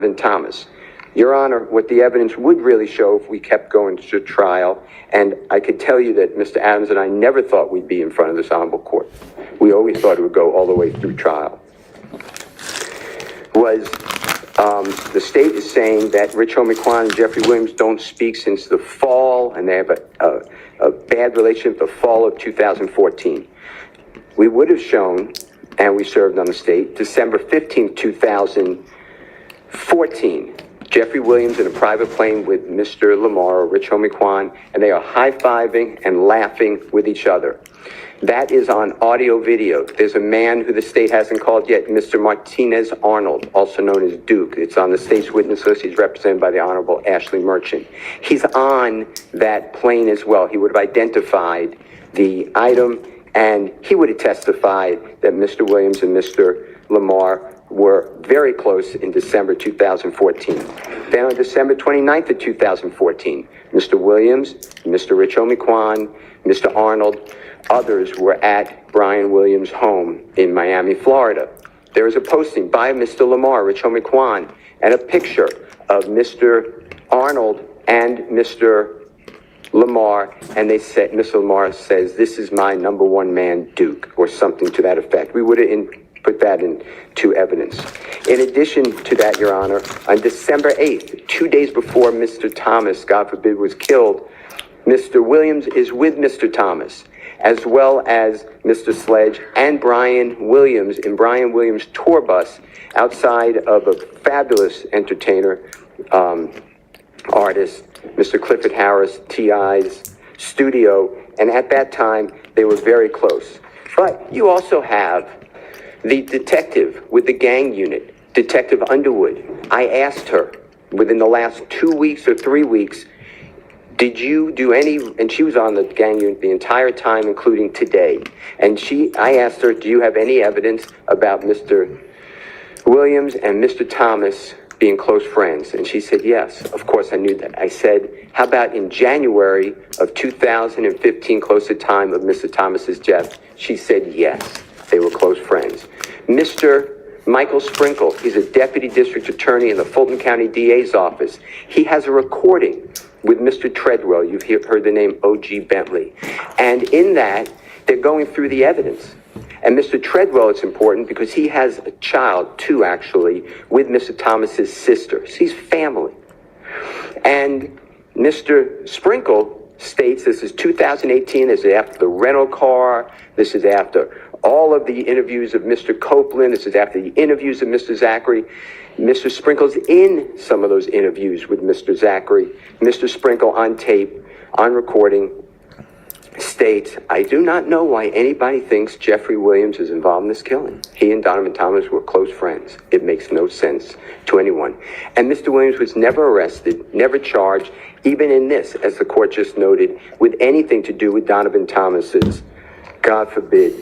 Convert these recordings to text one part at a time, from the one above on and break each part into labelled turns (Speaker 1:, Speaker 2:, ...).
Speaker 1: Thomas. Your Honor, what the evidence would really show if we kept going to trial, and I could tell you that Mr. Adams and I never thought we'd be in front of this honorable court. We always thought it would go all the way through trial. Was the state is saying that Rich Homie and Jeffrey Williams don't speak since the fall, and they have a bad relationship the fall of 2014. We would have shown, and we served on the state, December 15, 2014. Jeffrey Williams in a private plane with Mr. Lamar, or Rich Homie Quan, and they are high-fiving and laughing with each other. That is on audio video. There's a man who the state hasn't called yet, Mr. Martinez Arnold, also known as Duke. It's on the state's witness list. He's represented by the Honorable Ashley Merchant. He's on that plane as well. He would have identified the item, and he would have testified that Mr. Williams and Mr. Lamar were very close in December 2014. Then on December 29th of 2014, Mr. Williams, Mr. Rich Homie Quan, Mr. Arnold, others were at Brian Williams' home in Miami, Florida. There was a posting by Mr. Lamar, Rich Homie Quan, and a picture of Mr. Arnold and Mr. Lamar, and they said, Mr. Lamar says, "This is my number one man, Duke," or something to that effect. We would have put that into evidence. In addition to that, Your Honor, on December 8th, 2 days before Mr. Thomas, God forbid, was killed, Mr. Williams is with Mr. Thomas, as well as Mr. Sledge and Brian Williams in Brian Williams' tour bus outside of a fabulous entertainer, artist, Mr. Clifford Harris, T.I.'s studio, and at that time, they were very close. But you also have the detective with the gang unit, Detective Underwood. I asked her within the last 2 weeks or 3 weeks, did you do any, and she was on the gang unit the entire time, including today. And I asked her, do you have any evidence about Mr. Williams and Mr. Thomas being close friends? And she said, yes, of course I knew that. I said, how about in January of 2015, close to time of Mr. Thomas's death? She said, yes, they were close friends. Mr. Michael Sprinkle, he's a deputy district attorney in the Fulton County DA's office. He has a recording with Mr. Treadwell. You've heard the name O.G. Bentley. And in that, they're going through the evidence. And Mr. Treadwell, it's important because he has a child, too, actually, with Mr. Thomas's sister. So he's family. And Mr. Sprinkle states this is 2018, this is after the rental car, this is after all of the interviews of Mr. Copeland, this is after the interviews of Mr. Zachary. Mr. Sprinkle's in some of those interviews with Mr. Zachary. Mr. Sprinkle on tape, on recording, states, I do not know why anybody thinks Jeffrey Williams is involved in this killing. He and Donovan Thomas were close friends. It makes no sense to anyone. And Mr. Williams was never arrested, never charged, even in this, as the court just noted, with anything to do with Donovan Thomas's, God forbid,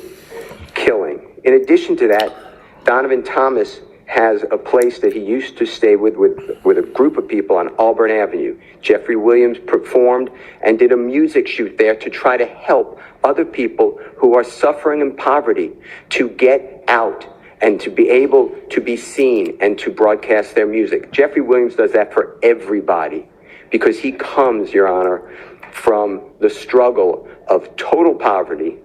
Speaker 1: killing. In addition to that, Donovan Thomas has a place that he used to stay with a group of people on Auburn Avenue. Jeffrey Williams performed and did a music shoot there to try to help other people who are suffering in poverty to get out and to be able to be seen and to broadcast their music. Jeffrey Williams does that for everybody because he comes, Your Honor, from the struggle of total poverty,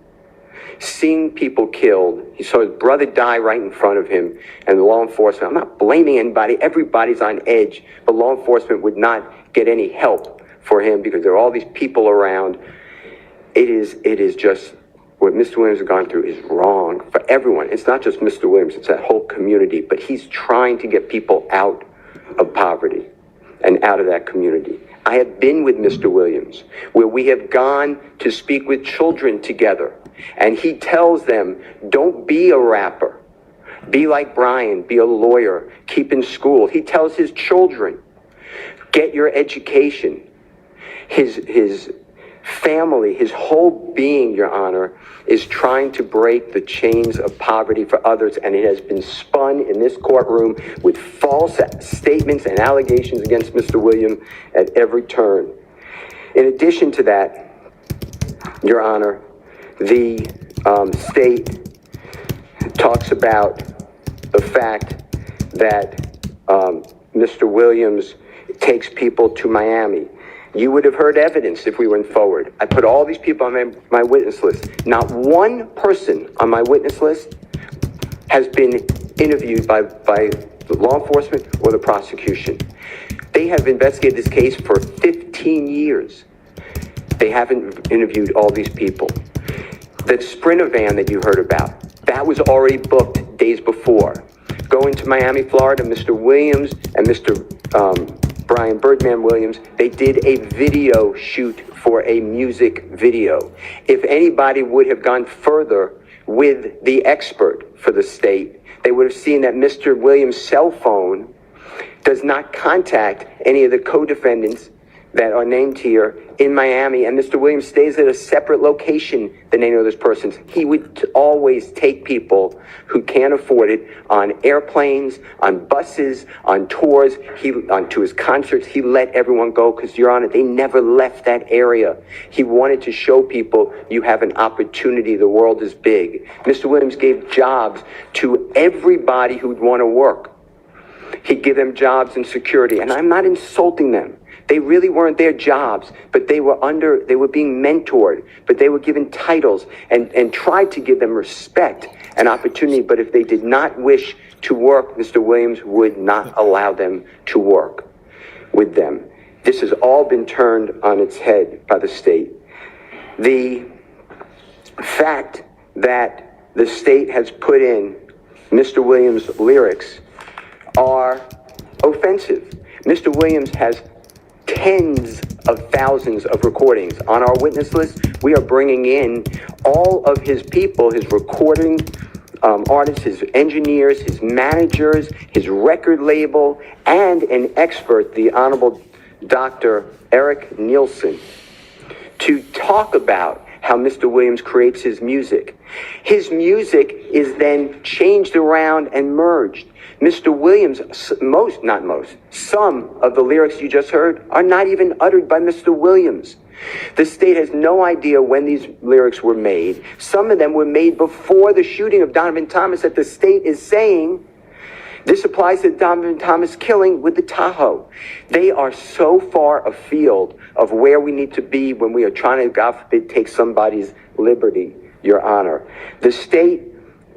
Speaker 1: seeing people killed. He saw his brother die right in front of him, and the law enforcement, I'm not blaming anybody, everybody's on edge, but law enforcement would not get any help for him because there are all these people around. It is just, what Mr. Williams has gone through is wrong for everyone. It's not just Mr. Williams, it's that whole community, but he's trying to get people out of poverty and out of that community. I have been with Mr. Williams, where we have gone to speak with children together. And he tells them, don't be a rapper. Be like Brian, be a lawyer, keep in school. He tells his children, get your education. His family, his whole being, Your Honor, is trying to break the chains of poverty for others. And it has been spun in this courtroom with false statements and allegations against Mr. Williams at every turn. In addition to that, Your Honor, the state talks about the fact that Mr. Williams takes people to Miami. You would have heard evidence if we went forward. I put all these people on my witness list. Not one person on my witness list has been interviewed by law enforcement or the prosecution. They have investigated this case for 15 years. They haven't interviewed all these people. The Sprinter van that you heard about, that was already booked days before. Going to Miami, Florida, Mr. Williams and Mr. Brian Birdman Williams, they did a video shoot for a music video. If anybody would have gone further with the expert for the state, they would have seen that Mr. Williams' cell phone does not contact any of the co-defendants that are named here in Miami, and Mr. Williams stays at a separate location than any of those persons. He would always take people who can't afford it on airplanes, on buses, on tours, to his concerts. He let everyone go because, Your Honor, they never left that area. He wanted to show people you have an opportunity, the world is big. Mr. Williams gave jobs to everybody who'd want to work. He'd give them jobs and security, and I'm not insulting them. They really weren't their jobs, but they were being mentored, but they were given titles and tried to give them respect and opportunity. But if they did not wish to work, Mr. Williams would not allow them to work with them. This has all been turned on its head by the state. The fact that the state has put in Mr. Williams' lyrics are offensive. Mr. Williams has tens of thousands of recordings. On our witness list, we are bringing in all of his people, his recording artists, his engineers, his managers, his record label, and an expert, the Honorable Dr. Eric Nielsen, to talk about how Mr. Williams creates his music. His music is then changed around and merged. Mr. Williams, some of the lyrics you just heard are not even uttered by Mr. Williams. The state has no idea when these lyrics were made. Some of them were made before the shooting of Donovan Thomas that the state is saying this applies to the Donovan Thomas killing with the Tahoe. They are so far afield of where we need to be when we are trying to, God forbid, take somebody's liberty, Your Honor. The state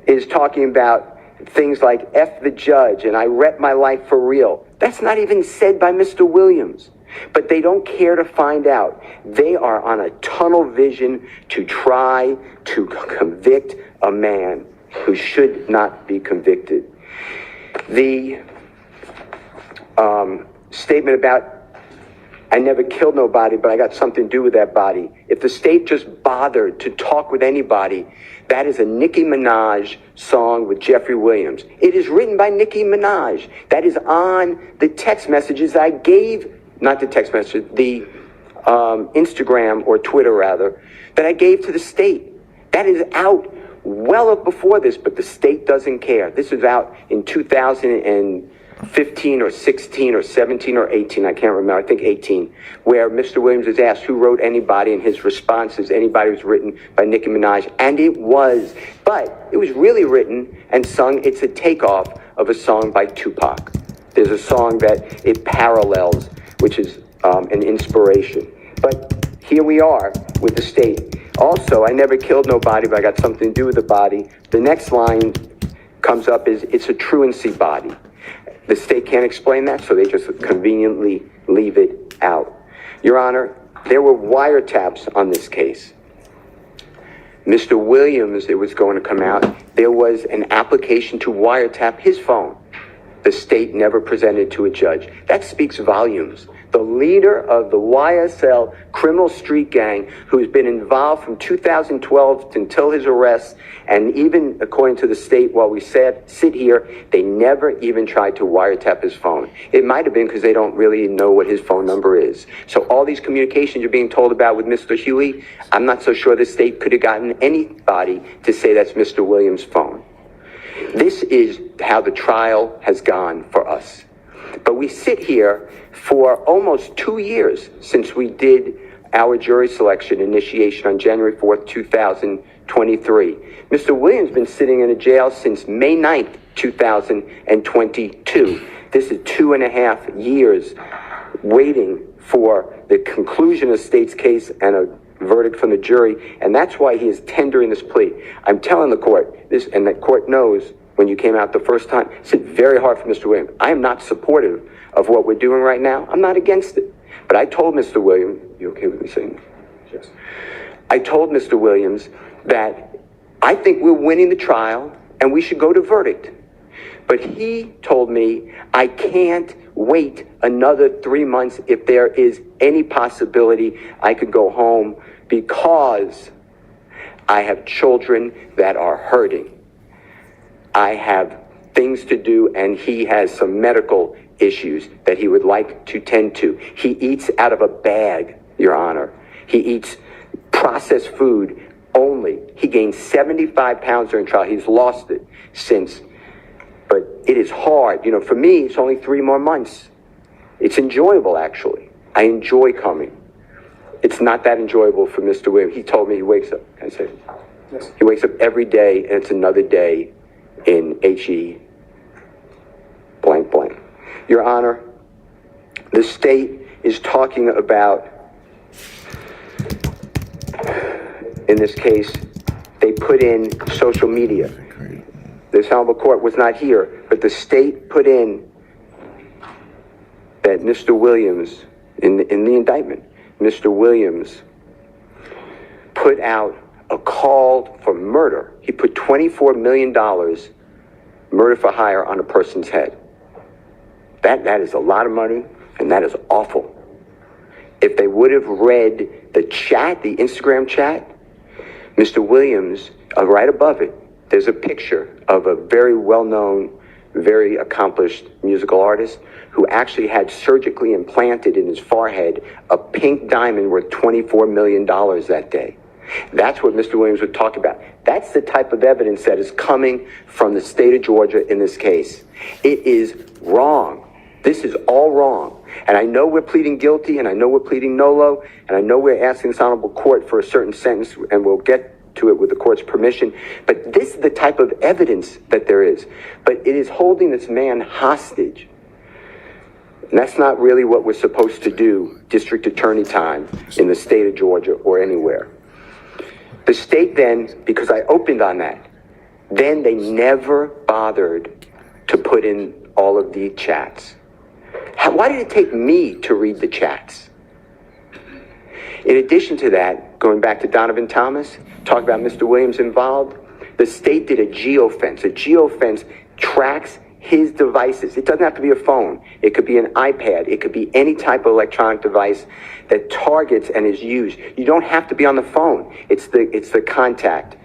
Speaker 1: is talking about things like F the judge and I rep my life for real. That's not even said by Mr. Williams. But they don't care to find out. They are on a tunnel vision to try to convict a man who should not be convicted. The statement about I never killed nobody, but I got something to do with that body. If the state just bothered to talk with anybody, that is a Nicki Minaj song with Jeffrey Williams. It is written by Nicki Minaj. That is on the text messages I gave, not the text message, the Instagram or Twitter rather, that I gave to the state. That is out well up before this, but the state doesn't care. This was out in 2015 or 16 or 17 or 18, I can't remember, I think 18, where Mr. Williams is asked who wrote anybody, and his response is anybody was written by Nicki Minaj, and it was. But it was really written and sung, it's a takeoff of a song by Tupac. There's a song that it parallels, which is an inspiration. But here we are with the state. Also, I never killed nobody, but I got something to do with the body. The next line comes up is, it's a truancy body. The state can't explain that, so they just conveniently leave it out. Your Honor, there were wiretaps on this case. Mr. Williams, it was going to come out, there was an application to wiretap his phone. The state never presented to a judge. That speaks volumes. The leader of the YSL criminal street gang, who's been involved from 2012 until his arrest, and even according to the state, while we sit here, they never even tried to wiretap his phone. It might have been because they don't really know what his phone number is. So all these communications you're being told about with Mr. Huey, I'm not so sure the state could have gotten anybody to say that's Mr. Williams' phone. This is how the trial has gone for us. But we sit here for almost 2 years since we did our jury selection initiation on January 4th, 2023. Mr. Williams has been sitting in a jail since May 9th, 2022. This is 2.5 years waiting for the conclusion of the state's case and a verdict from the jury, and that's why he is tendering this plea. I'm telling the court this, and the court knows when you came out the first time, it's very hard for Mr. Williams. I am not supportive of what we're doing right now. I'm not against it. But I told Mr. Williams, you okay with me saying this? Yes. I told Mr. Williams that I think we're winning the trial and we should go to verdict. But he told me I can't wait another 3 months if there is any possibility I could go home because I have children that are hurting. I have things to do, and he has some medical issues that he would like to tend to. He eats out of a bag, Your Honor. He eats processed food only. He gained 75 pounds during trial. He's lost it since. But it is hard. You know, for me, it's only 3 more months. It's enjoyable, actually. I enjoy coming. It's not that enjoyable for Mr. Williams. He told me he wakes up. Can I say it? Yes. He wakes up every day, and it's another day in HE blank blank. Your Honor, the state is talking about, in this case, they put in social media. This honorable court was not here, but the state put in that Mr. Williams, in the indictment, Mr. Williams put out a call for murder. He put $24 million murder for hire on a person's head. That is a lot of money, and that is awful. If they would have read the chat, the Instagram chat, Mr. Williams, right above it, there's a picture of a very well-known, very accomplished musical artist who actually had surgically implanted in his forehead a pink diamond worth $24 million that day. That's what Mr. Williams would talk about. That's the type of evidence that is coming from the state of Georgia in this case. It is wrong. This is all wrong. And I know we're pleading guilty, and I know we're pleading nolo, and I know we're asking this honorable court for a certain sentence, and we'll get to it with the court's permission. But this is the type of evidence that there is. But it is holding this man hostage. And that's not really what we're supposed to do, district attorney time, in the state of Georgia or anywhere. The state then, because I opened on that, then they never bothered to put in all of the chats. Why did it take me to read the chats? In addition to that, going back to Donovan Thomas, talk about Mr. Williams involved, the state did a geofence. A geofence tracks his devices. It doesn't have to be a phone. It could be an iPad. It could be any type of electronic device that targets and is used. You don't have to be on the phone. It's the contact.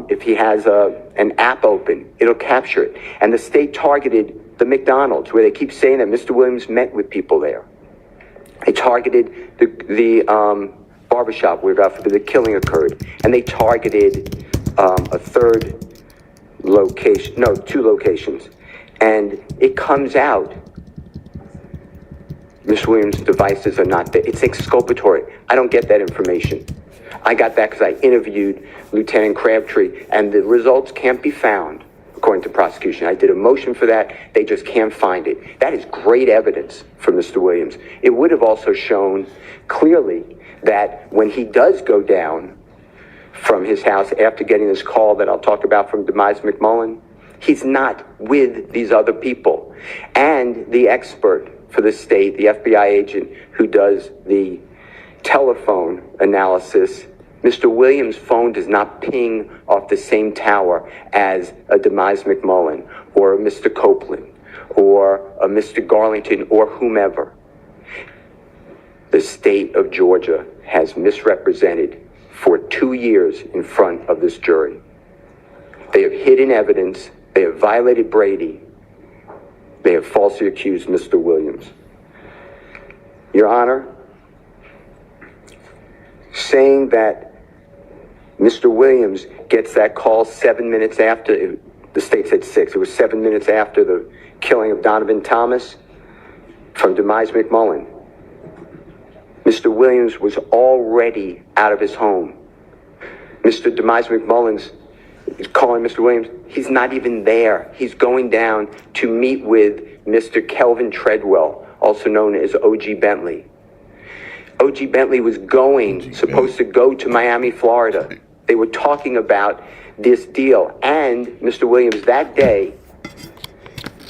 Speaker 1: If he has an app open, it'll capture it. And the state targeted the McDonald's, where they keep saying that Mr. Williams met with people there. They targeted the barbershop where the killing occurred. And they targeted a third location, no, 2 locations. And it comes out, Mr. Williams' devices are not there. It's exculpatory. I don't get that information. I got that because I interviewed Lieutenant Crabtree, and the results can't be found, according to prosecution. I did a motion for that. They just can't find it. That is great evidence for Mr. Williams. It would have also shown clearly that when he does go down from his house after getting this call that I'll talk about from Demise McMullen, he's not with these other people. And the expert for the state, the FBI agent who does the telephone analysis, Mr. Williams' phone does not ping off the same tower as a Demise McMullen or a Mr. Copeland or a Mr. Garlington or whomever. The state of Georgia has misrepresented for 2 years in front of this jury. They have hidden evidence. They have violated Brady. They have falsely accused Mr. Williams. Your Honor, saying that Mr. Williams gets that call 7 minutes after, the state said 6, it was 7 minutes after the killing of Donovan Thomas from Demise McMullen. Mr. Williams was already out of his home. Mr. Demise McMullen's calling Mr. Williams. He's not even there. He's going down to meet with Mr. Kelvin Treadwell, also known as O.G. Bentley. O.G. Bentley was supposed to go to Miami, Florida. They were talking about this deal. And Mr. Williams, that day,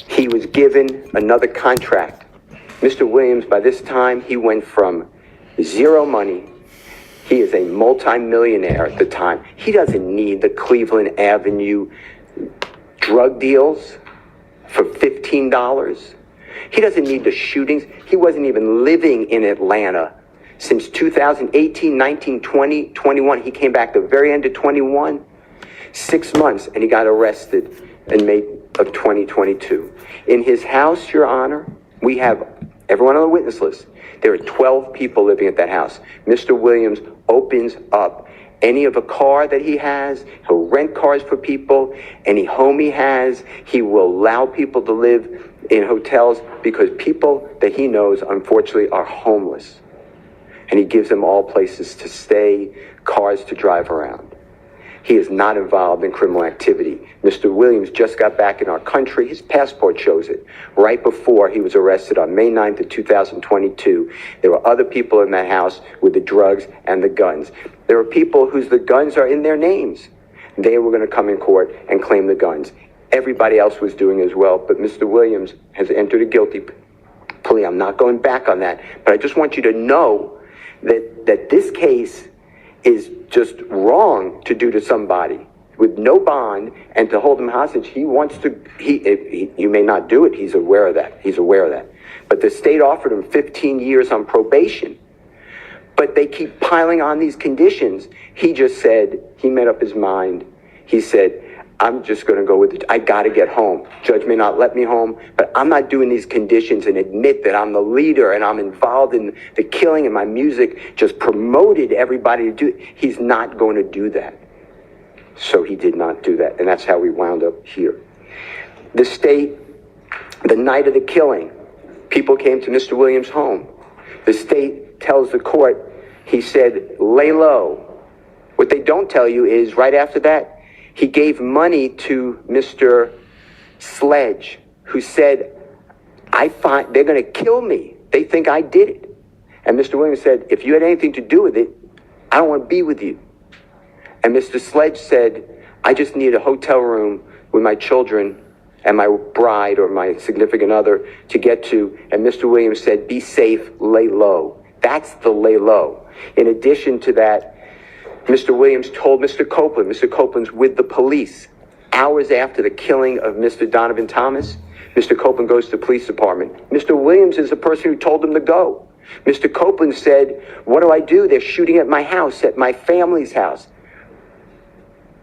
Speaker 1: he was given another contract. Mr. Williams, by this time, he went from zero money. He is a multi-millionaire at the time. He doesn't need the Cleveland Avenue drug deals for $15. He doesn't need the shootings. He wasn't even living in Atlanta since 2018, 19, 20, 21. He came back the very end of 21, 6 months, and he got arrested in May of 2022. In his house, Your Honor, we have everyone on the witness list. There are 12 people living at that house. Mr. Williams opens up any of a car that he has. He'll rent cars for people. Any home he has, he will allow people to live in hotels because people that he knows, unfortunately, are homeless. And he gives them all places to stay, cars to drive around. He is not involved in criminal activity. Mr. Williams just got back in our country. His passport shows it. Right before he was arrested on May 9th of 2022, there were other people in that house with the drugs and the guns. There were people whose the guns are in their names. They were going to come in court and claim the guns. Everybody else was doing as well, but Mr. Williams has entered a guilty plea. I'm not going back on that, but I just want you to know that this case is just wrong to do to somebody with no bond and to hold him hostage. He wants to, you may not do it. He's aware of that. He's aware of that. But the state offered him 15 years on probation. But they keep piling on these conditions. He just said, he made up his mind. He said, I'm just going to go with it. I got to get home. Judge may not let me home, but I'm not doing these conditions and admit that I'm the leader and I'm involved in the killing and my music just promoted everybody to do it. He's not going to do that. So he did not do that. And that's how we wound up here. The state, the night of the killing, people came to Mr. Williams' home. The state tells the court, he said, lay low. What they don't tell you is right after that, he gave money to Mr. Sledge, who said, they're going to kill me. They think I did it. And Mr. Williams said, if you had anything to do with it, I don't want to be with you. And Mr. Sledge said, I just need a hotel room with my children and my bride or my significant other to get to. And Mr. Williams said, be safe, lay low. That's the lay low. In addition to that, Mr. Williams told Mr. Copeland's with the police. Hours after the killing of Mr. Donovan Thomas, Mr. Copeland goes to the police department. Mr. Williams is the person who told him to go. Mr. Copeland said, what do I do? They're shooting at my house, at my family's house,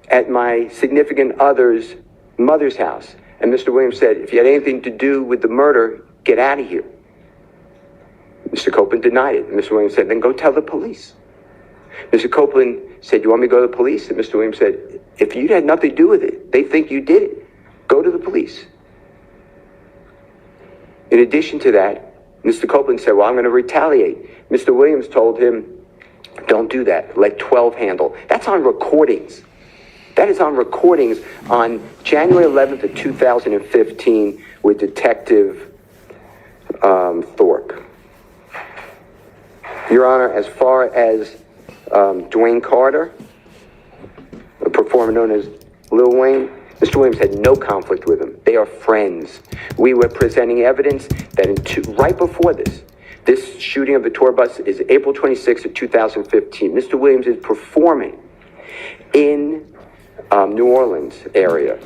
Speaker 1: at my significant other's mother's house. And Mr. Williams said, if you had anything to do with the murder, get out of here. Mr. Copeland denied it. And Mr. Williams said, then go tell the police. Mr. Copeland said, you want me to go to the police? And Mr. Williams said, if you had nothing to do with it, they think you did it, go to the police. In addition to that, Mr. Copeland said, well, I'm going to retaliate. Mr. Williams told him, don't do that. Let 12 handle. That's on recordings. That is on recordings on January 11th of 2015 with Detective Thorpe. Your Honor, as far as Dwayne Carter, a performer known as Lil Wayne, Mr. Williams had no conflict with him. They are friends. We were presenting evidence that right before this shooting of the tour bus is April 26th of 2015. Mr. Williams is performing in New Orleans area.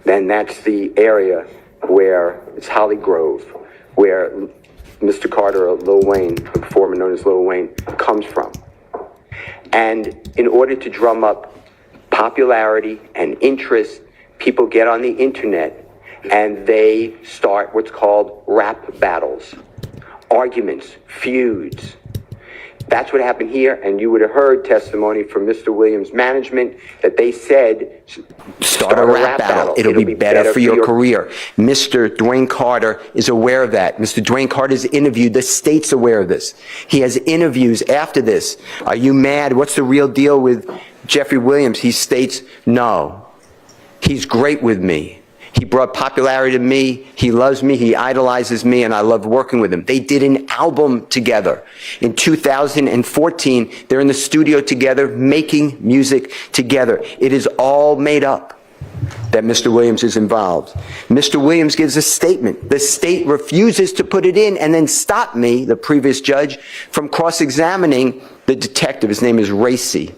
Speaker 1: Then that's the area where it's Holly Grove, where Mr. Carter, or Lil Wayne, a performer known as Lil Wayne, comes from. And in order to drum up popularity and interest, people get on the internet and they start what's called rap battles, arguments, feuds. That's what happened here, and you would have heard testimony from Mr. Williams' management that they said, start a rap battle. It'll be better for your career. Mr. Dwayne Carter is aware of that. Mr. Dwayne Carter's interviewed. The state's aware of this. He has interviews after this. Are you mad? What's the real deal with Jeffrey Williams? He states, no. He's great with me. He brought popularity to me. He loves me. He idolizes me, and I love working with him. They did an album together. In 2014, they're in the studio together, making music together. It is all made up that Mr. Williams is involved. Mr. Williams gives a statement. The state refuses to put it in and then stop me, the previous judge, from cross-examining the detective. His name is Racy.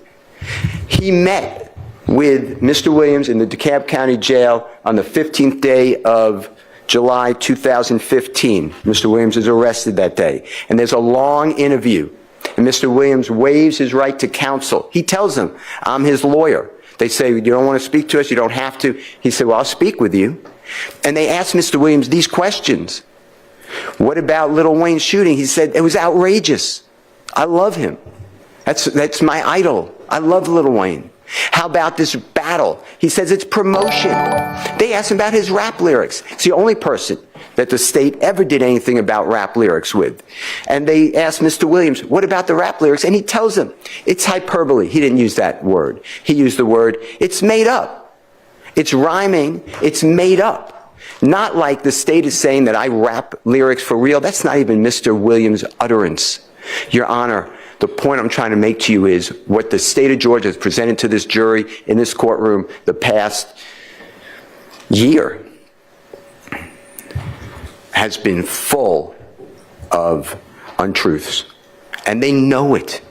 Speaker 1: He met with Mr. Williams in the DeKalb County Jail on the 15th day of July 2015. Mr. Williams is arrested that day. And there's a long interview. And Mr. Williams waives his right to counsel. He tells them, I'm his lawyer. They say, you don't want to speak to us? You don't have to. He said, well, I'll speak with you. And they asked Mr. Williams these questions. What about Lil Wayne's shooting? He said, it was outrageous. I love him. That's my idol. I love Lil Wayne. How about this battle? He says it's promotion. They asked him about his rap lyrics. It's the only person that the state ever did anything about rap lyrics with. And they asked Mr. Williams, what about the rap lyrics? And he tells them, it's hyperbole. He didn't use that word. He used the word, it's made up. It's rhyming. It's made up. Not like the state is saying that I rap lyrics for real. That's not even Mr. Williams' utterance. Your Honor, the point I'm trying to make to you is what the state of Georgia has presented to this jury in this courtroom the past year has been full of untruths. And they know it.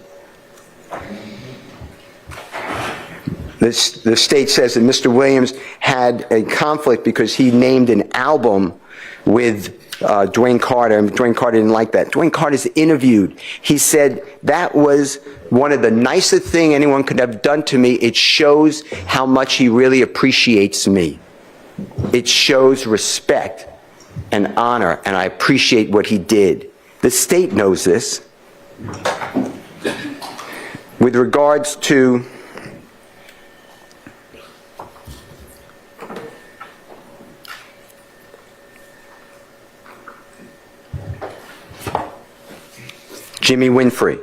Speaker 1: The state says that Mr. Williams had a conflict because he named an album with Dwayne Carter, and Dwayne Carter didn't like that. Dwayne Carter's interviewed. He said, that was one of the nicest things anyone could have done to me. It shows how much he really appreciates me. It shows respect and honor, and I appreciate what he did. The state knows this. With regards to Jimmy Winfrey.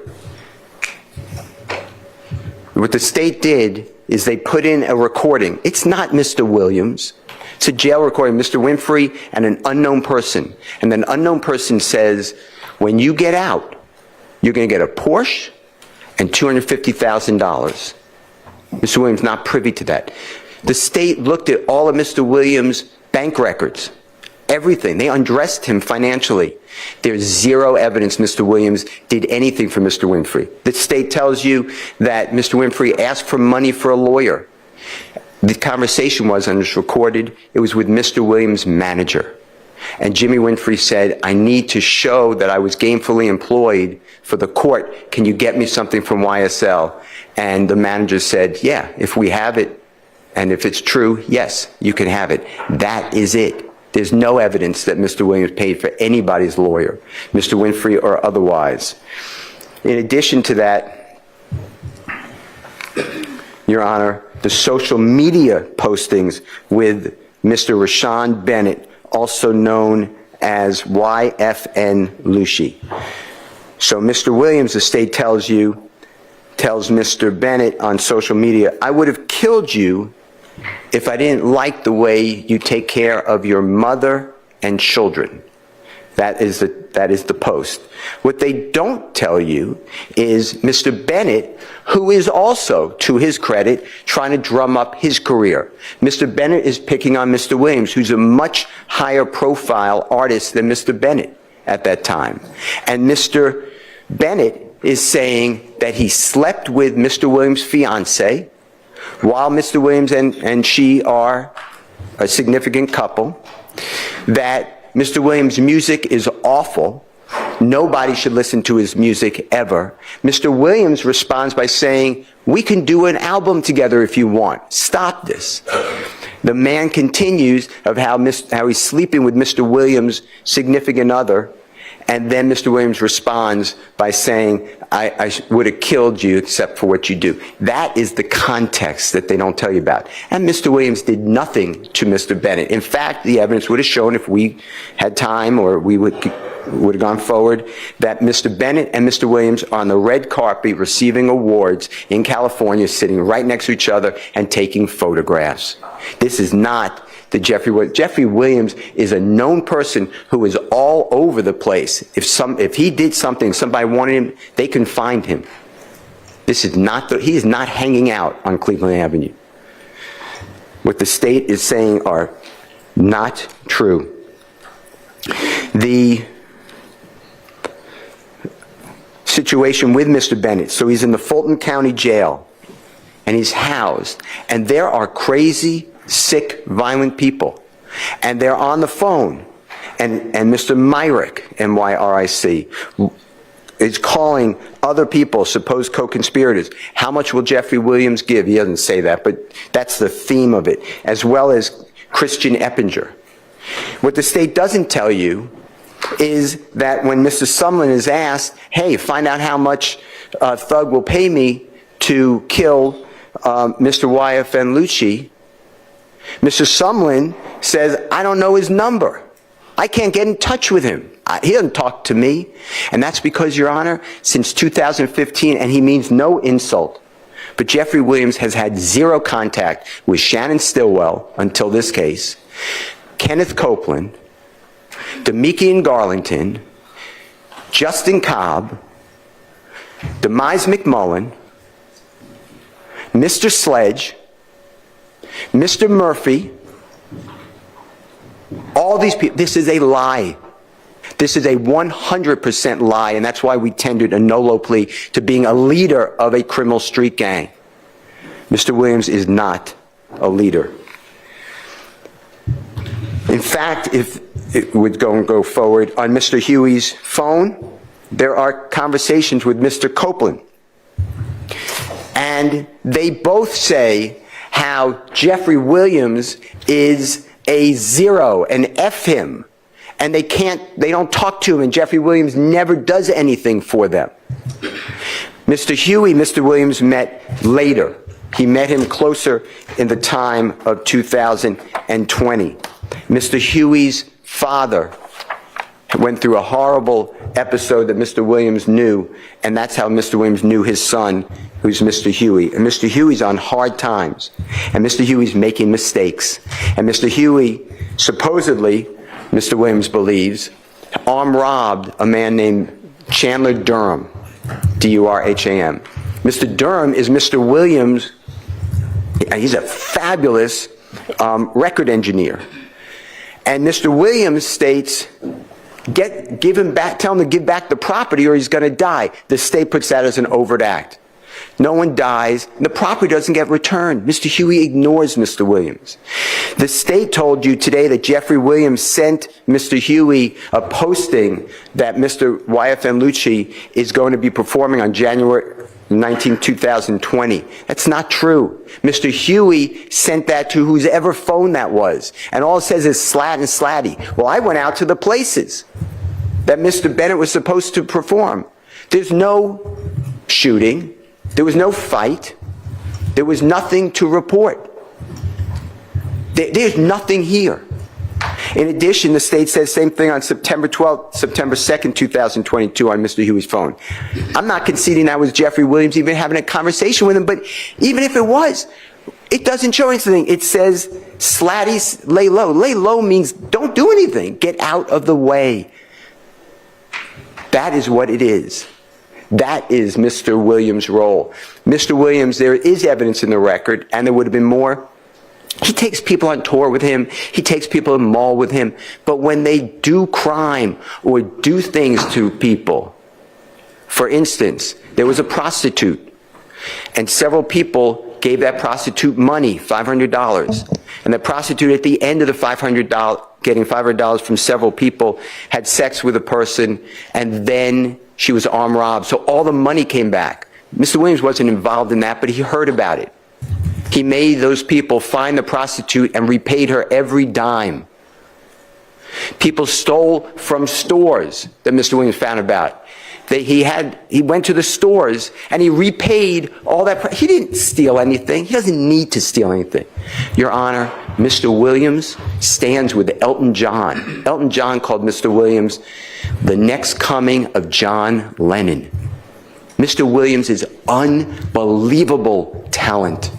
Speaker 1: What the state did is they put in a recording. It's not Mr. Williams. It's a jail recording, Mr. Winfrey and an unknown person. And an unknown person says, when you get out, you're going to get a Porsche and $250,000. Mr. Williams not privy to that. The state looked at all of Mr. Williams' bank records. Everything. They undressed him financially. There's zero evidence Mr. Williams did anything for Mr. Winfrey. The state tells you that Mr. Winfrey asked for money for a lawyer. The conversation was, and it's recorded, it was with Mr. Williams' manager. And Jimmy Winfrey said, I need to show that I was gainfully employed for the court. Can you get me something from YSL? And the manager said, yeah, if we have it, and if it's true, yes, you can have it. That is it. There's no evidence that Mr. Williams paid for anybody's lawyer, Mr. Winfrey or otherwise. In addition to that, Your Honor, the social media postings with Mr. Rashawn Bennett, also known as YFN Lucy. So Mr. Williams, the state tells Mr. Bennett on social media, I would have killed you if I didn't like the way you take care of your mother and children. That is the post. What they don't tell you is Mr. Bennett, who is also, to his credit, trying to drum up his career. Mr. Bennett is picking on Mr. Williams, who's a much higher profile artist than Mr. Bennett at that time. And Mr. Bennett is saying that he slept with Mr. Williams' fiancée, while Mr. Williams and she are a significant couple, that Mr. Williams' music is awful. Nobody should listen to his music ever. Mr. Williams responds by saying, we can do an album together if you want. Stop this. The man continues of how he's sleeping with Mr. Williams' significant other, and then Mr. Williams responds by saying, I would have killed you except for what you do. That is the context that they don't tell you about. And Mr. Williams did nothing to Mr. Bennett. In fact, the evidence would have shown, if we had time or we would have gone forward, that Mr. Bennett and Mr. Williams are on the red carpet receiving awards in California, sitting right next to each other and taking photographs. This is not that Jeffrey Williams is a known person who is all over the place. If he did something, somebody wanted him, they can find him. He is not hanging out on Cleveland Avenue. What the state is saying are not true. The situation with Mr. Bennett, so he's in the Fulton County Jail, and he's housed, and there are crazy, sick, violent people, and they're on the phone, and Mr. Myrick, M-Y-R-I-C, is calling other people, supposed co-conspirators. How much will Jeffrey Williams give? He doesn't say that, but that's the theme of it, as well as Christian Eppinger. What the state doesn't tell you is that when Mr. Sumlin is asked, hey, find out how much Thug will pay me to kill Mr. YFN Lucci, Mr. Sumlin says, I don't know his number. I can't get in touch with him. He doesn't talk to me. And that's because, Your Honor, since 2015, and he means no insult, but Jeffrey Williams has had zero contact with Shannon Stillwell until this case, Kenneth Copeland, Demikian Garlington, Justin Cobb, Demise McMullen, Mr. Sledge, Mr. Murphy, all these people. This is a lie. This is a 100% lie, and that's why we tendered a no-low plea to being a leader of a criminal street gang. Mr. Williams is not a leader. In fact, if it would go forward, on Mr. Huey's phone, there are conversations with Mr. Copeland. And they both say how Jeffrey Williams is a zero, and F him. And they don't talk to him, and Jeffrey Williams never does anything for them. Mr. Huey, Mr. Williams met later. He met him closer in the time of 2020. Mr. Huey's father went through a horrible episode that Mr. Williams knew, and that's how Mr. Williams knew his son, who's Mr. Huey. And Mr. Huey's on hard times, and Mr. Huey's making mistakes. And Mr. Huey, supposedly, Mr. Williams believes, armed robbed a man named Chandler Durham, D-U-R-H-A-M. Mr. Durham is Mr. Williams. He's a fabulous record engineer. And Mr. Williams states, give him back, tell him to give back the property or he's going to die. The state puts that as an overt act. No one dies, and the property doesn't get returned. Mr. Huey ignores Mr. Williams. The state told you today that Jeffrey Williams sent Mr. Huey a posting that Mr. YFN Lucci is going to be performing on January 19, 2020. That's not true. Mr. Huey sent that to whoever phone that was, and all it says is slat and slatty. Well, I went out to the places that Mr. Bennett was supposed to perform. There's no shooting. There was no fight. There was nothing to report. There's nothing here. In addition, the state says same thing on September 2nd, 2022 on Mr. Huey's phone. I'm not conceding that was Jeffrey Williams even having a conversation with him, but even if it was, it doesn't show anything. It says slatty, lay low. Lay low means don't do anything. Get out of the way. That is what it is. That is Mr. Williams' role. Mr. Williams, there is evidence in the record, and there would have been more. He takes people on tour with him. He takes people to the mall with him. But when they do crime or do things to people, for instance, there was a prostitute, and several people gave that prostitute money, $500. And the prostitute, at the end of the $500, getting $500 from several people, had sex with a person, and then she was armed robbed. So all the money came back. Mr. Williams wasn't involved in that, but he heard about it. He made those people find the prostitute and repaid her every dime. People stole from stores that Mr. Williams found about. He went to the stores and he repaid all that. He didn't steal anything. He doesn't need to steal anything. Your Honor, Mr. Williams stands with Elton John. Elton John called Mr. Williams the next coming of John Lennon. Mr. Williams is unbelievable talent.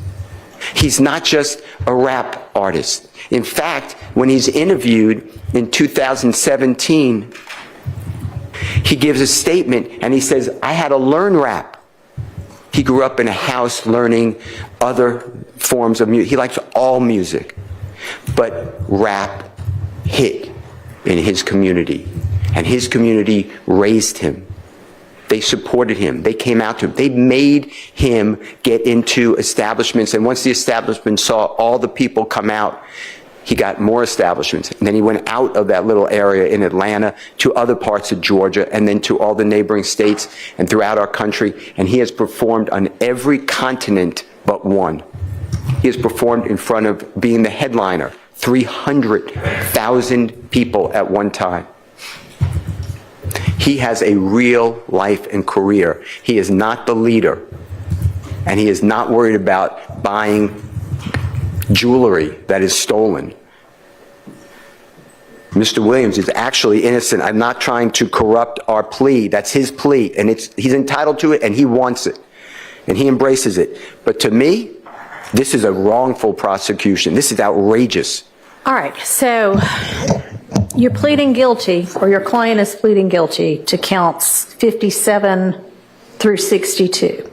Speaker 1: He's not just a rap artist. In fact, when he's interviewed in 2017, he gives a statement and he says, I had to learn rap. He grew up in a house learning other forms of music. He likes all music. But rap hit in his community. And his community raised him. They supported him. They came out to him. They made him get into establishments. And once the establishment saw all the people come out, he got more establishments. And then he went out of that little area in Atlanta to other parts of Georgia and then to all the neighboring states and throughout our country. And he has performed on every continent but one. He has performed in front of being the headliner, 300,000 people at one time. He has a real life and career. He is not the leader. And he is not worried about buying jewelry that is stolen. Mr. Williams is actually innocent. I'm not trying to corrupt our plea. That's his plea, and he's entitled to it, and he wants it, and he embraces it. But to me, this is a wrongful prosecution. This is outrageous.
Speaker 2: All right, so you're pleading guilty, or your client is pleading guilty to counts 57 through 62.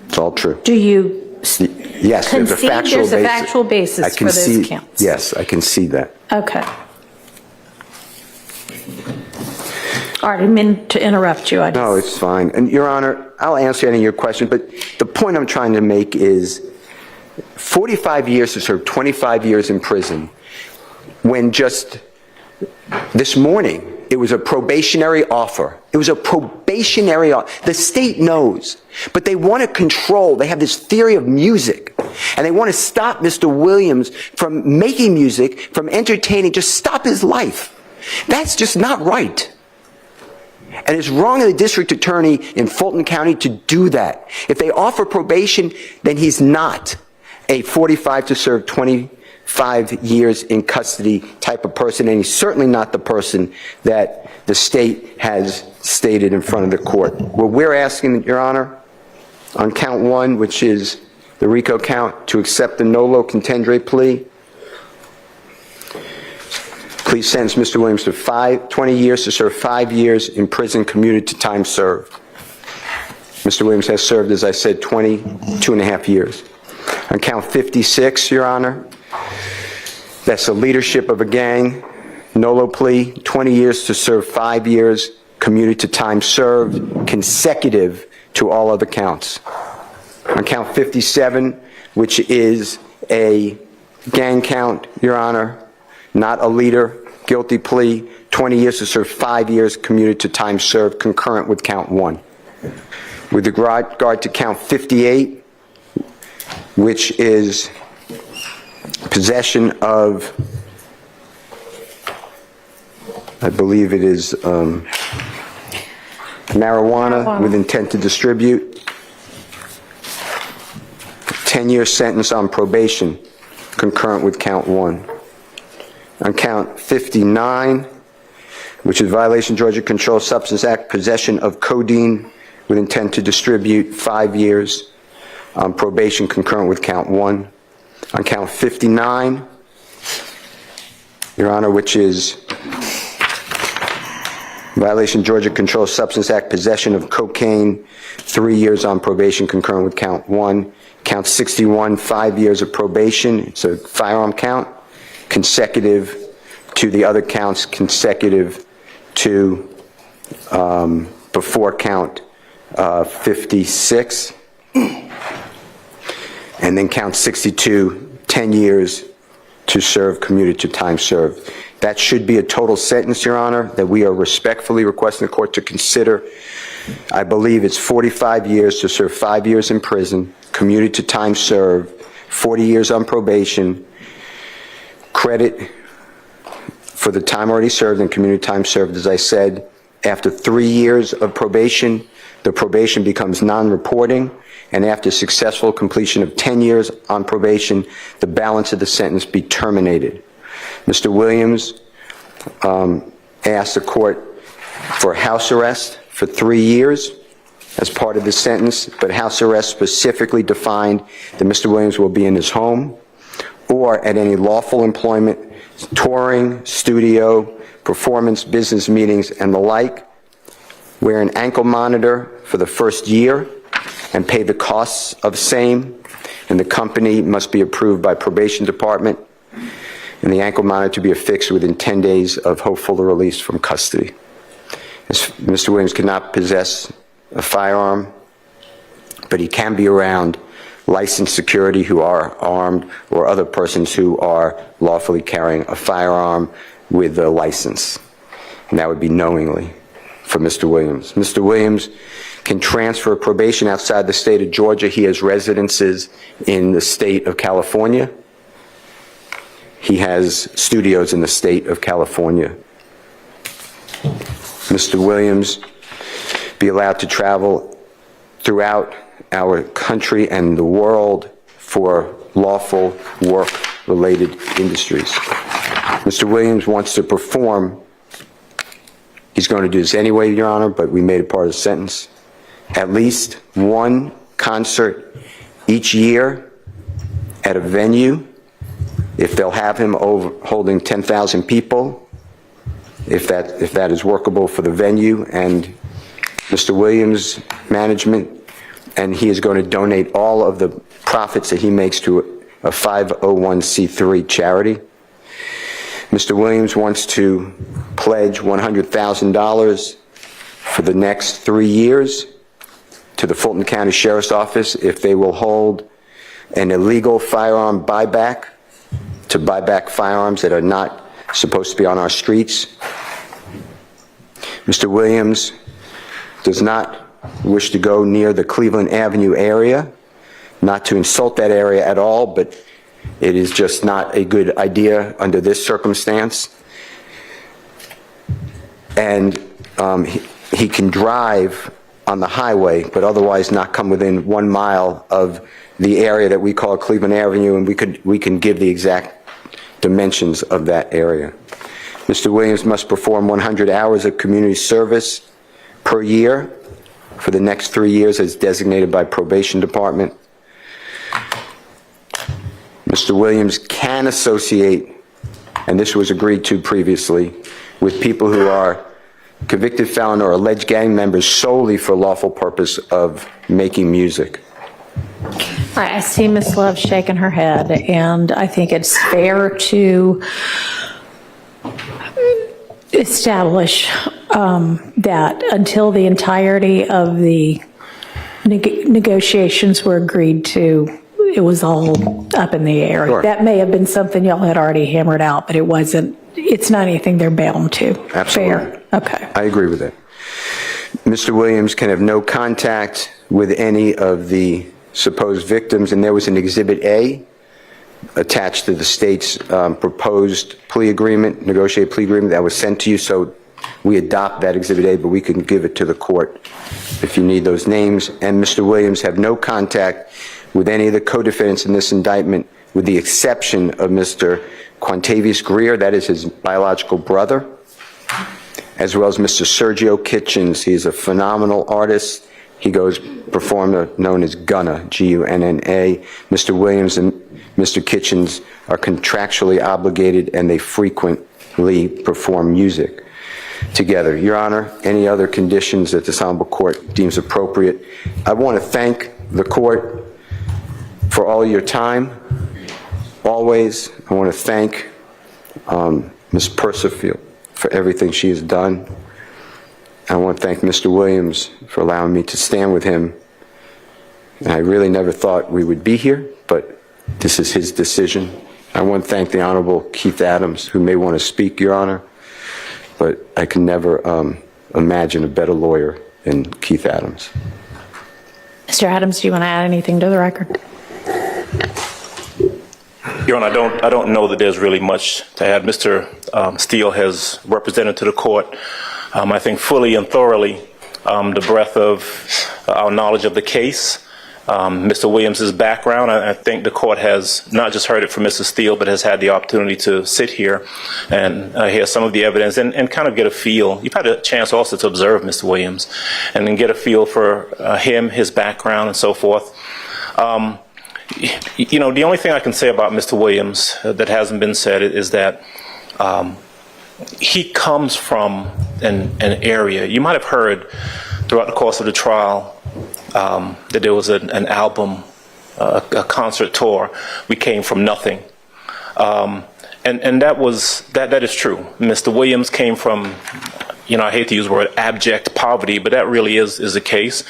Speaker 1: It's all true.
Speaker 2: Do you
Speaker 1: yes, there's a factual
Speaker 2: basis for those counts?
Speaker 1: Yes, I can see that.
Speaker 2: Okay. All right, I didn't mean to interrupt you.
Speaker 1: No, it's fine. And Your Honor, I'll answer any of your questions, but the point I'm trying to make is 45 years to serve 25 years in prison, when just this morning it was a probationary offer. It was a probationary offer. The state knows, but they want to control. They have this theory of music, and they want to stop Mr. Williams from making music, from entertaining, just stop his life. That's just not right. And it's wrong of the district attorney in Fulton County to do that. If they offer probation, then he's not a 45 to serve 25 years in custody type of person, and he's certainly not the person that the state has stated in front of the court. What we're asking, Your Honor, on count 1, which is the RICO count, to accept the nolo contendere plea. Please sentence Mr. Williams to 20 years to serve 5 years in prison commuted to time served. Mr. Williams has served, as I said, 22.5 years. On count 56, Your Honor, that's the leadership of a gang, nolo plea, 20 years to serve 5 years commuted to time served, consecutive to all other counts. On count 57, which is a gang count, Your Honor, not a leader, guilty plea, 20 years to serve 5 years commuted to time served, concurrent with count 1. With regard to count 58, which is possession of, I believe it is marijuana with intent to distribute, 10-year sentence on probation, concurrent with count 1. On count 59, which is violation of Georgia Controlled Substance Act, possession of codeine with intent to distribute, 5 years on probation, concurrent with count 1. On count 59, Your Honor, which is violation of Georgia Controlled Substance Act, possession of cocaine, 3 years on probation, concurrent with count 1. Count 61, 5 years of probation. It's a firearm count, consecutive to the other counts, consecutive to before count 56. And then count 62, 10 years to serve commuted to time served. That should be a total sentence, Your Honor, that we are respectfully requesting the court to consider. I believe it's 45 years to serve 5 years in prison, commuted to time served, 40 years on probation, credit for the time already served and community time served. As I said, after 3 years of probation, the probation becomes non-reporting, and after successful completion of 10 years on probation, the balance of the sentence be terminated. Mr. Williams asked the court for house arrest for 3 years as part of the sentence, but house arrest specifically defined that Mr. Williams will be in his home or at any lawful employment, touring, studio, performance, business meetings, and the like. Wear an ankle monitor for the first year and pay the costs of same, and the company must be approved by probation department, and the ankle monitor to be affixed within 10 days of hopeful release from custody. Mr. Williams cannot possess a firearm, but he can be around licensed security who are armed or other persons who are lawfully carrying a firearm with a license, and that would be knowingly for Mr. Williams. Mr. Williams can transfer probation outside the state of Georgia. He has residences in the state of California. He has studios in the state of California. Mr. Williams be allowed to travel throughout our country and the world for lawful work-related industries. Mr. Williams wants to perform. He's going to do this anyway, Your Honor, but we made it part of the sentence. At least one concert each year at a venue, if they'll have him holding 10,000 people, if that is workable for the venue and Mr. Williams' management, and he is going to donate all of the profits that he makes to a 501c3 charity. Mr. Williams wants to pledge $100,000 for the next 3 years to the Fulton County Sheriff's Office if they will hold an illegal firearm buyback to buy back firearms that are not supposed to be on our streets. Mr. Williams does not wish to go near the Cleveland Avenue area, not to insult that area at all, but it is just not a good idea under this circumstance. And he can drive on the highway, but otherwise not come within 1 mile of the area that we call Cleveland Avenue, and we can give the exact dimensions of that area. Mr. Williams must perform 100 hours of community service per year for the next 3 years as designated by probation department. Mr. Williams can associate, and this was agreed to previously, with people who are convicted felon or alleged gang members solely for lawful purpose of making music.
Speaker 2: I see Ms. Love shaking her head, and I think it's fair to establish that until the entirety of the negotiations were agreed to, it was all up in the air.
Speaker 1: Sure.
Speaker 2: That may have been something y'all had already hammered out, but it's not anything they're bound to.
Speaker 1: Absolutely.
Speaker 2: Fair? Okay.
Speaker 1: I agree with that. Mr. Williams can have no contact with any of the supposed victims, and there was an Exhibit A attached to the state's proposed plea agreement, negotiated plea agreement that was sent to you, so we adopt that Exhibit A, but we can give it to the court if you need those names. And Mr. Williams have no contact with any of the co-defendants in this indictment, with the exception of Mr. Quantavious Greer, that is his biological brother, as well as Mr. Sergio Kitchens. He's a phenomenal artist. He goes performer known as Gunna, G-U-N-N-A. Mr. Williams and Mr. Kitchens are contractually obligated, and they frequently perform music together. Your Honor, any other conditions that this honorable court deems appropriate? I want to thank the court for all your time, always. I want to thank Ms. Percival for everything she has done. I want to thank Mr. Williams for allowing me to stand with him. And I really never thought we would be here, but this is his decision. I want to thank the Honorable Keith Adams, who may want to speak, Your Honor, but I can never imagine a better lawyer than Keith Adams.
Speaker 2: Mr. Adams, do you want to add anything to the record?
Speaker 3: Your Honor, I don't know that there's really much to add. Mr. Steele has represented to the court, I think, fully and thoroughly the breadth of our knowledge of the case. Mr. Williams' background, I think the court has not just heard it from Mr. Steele, but has had the opportunity to sit here and hear some of the evidence and kind of get a feel. You've had a chance also to observe Mr. Williams and then get a feel for him, his background, and so forth. You know, the only thing I can say about Mr. Williams that hasn't been said is that he comes from an area. You might have heard throughout the course of the trial that there was an album, a concert tour. We came from nothing. And that is true. Mr. Williams came from, you know, I hate to use the word abject poverty, but that really is the case.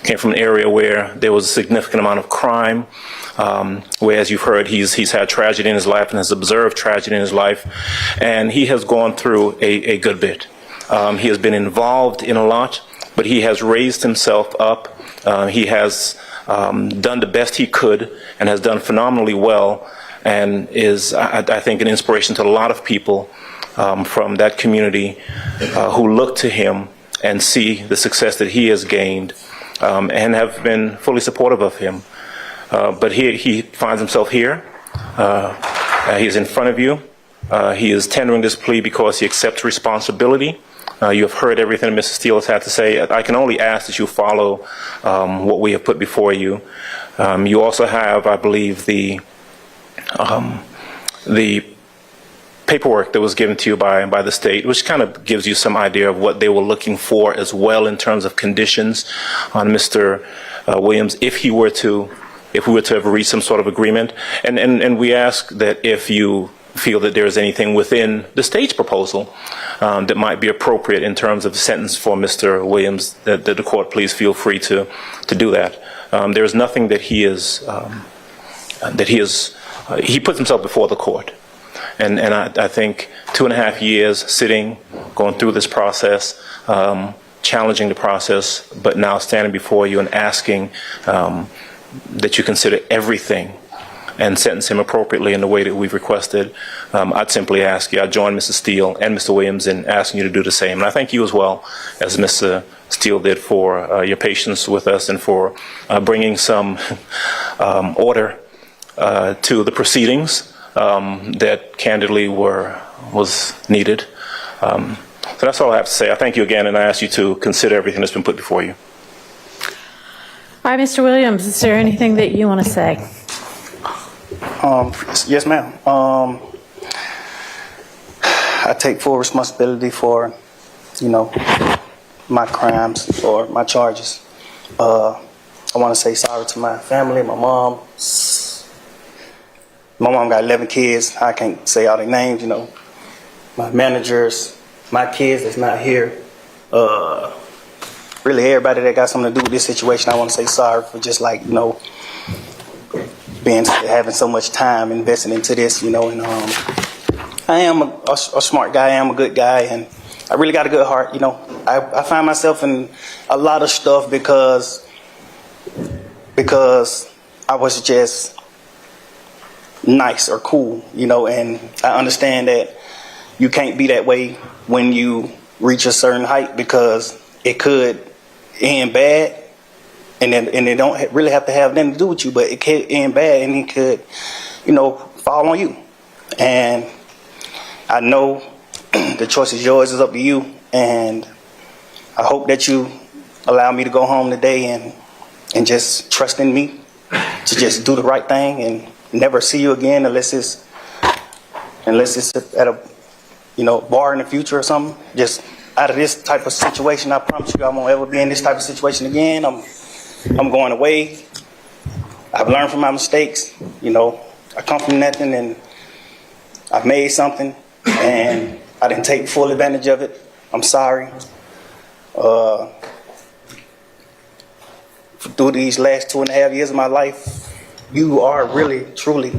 Speaker 3: Came from an area where there was a significant amount of crime, where, as you've heard, he's had tragedy in his life and has observed tragedy in his life, and he has gone through a good bit. He has been involved in a lot, but he has raised himself up. He has done the best he could and has done phenomenally well, and is, I think, an inspiration to a lot of people from that community who look to him and see the success that he has gained, and have been fully supportive of him. But he finds himself here. He is in front of you. He is tendering this plea because he accepts responsibility. You have heard everything Mr. Steele has had to say. I can only ask that you follow what we have put before you. You also have, I believe, the paperwork that was given to you by the state, which kind of gives you some idea of what they were looking for as well in terms of conditions on Mr. Williams if we were to have reached some sort of agreement. And we ask that if you feel that there is anything within the state's proposal that might be appropriate in terms of the sentence for Mr. Williams, that the court please feel free to do that. There is nothing that he puts himself before the court. And I think 2.5 years sitting, going through this process, challenging the process, but now standing before you and asking that you consider everything and sentence him appropriately in the way that we've requested. I'd simply ask you, I'd join Mr. Steele and Mr. Williams in asking you to do the same. And I thank you as well, as Mr. Steele did, for your patience with us and for bringing some order to the proceedings that candidly was needed. So that's all I have to say. I thank you again, and I ask you to consider everything that's been put before you.
Speaker 2: All right, Mr. Williams, is there anything that you want to say?
Speaker 4: Yes, ma'am. I take full responsibility for, my crimes or my charges. I want to say sorry to my family, my mom. My mom got 11 kids. I can't say all their names, my managers, my kids that's not here. Really everybody that got something to do with this situation, I want to say sorry for just having so much time invested into this, and I am a smart guy, I am a good guy, and I really got a good heart, I find myself in a lot of stuff because I was just nice or cool, and I understand that you can't be that way when you reach a certain height because it could end bad, and it don't really have to have nothing to do with you, but it could end bad and it could, fall on you. And I know the choice is yours, it's up to you, and I hope that you allow me to go home today and just trust in me to just do the right thing and never see you again unless it's at a bar in the future or something. Just out of this type of situation, I promise you I won't ever be in this type of situation again. I'm going away. I've learned from my mistakes. I come from nothing and I've made something and I didn't take full advantage of it. I'm sorry. Through these last 2.5 years of my life, you are really, truly,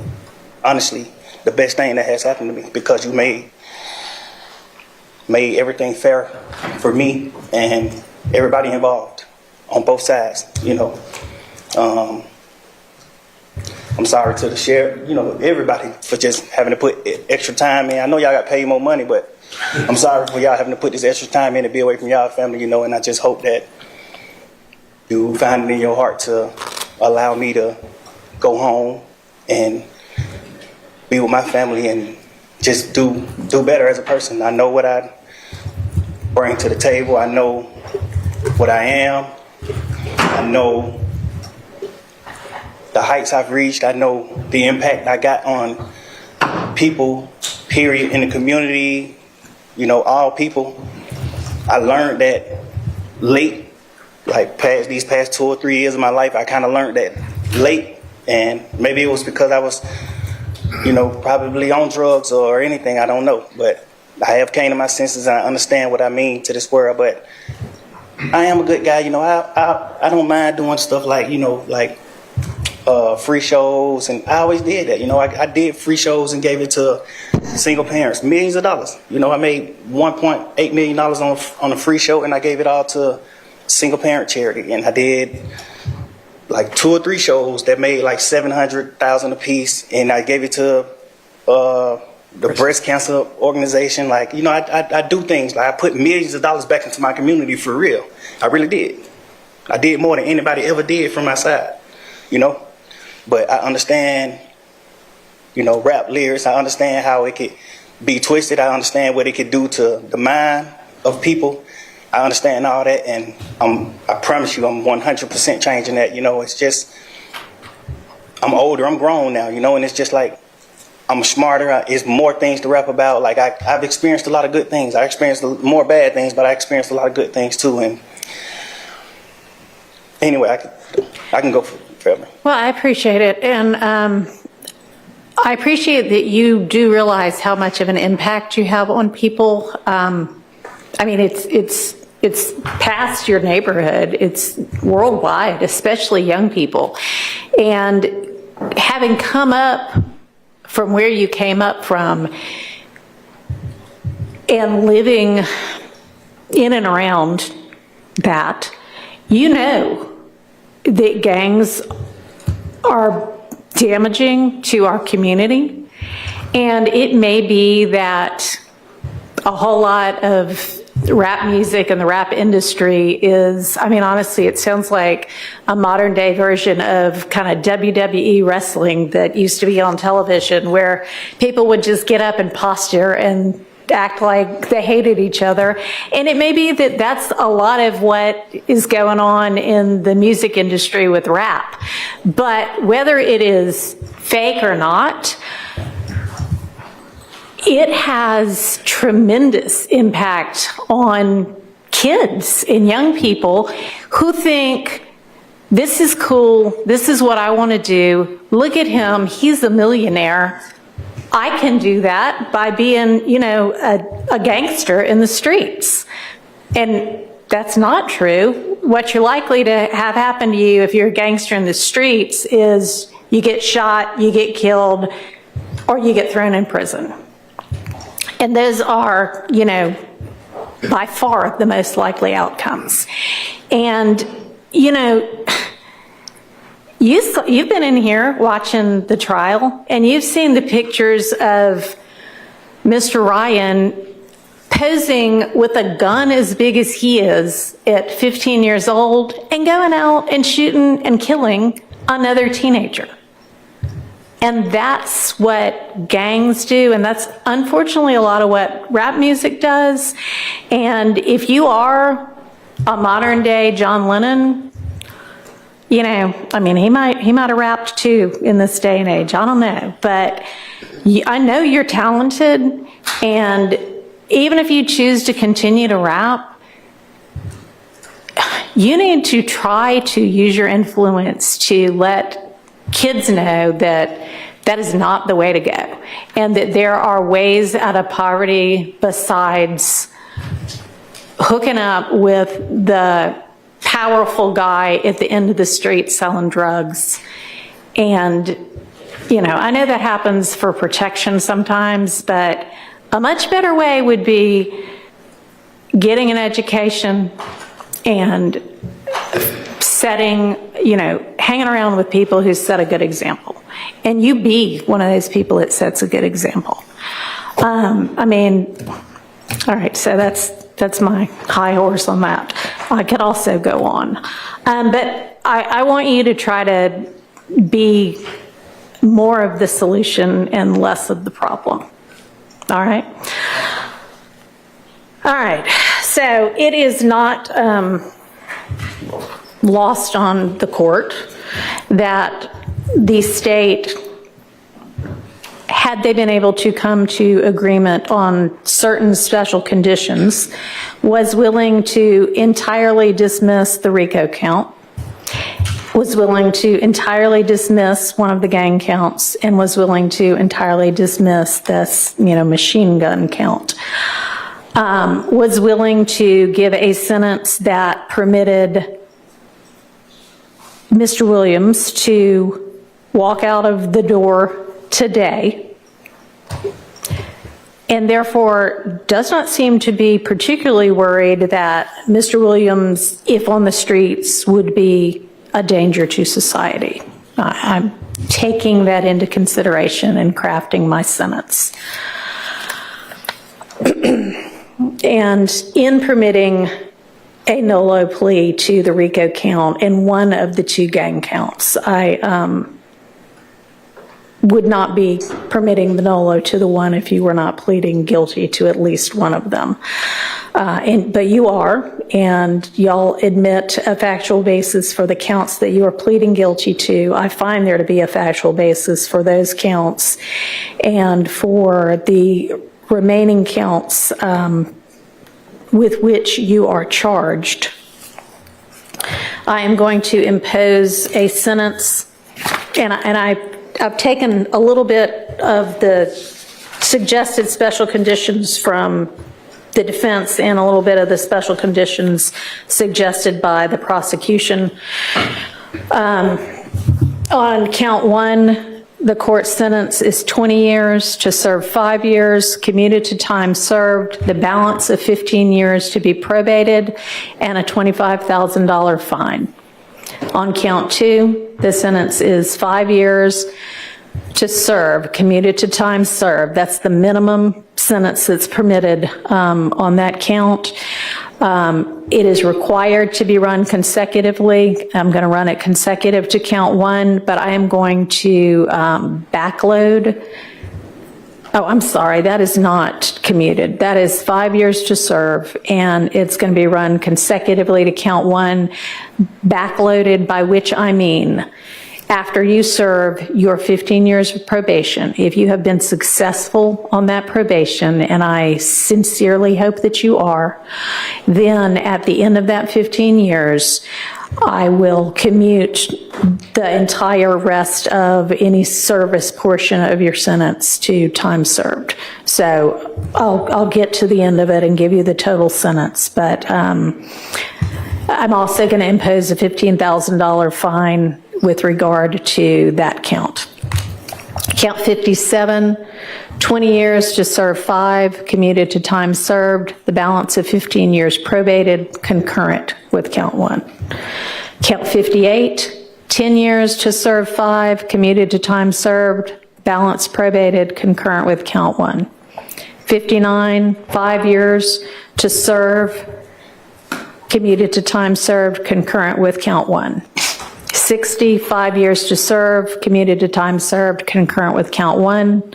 Speaker 4: honestly, the best thing that has happened to me because you made everything fair for me and everybody involved on both sides, I'm sorry to the sheriff, everybody for just having to put extra time in. I know y'all got paid more money, but I'm sorry for y'all having to put this extra time in to be away from y'all family, and I just hope that you find it in your heart to allow me to go home and be with my family and just do better as a person. I know what I bring to the table. I know what I am. I know the heights I've reached. I know the impact I got on people, period, in the community, you know, all people. I learned that late, like these past 2 or 3 years of my life, I kind of learned that late. And maybe it was because I was, you know, probably on drugs or anything, I don't know. But I have came to my senses and I understand what I mean to this world. But I am a good guy, you know. I don't mind doing stuff like, you know, like free shows, and I always did that. You know, I did free shows and gave it to single parents, millions of dollars. You know, I made $1.8 million on a free show, and I gave it all to single parent charity. And I did like 2 or 3 shows that made like $700,000 a piece, and I gave it to the breast cancer organization. Like, you know, I do things like I put millions of dollars back into my community for real. I really did. I did more than anybody ever did from my side, you know. But I understand, you know, rap lyrics. I understand how it could be twisted. I understand what it could do to the mind of people. I understand all that, and I promise you I'm 100% changing that. You know, it's just, I'm older, I'm grown now, you know, and it's just like, I'm smarter. It's more things to rap about. Like, I've experienced a lot of good things. I experienced more bad things, but I experienced a lot of good things too. And anyway, I can go forever.
Speaker 2: Well, I appreciate it. And I appreciate that you do realize how much of an impact you have on people. I mean, it's past your neighborhood. It's worldwide, especially young people. And having come up from where you came up from and living in and around that, you know that gangs are damaging to our community. And it may be that a whole lot of rap music and the rap industry is, I mean, honestly, it sounds like a modern day version of kind of WWE wrestling that used to be on television, where people would just get up and posture and act like they hated each other. And it may be that that's a lot of what is going on in the music industry with rap. But whether it is fake or not, it has tremendous impact on kids and young people who think, this is cool, this is what I want to do, look at him, he's a millionaire, I can do that by being, you know, a gangster in the streets. And that's not true. What you're likely to have happen to you if you're a gangster in the streets is you get shot, you get killed, or you get thrown in prison. And those are, you know, by far the most likely outcomes. And, you know, you've been in here watching the trial, and you've seen the pictures of Mr. Ryan posing with a gun as big as he is at 15 years old and going out and shooting and killing another teenager. And that's what gangs do, and that's unfortunately a lot of what rap music does. And if you are a modern day John Lennon, you know, I mean, he might have rapped too in this day and age. I don't know, but I know you're talented, and even if you choose to continue to rap, you need to try to use your influence to let kids know that that is not the way to go, and that there are ways out of poverty besides hooking up with the powerful guy at the end of the street selling drugs. And, you know, I know that happens for protection sometimes, but a much better way would be getting an education and setting, you know, hanging around with people who set a good example. And you be one of those people that sets a good example. I mean, all right, so that's my high horse on that. I could also go on. But I want you to try to be more of the solution and less of the problem. All right? All right, so it is not lost on the court that the state, had they been able to come to agreement on certain special conditions, was willing to entirely dismiss the RICO count, was willing to entirely dismiss one of the gang counts, and was willing to entirely dismiss this, machine gun count. Was willing to give a sentence that permitted Mr. Williams to walk out of the door today, and therefore does not seem to be particularly worried that Mr. Williams, if on the streets, would be a danger to society. I'm taking that into consideration in crafting my sentence. And in permitting a nolo plea to the RICO count in one of the two gang counts, I would not be permitting the nolo to the one if you were not pleading guilty to at least one of them. But you are, and y'all admit a factual basis for the counts that you are pleading guilty to. I find there to be a factual basis for those counts, and for the remaining counts with which you are charged. I am going to impose a sentence, and I've taken a little bit of the suggested special conditions from the defense and a little bit of the special conditions suggested by the prosecution. On count one, the court sentence is 20 years to serve 5 years, commuted to time served, the balance of 15 years to be probated, and a $25,000 fine. On count two, the sentence is 5 years to serve, commuted to time served. That's the minimum sentence that's permitted on that count. It is required to be run consecutively. I'm going to run it consecutive to count one, but I am going to backload. Oh, I'm sorry, that is not commuted. That is 5 years to serve, and it's going to be run consecutively to count one, backloaded, by which I mean after you serve your 15 years of probation, if you have been successful on that probation, and I sincerely hope that you are, then at the end of that 15 years, I will commute the entire rest of any service portion of your sentence to time served. So I'll get to the end of it and give you the total sentence, but I'm also going to impose a $15,000 fine with regard to that count. Count 57, 20 years to serve 5, commuted to time served, the balance of 15 years probated, concurrent with count 1. Count 58, 10 years to serve 5, commuted to time served, balance probated, concurrent with count 1. 59, 5 years to serve, commuted to time served, concurrent with count 1. 60, 5 years to serve, commuted to time served, concurrent with count 1.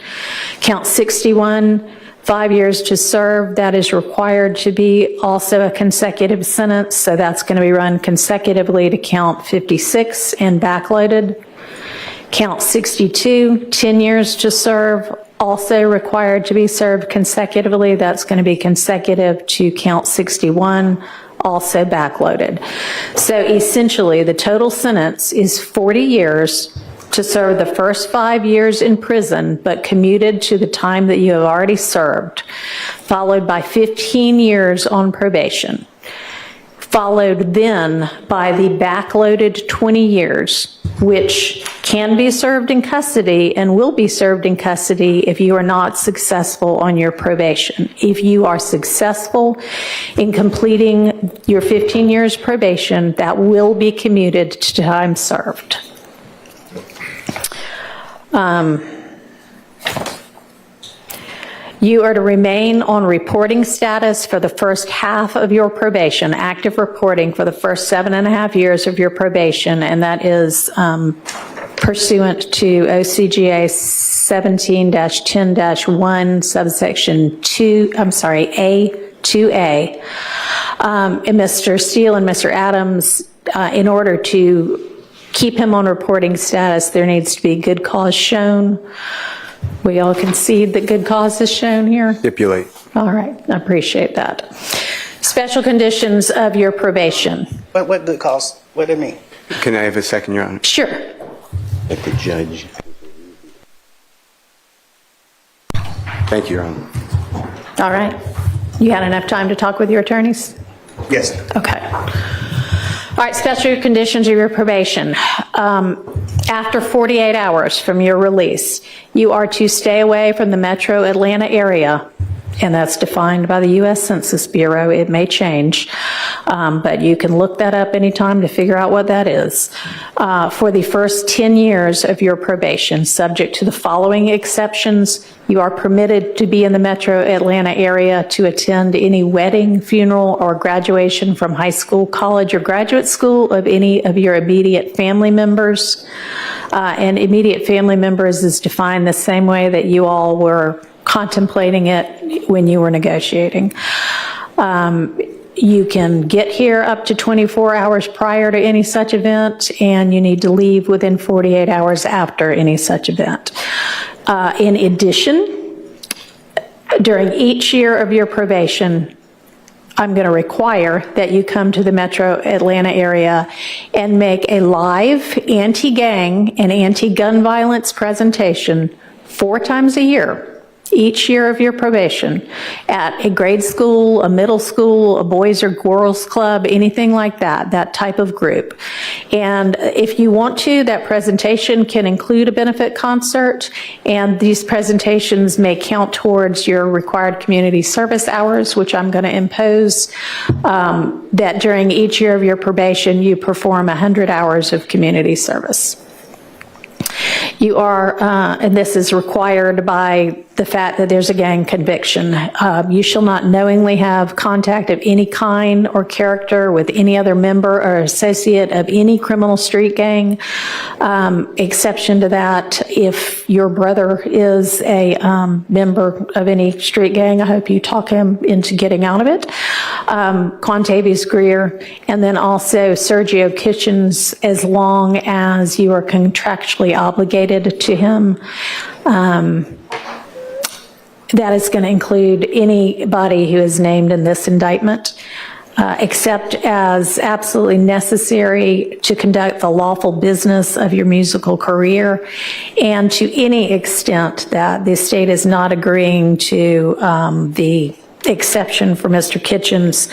Speaker 2: Count 61, 5 years to serve, that is required to be also a consecutive sentence, so that's going to be run consecutively to count 56 and backloaded. Count 62, 10 years to serve, also required to be served consecutively, that's going to be consecutive to count 61, also backloaded. So essentially, the total sentence is 40 years to serve the first 5 years in prison, but commuted to the time that you have already served, followed by 15 years on probation, followed then by the backloaded 20 years, which can be served in custody and will be served in custody if you are not successful on your probation. If you are successful in completing your 15 years probation, that will be commuted to time served. You are to remain on reporting status for the first half of your probation, active reporting for the first 7.5 years of your probation, and that is pursuant to OCGA 17-10-1, subsection 2, A2A. And Mr. Steele and Mr. Adams, in order to keep him on reporting status, there needs to be good cause shown. We all concede that good cause is shown here?
Speaker 5: Stipulate.
Speaker 2: All right, I appreciate that. Special conditions of your probation.
Speaker 4: What good cause? What do it mean?
Speaker 5: Can I have a second, Your Honor?
Speaker 2: Sure.
Speaker 5: Let the judge. Thank you, Your Honor.
Speaker 2: All right. You had enough time to talk with your attorneys?
Speaker 4: Yes.
Speaker 2: Okay. All right, special conditions of your probation. After 48 hours from your release, you are to stay away from the metro Atlanta area, and that's defined by the U.S. Census Bureau. It may change, but you can look that up anytime to figure out what that is. For the first 10 years of your probation, subject to the following exceptions, you are permitted to be in the metro Atlanta area to attend any wedding, funeral, or graduation from high school, college, or graduate school of any of your immediate family members. And immediate family members is defined the same way that you all were contemplating it when you were negotiating. You can get here up to 24 hours prior to any such event, and you need to leave within 48 hours after any such event. In addition, during each year of your probation, I'm going to require that you come to the metro Atlanta area and make a live anti-gang and anti-gun violence presentation 4 times a year, each year of your probation, at a grade school, a middle school, a boys or girls club, anything like that, that type of group. And if you want to, that presentation can include a benefit concert, and these presentations may count towards your required community service hours, which I'm going to impose, that during each year of your probation, you perform 100 hours of community service. You are, and this is required by the fact that there's a gang conviction. You shall not knowingly have contact of any kind or character with any other member or associate of any criminal street gang. Exception to that, if your brother is a member of any street gang, I hope you talk him into getting out of it. Quantavious Greer, and then also Sergio Kitchens, as long as you are contractually obligated to him. That is going to include anybody who is named in this indictment, except as absolutely necessary to conduct the lawful business of your musical career, and to any extent that the state is not agreeing to the exception for Mr. Kitchens.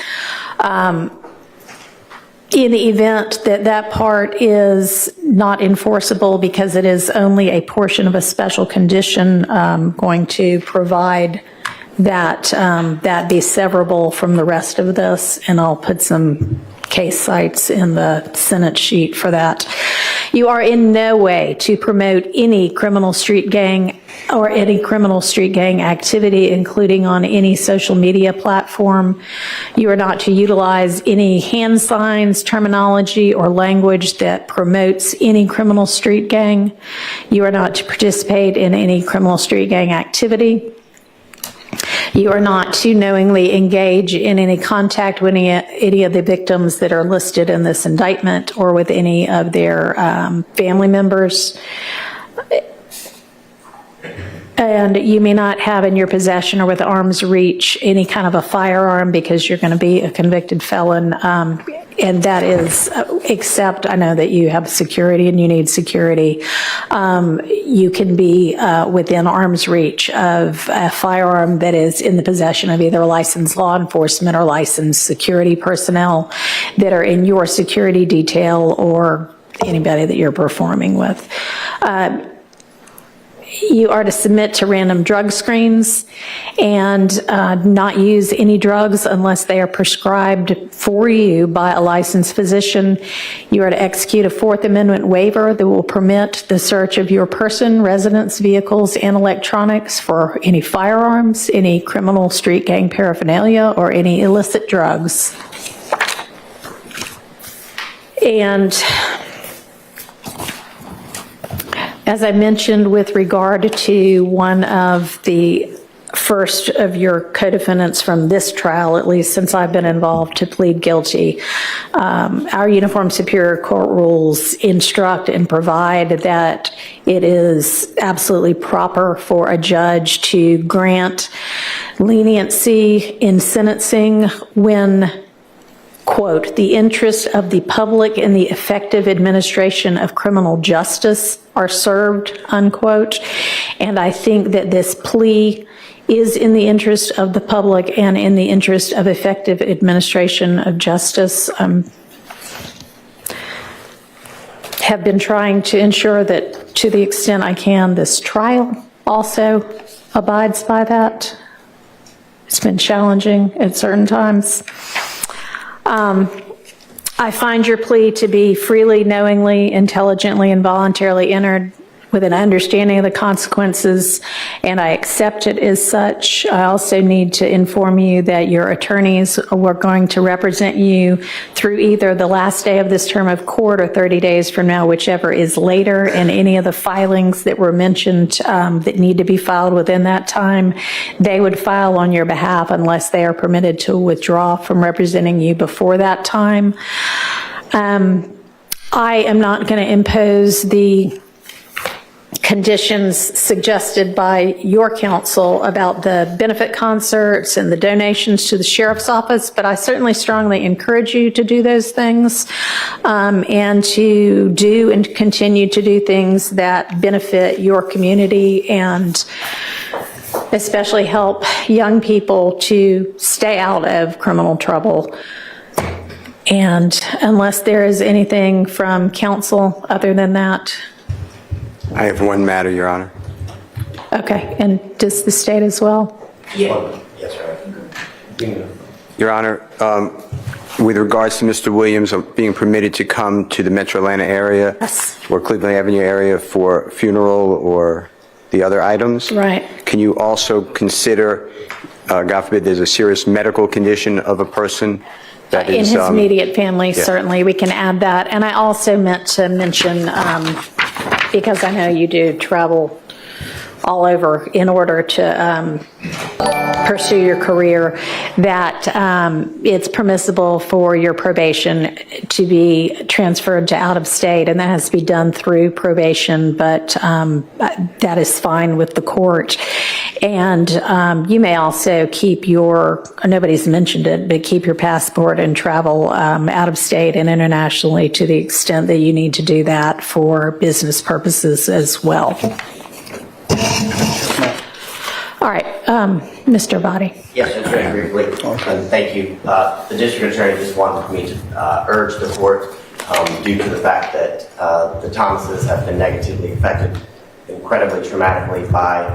Speaker 2: In the event that that part is not enforceable because it is only a portion of a special condition, going to provide that that be severable from the rest of this, and I'll put some case cites in the Senate sheet for that. You are in no way to promote any criminal street gang or any criminal street gang activity, including on any social media platform. You are not to utilize any hand signs, terminology, or language that promotes any criminal street gang. You are not to participate in any criminal street gang activity. You are not to knowingly engage in any contact with any of the victims that are listed in this indictment or with any of their family members. And you may not have in your possession or with arm's reach any kind of a firearm, because you're going to be a convicted felon. And that is, except I know that you have security and you need security. You can be within arm's reach of a firearm that is in the possession of either licensed law enforcement or licensed security personnel that are in your security detail or anybody that you're performing with. You are to submit to random drug screens and not use any drugs unless they are prescribed for you by a licensed physician. You are to execute a Fourth Amendment waiver that will permit the search of your person, residence, vehicles, and electronics for any firearms, any criminal street gang paraphernalia, or any illicit drugs. And as I mentioned with regard to one of the first of your co-defendants from this trial, at least since I've been involved, to plead guilty. Our Uniform Superior Court rules instruct and provide that it is absolutely proper for a judge to grant leniency in sentencing when, quote, the interests of the public and the effective administration of criminal justice are served, unquote. And I think that this plea is in the interest of the public and in the interest of effective administration of justice. Have been trying to ensure that, to the extent I can, this trial also abides by that. It's been challenging at certain times. I find your plea to be freely, knowingly, intelligently, and voluntarily entered with an understanding of the consequences, and I accept it as such. I also need to inform you that your attorneys were going to represent you through either the last day of this term of court or 30 days from now, whichever is later, and any of the filings that were mentioned that need to be filed within that time, they would file on your behalf unless they are permitted to withdraw from representing you before that time. I am not going to impose the conditions suggested by your counsel about the benefit concerts and the donations to the sheriff's office, but I certainly strongly encourage you to do those things and to do and continue to do things that benefit your community and especially help young people to stay out of criminal trouble. And unless there is anything from counsel other than that.
Speaker 5: I have one matter, Your Honor.
Speaker 2: Okay, and does the state as well?
Speaker 6: Yeah. Yes, right.
Speaker 5: Your Honor, with regards to Mr. Williams being permitted to come to the Metro Atlanta area
Speaker 2: Yes.
Speaker 5: or Cleveland Avenue area for funeral or the other items,
Speaker 2: Right.
Speaker 5: can you also consider, God forbid, there's a serious medical condition of a person that
Speaker 2: In
Speaker 5: is...
Speaker 2: his immediate family,
Speaker 5: yeah.
Speaker 2: certainly, we can add that. And I also meant to mention, because I know you do travel all over in order to pursue your career, that it's permissible for your probation to be transferred to out of state, and that has to be done through probation, but that is fine with the court. And you may also keep your, nobody's mentioned it, but keep your passport and travel out of state and internationally to the extent that you need to do that for business purposes as well. All right, Mr. Body.
Speaker 6: Yes, just very briefly, and thank you. The district attorney just wanted me to urge the court, due to the fact that the Thomases have been negatively affected incredibly traumatically by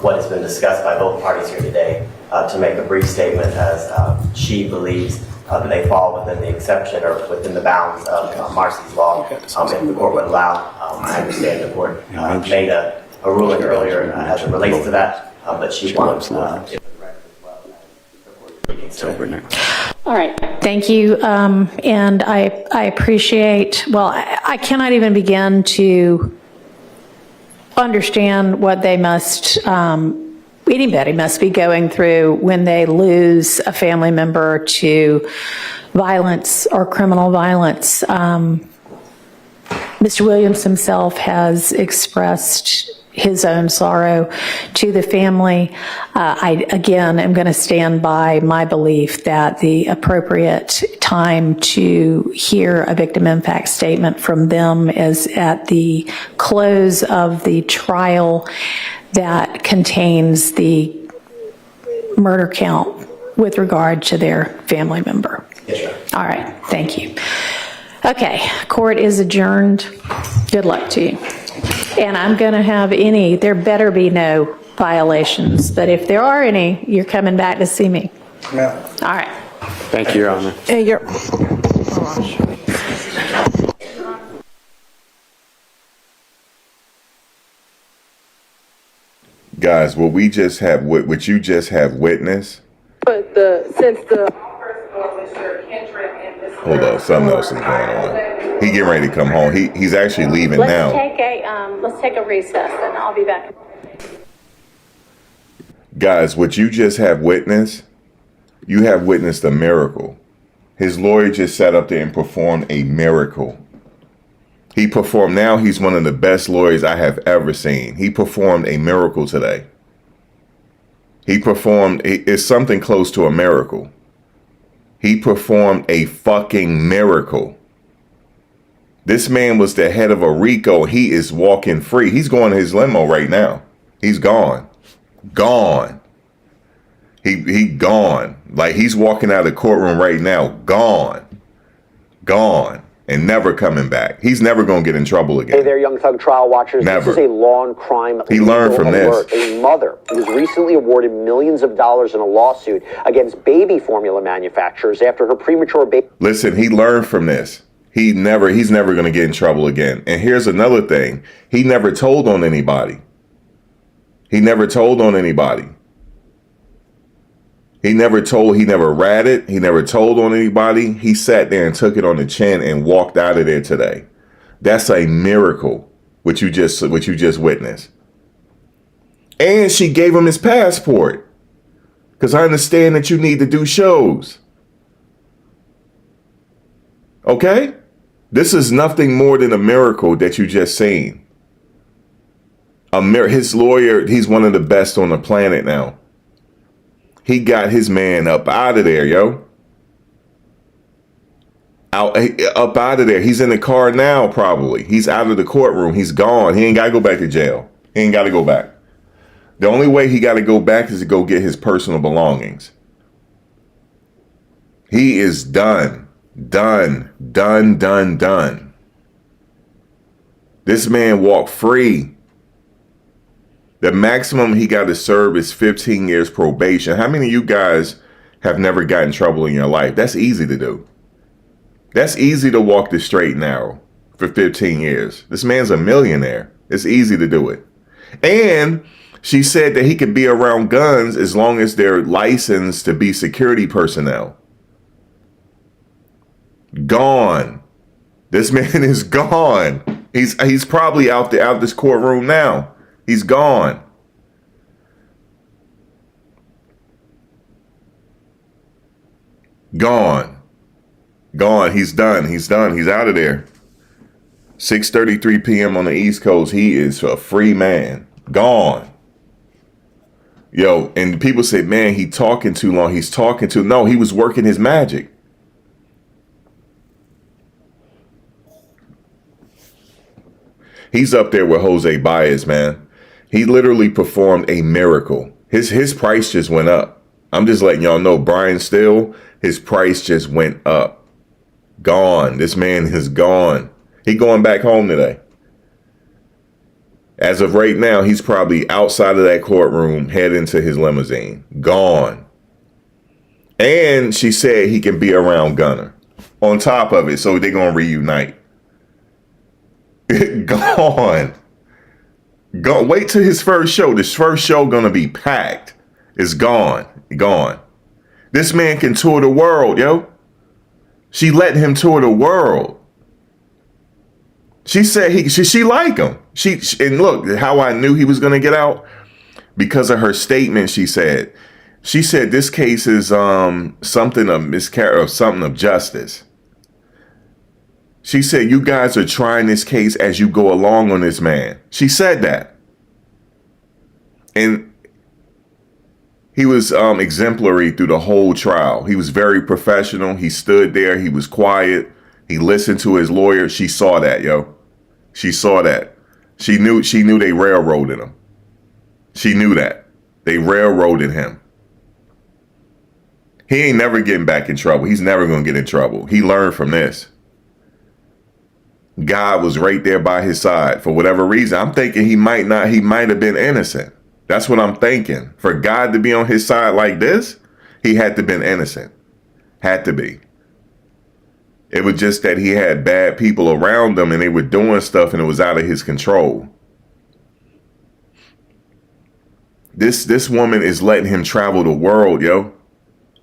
Speaker 6: what has been discussed by both parties here today, to make a brief statement as she believes that they fall within the exception or within the bounds of Marcy's law. If the court would allow, I understand the court made a ruling earlier as it relates to that, but she wants to
Speaker 5: It's over now.
Speaker 2: All right, thank you, and I appreciate, well, I cannot even begin to understand what they must, anybody must be going through when they lose a family member to violence or criminal violence. Mr. Williams himself has expressed his own sorrow to the family. I, again, am going to stand by my belief that the appropriate time to hear a victim impact statement from them is at the close of the trial that contains the murder count with regard to their family member.
Speaker 6: Yes, sir.
Speaker 2: All right, thank you. Okay, court is adjourned. Good luck to you. And I'm going to have there better be no violations, but if there are any, you're coming back to see me.
Speaker 4: Yeah.
Speaker 2: All right.
Speaker 5: Thank you, Your Honor.
Speaker 2: Hey, you're.
Speaker 7: Guys, what you just have witnessed.
Speaker 8: But since the
Speaker 7: Hold up, something else is going on. He getting ready to come home. He's actually leaving now.
Speaker 2: Let's take a recess and I'll be back.
Speaker 7: Guys, what you just have witnessed, you have witnessed a miracle. His lawyer just sat up there and performed a miracle. He performed, now he's one of the best lawyers I have ever seen. He performed a miracle today. He performed, it's something close to a miracle. He performed a fucking miracle. This man was the head of a RICO. He is walking free. He's going to his limo right now. He's gone. Gone. He gone. Like he's walking out of the courtroom right now. Gone. Gone. And never coming back. He's never going to get in trouble again.
Speaker 9: Hey there, Young Thug trial watchers.
Speaker 7: Never.
Speaker 9: This is a law and crime.
Speaker 7: He learned from
Speaker 9: alert.
Speaker 7: this.
Speaker 9: A mother was recently awarded millions of dollars in a lawsuit against baby formula manufacturers after her premature baby.
Speaker 7: Listen, he learned from this. He's never going to get in trouble again. And here's another thing. He never told on anybody. He never told on anybody. He never ratted. He never told on anybody. He sat there and took it on the chin and walked out of there today. That's a miracle, what you just witnessed. And she gave him his passport. Because I understand that you need to do shows. Okay? This is nothing more than a miracle that you just seen. His lawyer, he's one of the best on the planet now. He got his man up out of there, yo. Up out of there. He's in the car now, probably. He's out of the courtroom. He's gone. He ain't got to go back to jail. He ain't got to go back. The only way he got to go back is to go get his personal belongings. He is done. Done. This man walked free. The maximum he got to serve is 15 years probation. How many of you guys have never gotten in trouble in your life? That's easy to do. That's easy to walk the straight and narrow for 15 years. This man's a millionaire. It's easy to do it. And she said that he could be around guns as long as they're licensed to be security personnel. Gone. This man is gone. He's probably out this courtroom now. He's gone. Gone. He's done. He's out of there. 6:33 p.m. on the East Coast. He is a free man. Gone. Yo, and people say, man, he talking too long. No, he was working his magic. He's up there with Jose Baez, man. He literally performed a miracle. His price just went up. I'm just letting y'all know, Brian Steele, his price just went up. Gone. This man is gone. He going back home today. As of right now, he's probably outside of that courtroom, heading to his limousine. Gone. And she said he can be around Gunner. On top of it, so they're going to reunite. Gone. Wait till his first show. This first show gonna be packed. It's gone. This man can tour the world, yo. She let him tour the world. She said she like him. And look, how I knew he was gonna get out, because of her statement. She said this case is something of miscarriage, of something of justice. She said, you guys are trying this case as you go along on this man. She said that. And he was exemplary through the whole trial. He was very professional. He stood there. He was quiet. He listened to his lawyer. She saw that, yo. She saw that. She knew they railroaded him. She knew that. They railroaded him. He ain't never getting back in trouble. He's never going to get in trouble. He learned from this. God was right there by his side. For whatever reason, I'm thinking he might have been innocent. That's what I'm thinking. For God to be on his side like this, he had to been innocent. Had to be. It was just that he had bad people around him and they were doing stuff and it was out of his control. This woman is letting him travel the world, yo,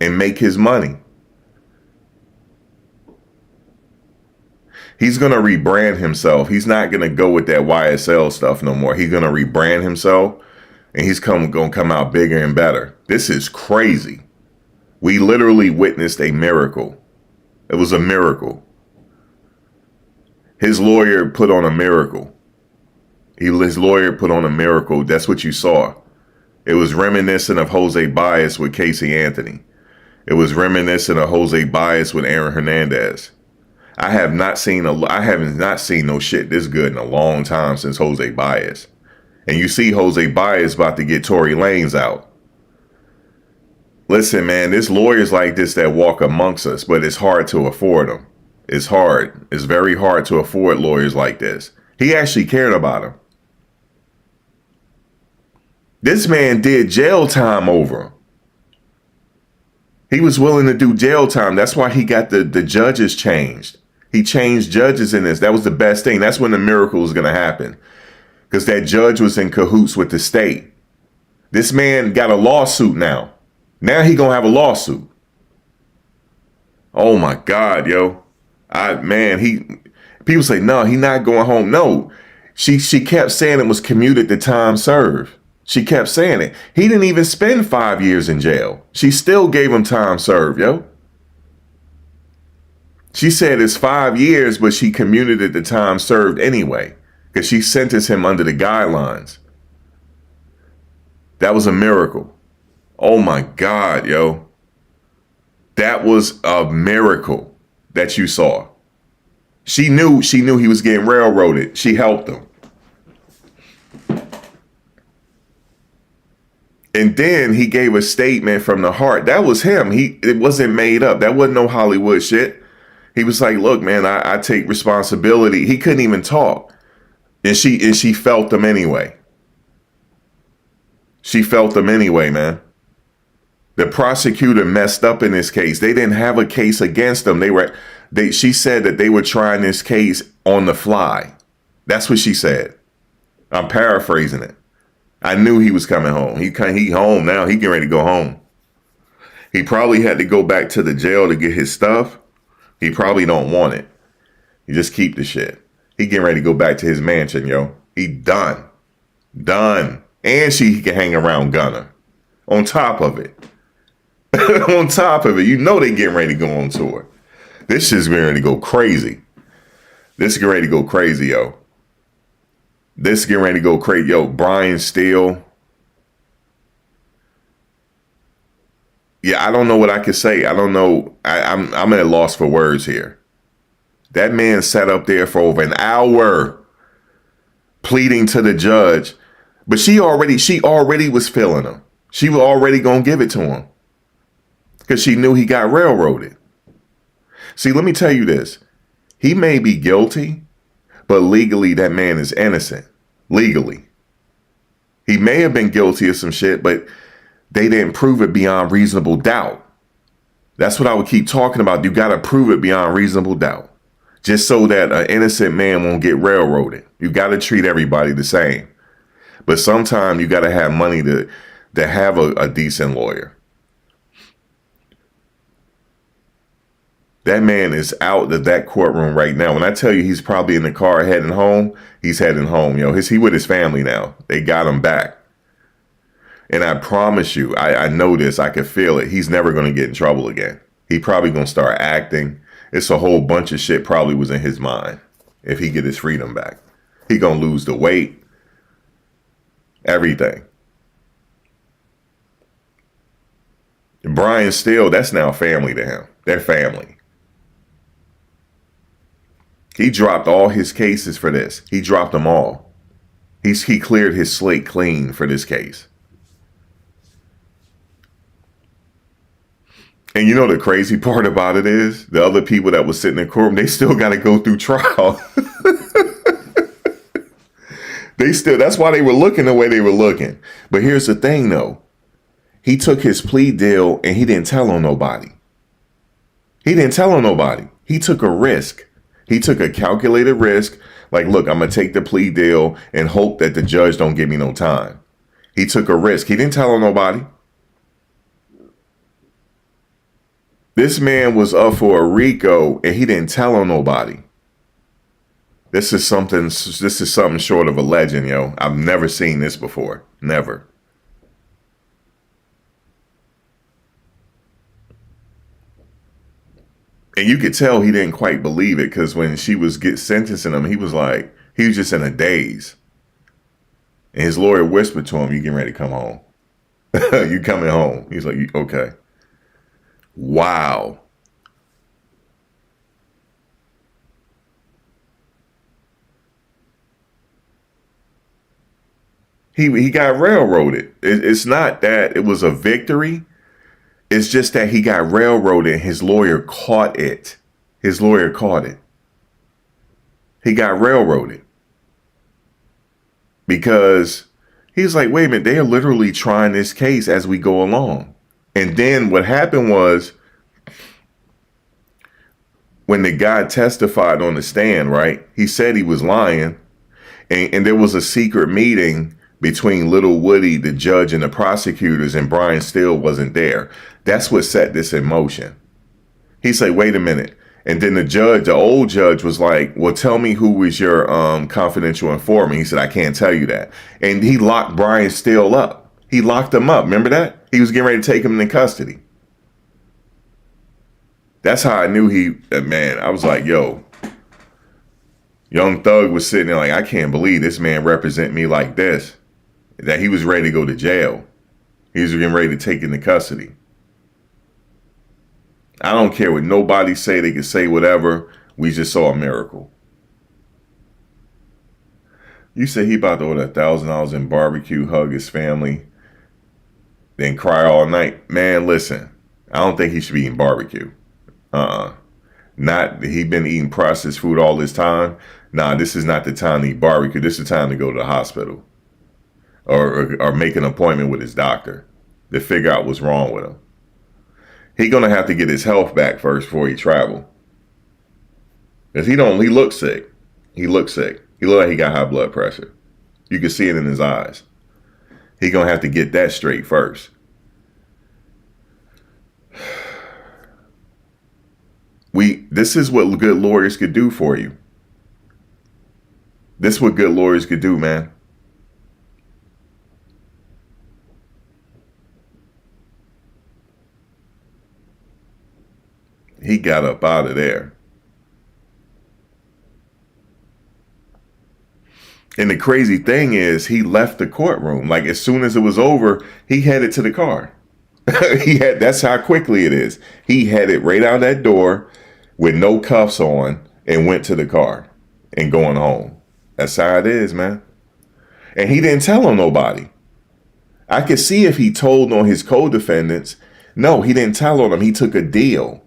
Speaker 7: and make his money. He's going to rebrand himself. He's not going to go with that YSL stuff no more. He's going to rebrand himself and he's gonna come out bigger and better. This is crazy. We literally witnessed a miracle. It was a miracle. His lawyer put on a miracle. His lawyer put on a miracle. That's what you saw. It was reminiscent of Jose Baez with Casey Anthony. It was reminiscent of Jose Baez with Aaron Hernandez. I haven't not seen no shit this good in a long time since Jose Baez. And you see Jose Baez about to get Tory Lanez out. Listen, man, there's lawyers like this that walk amongst us, but it's hard to afford them. It's hard. It's very hard to afford lawyers like this. He actually cared about him. This man did jail time over him. He was willing to do jail time. That's why he got the judges changed. He changed judges in this. That was the best thing. That's when the miracle was going to happen. Because that judge was in cahoots with the state. This man got a lawsuit now. Now he going to have a lawsuit. Oh my God, yo. People say, no, he not going home. No, she kept saying it was commuted to time served. She kept saying it. He didn't even spend 5 years in jail. She still gave him time served, yo. She said it's 5 years, but she commuted it to time served anyway, because she sentenced him under the guidelines. That was a miracle. Oh my God, yo. That was a miracle that you saw. She knew he was getting railroaded. She helped him. And then he gave a statement from the heart. That was him. It wasn't made up. That wasn't no Hollywood shit. He was like, look, man, I take responsibility. He couldn't even talk. And she felt him anyway. She felt him anyway, man. The prosecutor messed up in this case. They didn't have a case against them. She said that they were trying this case on the fly. That's what she said. I'm paraphrasing it. I knew he was coming home. He home now. He getting ready to go home. He probably had to go back to the jail to get his stuff. He probably don't want it. You just keep the shit. He getting ready to go back to his mansion, yo. He done. Done. And he can hang around Gunna. On top of it. On top of it. You know they getting ready to go on tour. This shit's getting ready to go crazy. This is getting ready to go crazy, yo. This is getting ready to go crazy. Yo, Brian Steele. Yeah, I don't know what I could say. I don't know. I'm at a loss for words here. That man sat up there for over an hour pleading to the judge. But she already was feeling him. She was already going to give it to him. Because she knew he got railroaded. See, let me tell you this. He may be guilty, but legally that man is innocent. Legally. He may have been guilty of some shit, but they didn't prove it beyond reasonable doubt. That's what I would keep talking about. You got to prove it beyond reasonable doubt. Just so that an innocent man won't get railroaded. You got to treat everybody the same. But sometimes you got to have money to have a decent lawyer. That man is out of that courtroom right now. When I tell you he's probably in the car heading home, he's heading home, yo. He with his family now. They got him back. And I promise you, I know this. I can feel it. He's never going to get in trouble again. He probably going to start acting. It's a whole bunch of shit probably was in his mind if he get his freedom back. He going to lose the weight. Everything. Brian Steele, that's now family to him. They're family. He dropped all his cases for this. He dropped them all. He cleared his slate clean for this case. And you know the crazy part about it is the other people that was sitting in court, they still got to go through trial. That's why they were looking the way they were looking. But here's the thing though. He took his plea deal and he didn't tell on nobody. He didn't tell on nobody. He took a risk. He took a calculated risk. Like, look, I'm going to take the plea deal and hope that the judge don't give me no time. He took a risk. He didn't tell on nobody. This man was up for a RICO and he didn't tell on nobody. This is something short of a legend, yo. I've never seen this before. Never. And you could tell he didn't quite believe it, because when she was sentencing him, he was just in a daze. And his lawyer whispered to him, "You getting ready to come home? You coming home?" He's like, "Okay." Wow. He got railroaded. It's not that it was a victory. It's just that he got railroaded. His lawyer caught it. His lawyer caught it. He got railroaded. Because he's like, wait a minute, they are literally trying this case as we go along. And then what happened was, when the guy testified on the stand, right, he said he was lying. And there was a secret meeting between Little Woody, the judge, and the prosecutors, and Brian Steele wasn't there. That's what set this in motion. He said, wait a minute. And then the old judge was like, well, tell me who was your confidential informant. He said, I can't tell you that. And he locked Brian Steele up. He locked him up. Remember that? He was getting ready to take him into custody. That's how I knew man, I was like, yo, Young Thug was sitting there like, I can't believe this man represent me like this. That he was ready to go to jail. He was getting ready to take into custody. I don't care what nobody say. They can say whatever. We just saw a miracle. You say he about to order $1,000 in barbecue, hug his family, then cry all night. Man, listen, I don't think he should be eating barbecue. Not he been eating processed food all this time. Nah, this is not the time to eat barbecue. This is the time to go to the hospital or make an appointment with his doctor to figure out what's wrong with him. He gonna have to get his health back first before he travel. Cause he looks sick. He looks sick. He look like he got high blood pressure. You can see it in his eyes. He gonna have to get that straight first. This is what good lawyers could do for you. This is what good lawyers could do, man. He got up out of there. And the crazy thing is, he left the courtroom. Like, as soon as it was over, he headed to the car. That's how quickly it is. He headed right out that door with no cuffs on and went to the car and going home. That's how it is, man. And he didn't tell on nobody. I could see if he told on his co-defendants. No, he didn't tell on them. He took a deal.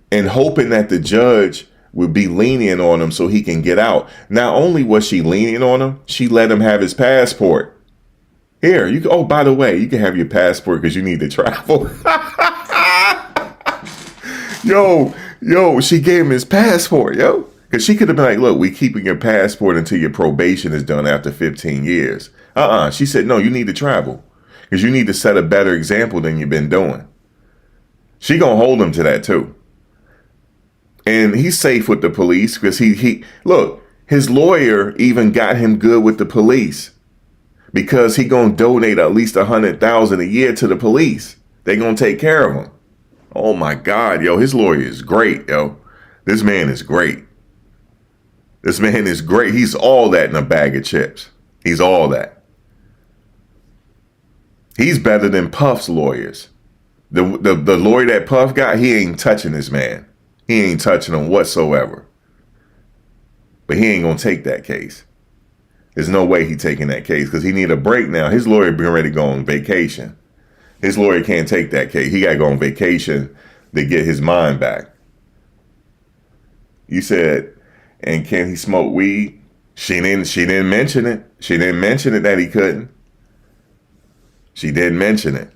Speaker 7: And hoping that the judge would be lenient on him so he can get out. Not only was she lenient on him, she let him have his passport. Here, oh, by the way, you can have your passport because you need to travel. Yo, she gave him his passport, yo. Because she could have been like, look, we keeping your passport until your probation is done after 15 years. She said, no, you need to travel because you need to set a better example than you've been doing. She gonna hold him to that too. And he's safe with the police because look, his lawyer even got him good with the police because he gonna donate at least $100,000 a year to the police. They gonna take care of him. Oh my God, yo, his lawyer is great, yo. This man is great. This man is great. He's all that in a bag of chips. He's all that. He's better than Puff's lawyers. The lawyer that Puff got, he ain't touching this man. He ain't touching him whatsoever. But he ain't gonna take that case. There's no way he taking that case because he need a break now. His lawyer been ready to go on vacation. His lawyer can't take that case. He got to go on vacation to get his mind back. You said, and can he smoke weed? She didn't mention it. She didn't mention it that he couldn't. She didn't mention it.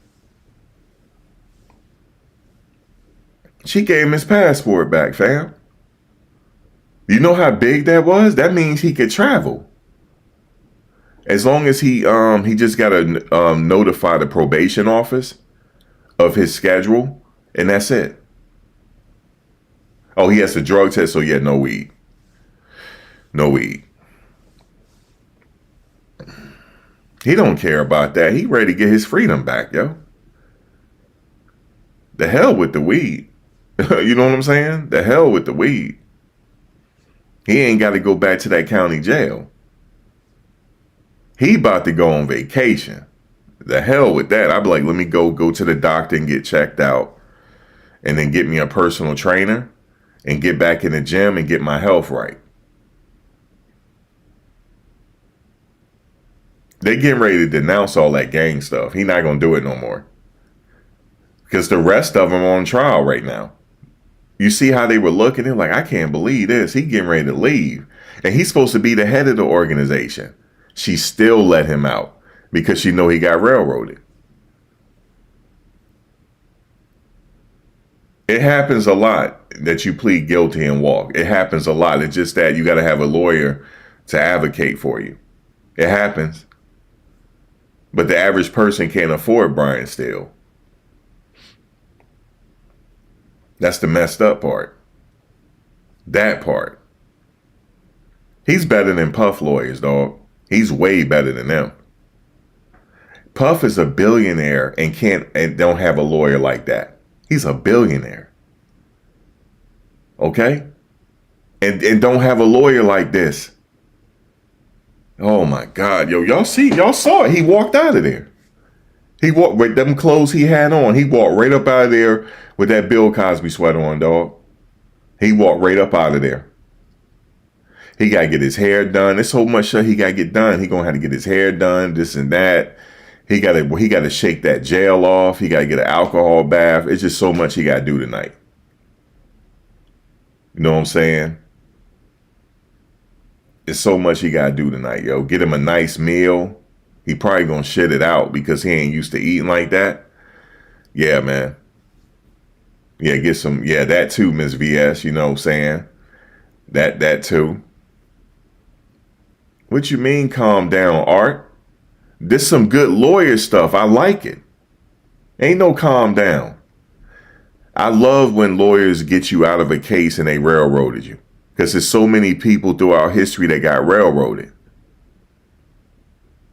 Speaker 7: She gave him his passport back, fam. You know how big that was? That means he could travel. As long as he just got to notify the probation office of his schedule, and that's it. Oh, he has a drug test, so yeah, no weed. No weed. He don't care about that. He ready to get his freedom back, yo. The hell with the weed. You know what I'm saying? The hell with the weed. He ain't got to go back to that county jail. He about to go on vacation. The hell with that. I'd be like, let me go to the doctor and get checked out, and then get me a personal trainer and get back in the gym and get my health right. They getting ready to denounce all that gang stuff. He not going to do it no more. Because the rest of them are on trial right now. You see how they were looking? They're like, I can't believe this. He getting ready to leave. And he's supposed to be the head of the organization. She still let him out because she know he got railroaded. It happens a lot that you plead guilty and walk. It happens a lot. It's just that you got to have a lawyer to advocate for you. It happens. But the average person can't afford Brian Steele. That's the messed up part. That part. He's better than Puff lawyers, dog. He's way better than them. Puff is a billionaire and don't have a lawyer like that. He's a billionaire. Okay? And don't have a lawyer like this. Oh my God, yo, y'all saw it. He walked out of there. He walked with them clothes he had on. He walked right up out of there with that Bill Cosby sweater on, dog. He walked right up out of there. He got to get his hair done. There's so much shit he got to get done. He going to have to get his hair done, this and that. He got to shake that jail off. He got to get an alcohol bath. It's just so much he got to do tonight. You know what I'm saying? It's so much he got to do tonight, yo. Get him a nice meal. He probably going to shit it out because he ain't used to eating like that. Yeah, man. Yeah, get some. Yeah, that too, Ms. VS. You know what I'm saying? That too. What you mean calm down, Art? This some good lawyer stuff. I like it. Ain't no calm down. I love when lawyers get you out of a case and they railroaded you. Because there's so many people throughout history that got railroaded.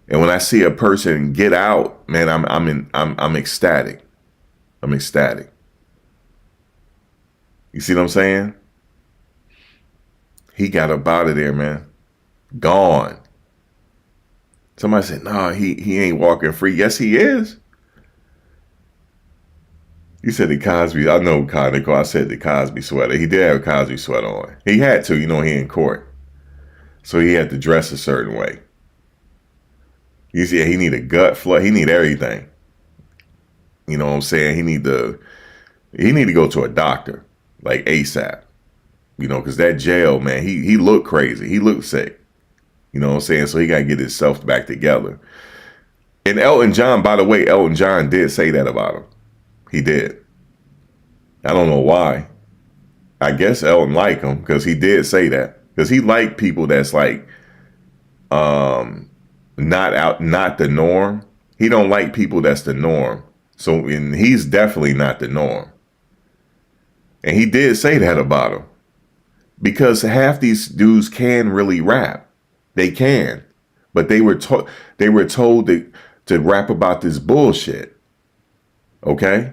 Speaker 7: And when I see a person get out, man, I'm ecstatic. I'm ecstatic. You see what I'm saying? He got up out of there, man. Gone. Somebody said, nah, he ain't walking free. Yes, he is. You said the Cosby. I know, Nicole. I said the Cosby sweater. He did have a Cosby sweater on. He had to, you know, he in court. So he had to dress a certain way. You see, he need a gut flood. He need everything. You know what I'm saying? He need to go to a doctor, like ASAP. You know, because that jail, man, he looked crazy. He looked sick. You know what I'm saying? So he got to get himself back together. And Elton John, by the way, Elton John did say that about him. He did. I don't know why. I guess Elton liked him because he did say that. Because he liked people that's like not the norm. He don't like people that's the norm. So and he's definitely not the norm. And he did say that about him. Because half these dudes can really rap. They can. But they were told to rap about this bullshit. Okay?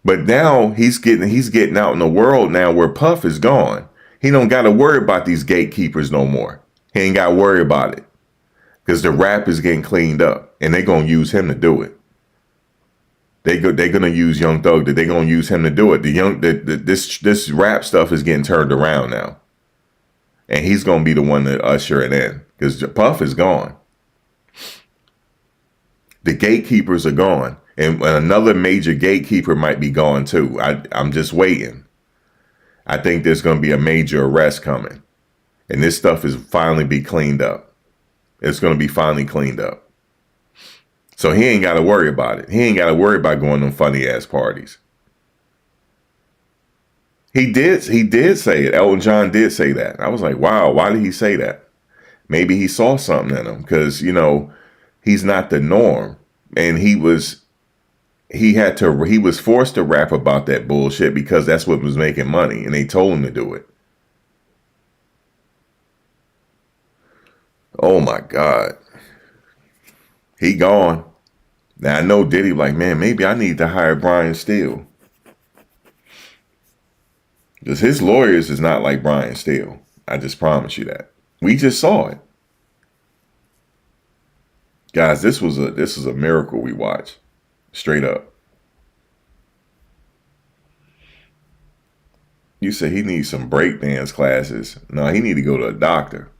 Speaker 7: But now he's getting out in the world now where Puff is gone. He don't got to worry about these gatekeepers no more. He ain't got to worry about it. Because the rap is getting cleaned up. And they're going to use him to do it. They're going to use Young Thug. They're going to use him to do it. This rap stuff is getting turned around now. And he's going to be the one to usher it in. Because Puff is gone. The gatekeepers are gone. And another major gatekeeper might be gone too. I'm just waiting. I think there's going to be a major arrest coming. And this stuff is finally be cleaned up. It's going to be finally cleaned up. So he ain't got to worry about it. He ain't got to worry about going to funny ass parties. He did say it. Elton John did say that. I was like, wow, why did he say that? Maybe he saw something in him because, you know, he's not the norm. And he was forced to rap about that bullshit because that's what was making money. And they told him to do it. Oh my God. He gone. Now I know Diddy like, man, maybe I need to hire Brian Steele. Because his lawyers is not like Brian Steele. I just promise you that. We just saw it. Guys, this was a miracle we watched. Straight up. You said he needs some breakdance classes. No, he need to go to a doctor.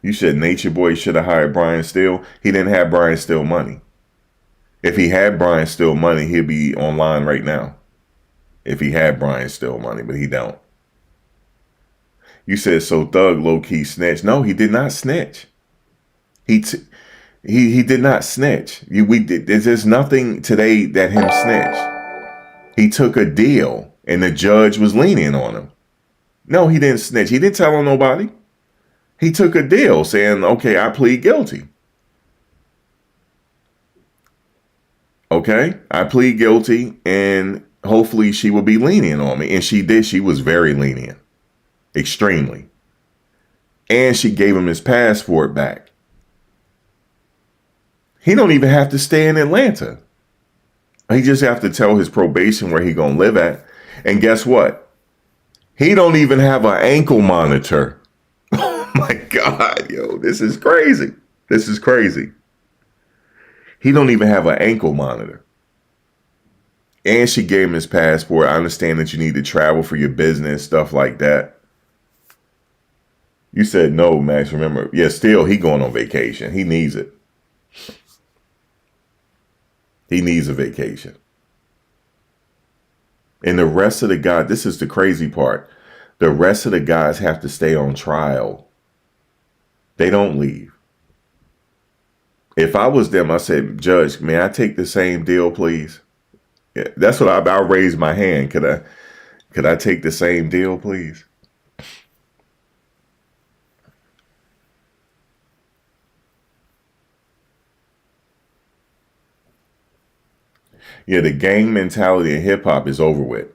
Speaker 7: You said Nature Boy should have hired Brian Steele. He didn't have Brian Steele money. If he had Brian Steele money, he'd be online right now. If he had Brian Steele money, but he don't. You said so Thug low-key snitched. No, he did not snitch. He did not snitch. There's nothing today that him snitched. He took a deal and the judge was lenient on him. No, he didn't snitch. He didn't tell on nobody. He took a deal saying, okay, I plead guilty. Okay, I plead guilty and hopefully she will be lenient on me. And she did. She was very lenient. Extremely. And she gave him his passport back. He don't even have to stay in Atlanta. He just have to tell his probation where he gonna live at. And guess what? He don't even have an ankle monitor. Oh my God, yo, this is crazy. This is crazy. He don't even have an ankle monitor. And she gave him his passport. I understand that you need to travel for your business, stuff like that. You said no, Max, remember. Yeah, still, he going on vacation. He needs it. He needs a vacation. And the rest of the guys, this is the crazy part. The rest of the guys have to stay on trial. They don't leave. If I was them, I said, Judge, may I take the same deal, please? Yeah, that's what I'll raise my hand. Could I take the same deal, please? Yeah, the gang mentality in hip hop is over with.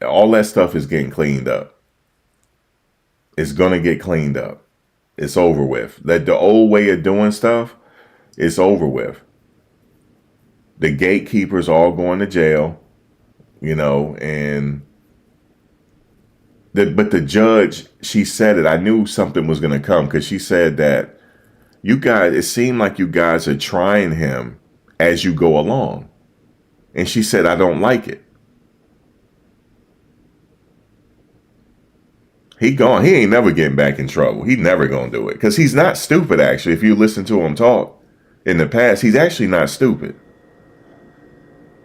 Speaker 7: All that stuff is getting cleaned up. It's going to get cleaned up. It's over with. That the old way of doing stuff, it's over with. The gatekeepers all going to jail, and but the judge, she said it. I knew something was going to come because she said that you guys, it seemed like you guys are trying him as you go along. And she said, I don't like it. He gone. He ain't never getting back in trouble. He never gonna do it. Because he's not stupid, actually. If you listen to him talk in the past, he's actually not stupid.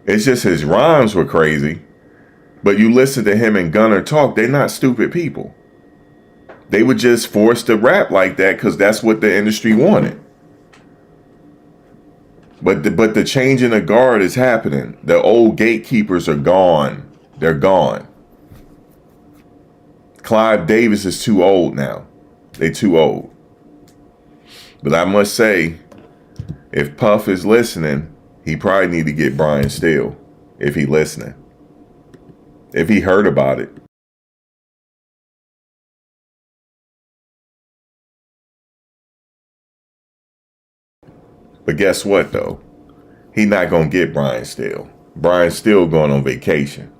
Speaker 7: It's just his rhymes were crazy. But you listen to him and Gunner talk, they're not stupid people. They were just forced to rap like that because that's what the industry wanted. But the change in the guard is happening. The old gatekeepers are gone. They're gone. Clive Davis is too old now. They too old. But I must say, if Puff is listening, he probably need to get Brian Steele. If he listening. If he heard about it. But guess what, though? He not going to get Brian Steele. Brian Steele going on vacation.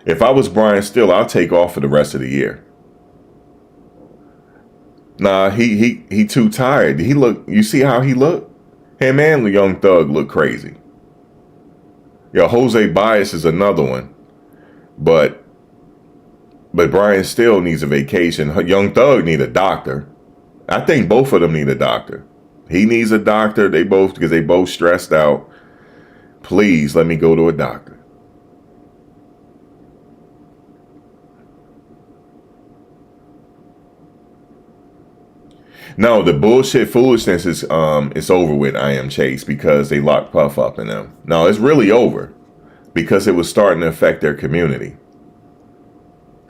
Speaker 7: If I was Brian Steele, I'll take off for the rest of the year. Nah, he too tired. You see how he look? Him and the Young Thug look crazy. Yo, Jose Bias is another one. But Brian Steele needs a vacation. Young Thug need a doctor. I think both of them need a doctor. He needs a doctor. Because they both stressed out. Please let me go to a doctor. No, the bullshit foolishness is it's over with. I Am Chase because they locked Puff up in them. No, it's really over because it was starting to affect their community.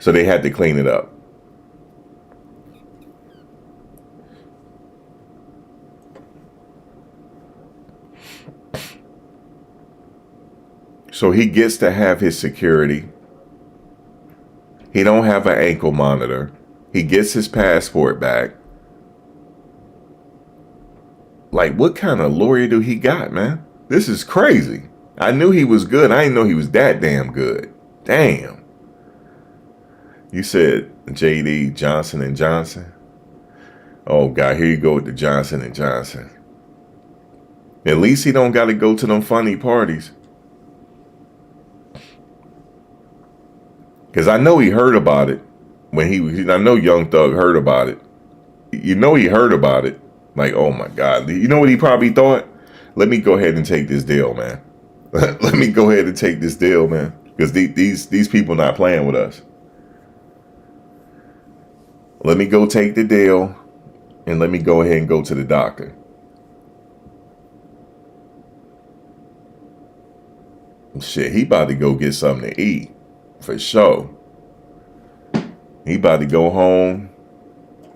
Speaker 7: So they had to clean it up. So he gets to have his security. He don't have an ankle monitor. He gets his passport back. Like, what kind of lawyer do he got, man? This is crazy. I knew he was good. I didn't know he was that damn good. Damn. You said JD Johnson and Johnson. Oh God, here you go with the Johnson and Johnson. At least he don't got to go to them funny parties. Cause I know he heard about it when I know Young Thug heard about it. You know he heard about it. Like, oh my God. You know what he probably thought? Let me go ahead and take this deal, man. Let me go ahead and take this deal, man. Because these people not playing with us. Let me go take the deal and let me go ahead and go to the doctor. Shit, he about to go get something to eat. For sure. He about to go home,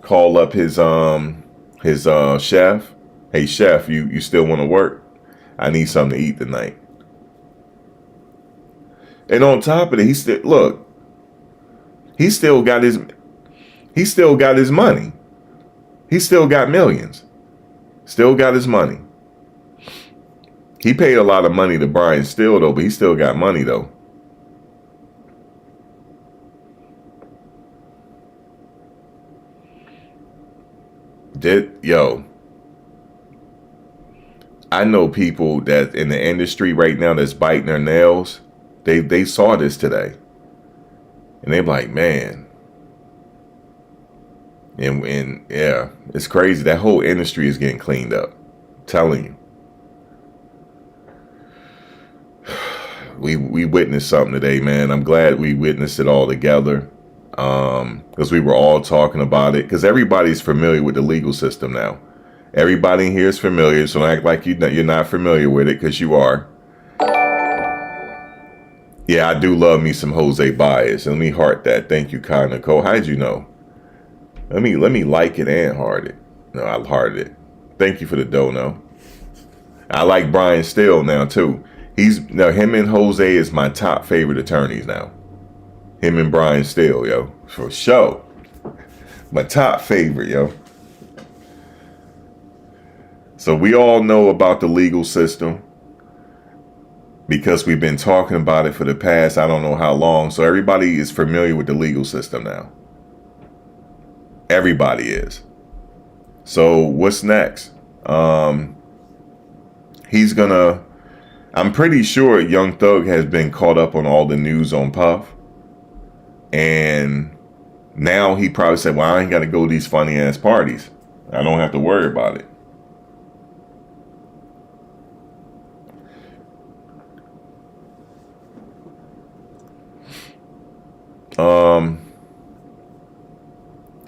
Speaker 7: call up his chef. Hey chef, you still want to work? I need something to eat tonight. And on top of it, he still got his money. He still got millions. Still got his money. He paid a lot of money to Brian Steele though, but he still got money though. I know people that in the industry right now that's biting their nails. They saw this today. And they're like, man. And yeah, it's crazy. That whole industry is getting cleaned up. I'm telling you. We witnessed something today, man. I'm glad we witnessed it all together. Because we were all talking about it. Because everybody's familiar with the legal system now. Everybody in here is familiar, so don't act like you're not familiar with it, because you are. Yeah, I do love me some Jose Baez. Let me heart that. Thank you, Kai Nicole. How'd you know? Let me like it and heart it. No, I hearted it. Thank you for the dono. I like Brian Steele now too. Him and Jose is my top favorite attorneys now. Him and Brian Steele, yo, for sure. My top favorite, yo. So we all know about the legal system because we've been talking about it for the past, I don't know how long. So everybody is familiar with the legal system now. Everybody is. So what's next? I'm pretty sure Young Thug has been caught up on all the news on Puff. And now he probably said, well, I ain't got to go to these funny ass parties. I don't have to worry about it.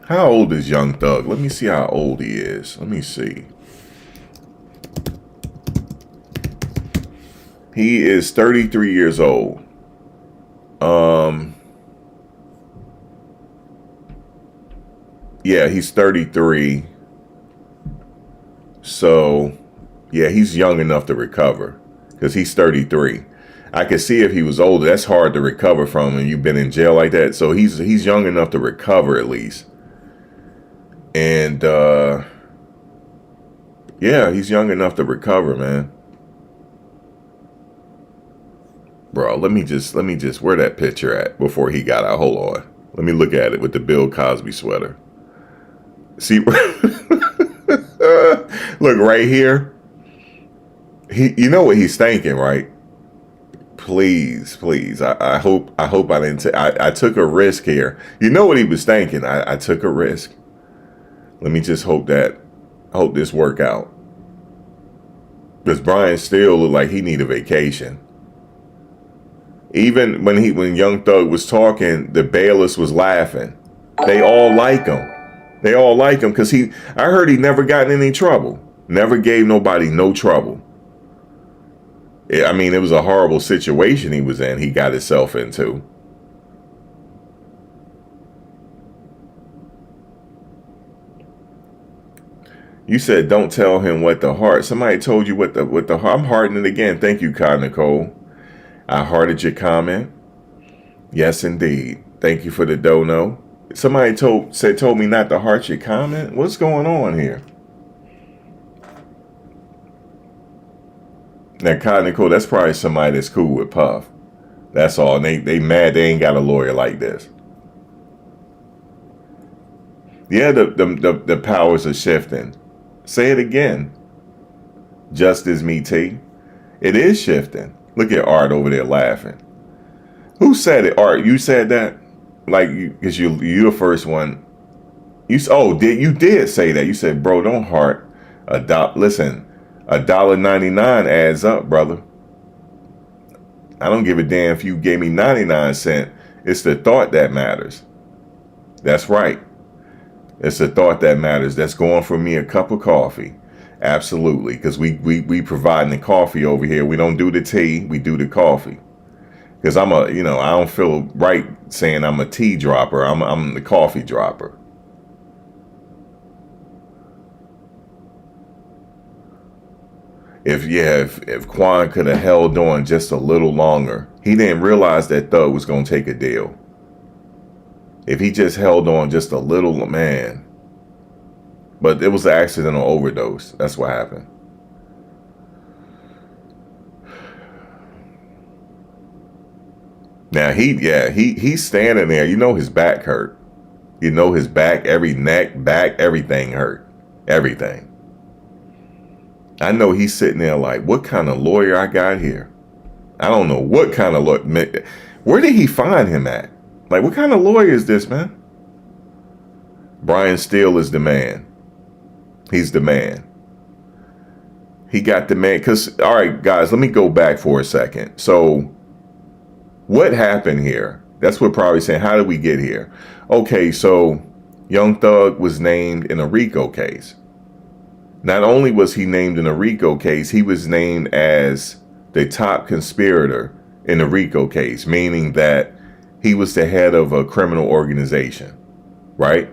Speaker 7: How old is Young Thug? Let me see how old he is. Let me see. He is 33 years old. Yeah, he's 33. So, yeah, he's young enough to recover because he's 33. I could see if he was older, that's hard to recover from, and you've been in jail like that. So he's young enough to recover at least. And yeah, he's young enough to recover, man. Bro, let me just where that picture at before he got out. Hold on. Let me look at it with the Bill Cosby sweater. See, look right here. You know what he's thinking, right? Please. I hope I didn't. I took a risk here. You know what he was thinking. I took a risk. Let me just hope this work out. Because Brian Steele looked like he need a vacation. Even when Young Thug was talking, the bailiffs was laughing. They all like him. They all like him because I heard he never got in any trouble. Never gave nobody no trouble. I mean, it was a horrible situation he was in. He got himself into. You said don't tell him what the heart. Somebody told you what the heart. I'm hearting it again. Thank you, Kai Nicole. I hearted your comment. Yes, indeed. Thank you for the dono. Somebody told me not to heart your comment. What's going on here? Now, Kai Nicole, that's probably somebody that's cool with Puff. That's all. And they mad they ain't got a lawyer like this. Yeah, the powers are shifting. Say it again. Justice me, T. It is shifting. Look at Art over there laughing. Who said it? Art, you said that? Like, because you the first one. You did say that. You said, bro, don't heart. Listen, $1.99 adds up, brother. I don't give a damn if you gave me 99 cents. It's the thought that matters. That's right. It's the thought that matters. That's going for me a cup of coffee. Absolutely. Because we providing the coffee over here. We don't do the tea. We do the coffee. Because I don't feel right saying I'm a tea dropper. I'm the coffee dropper. If Quan could have held on just a little longer, he didn't realize that Thug was going to take a deal. If he just held on just a little, man. But it was an accidental overdose. That's what happened. Now he's standing there. You know his back hurt. You know his back, every neck, back, everything hurt. Everything. I know he's sitting there like, what kind of lawyer I got here? I don't know what kind of lawyer. Where did he find him at? Like, what kind of lawyer is this, man? Brian Steele is the man. He's the man. He got the man. Because, all right, guys, let me go back for a second. So, what happened here? That's what probably saying, how did we get here? Okay, so Young Thug was named in a RICO case. Not only was he named in a RICO case, he was named as the top conspirator in the RICO case, meaning that he was the head of a criminal organization, right?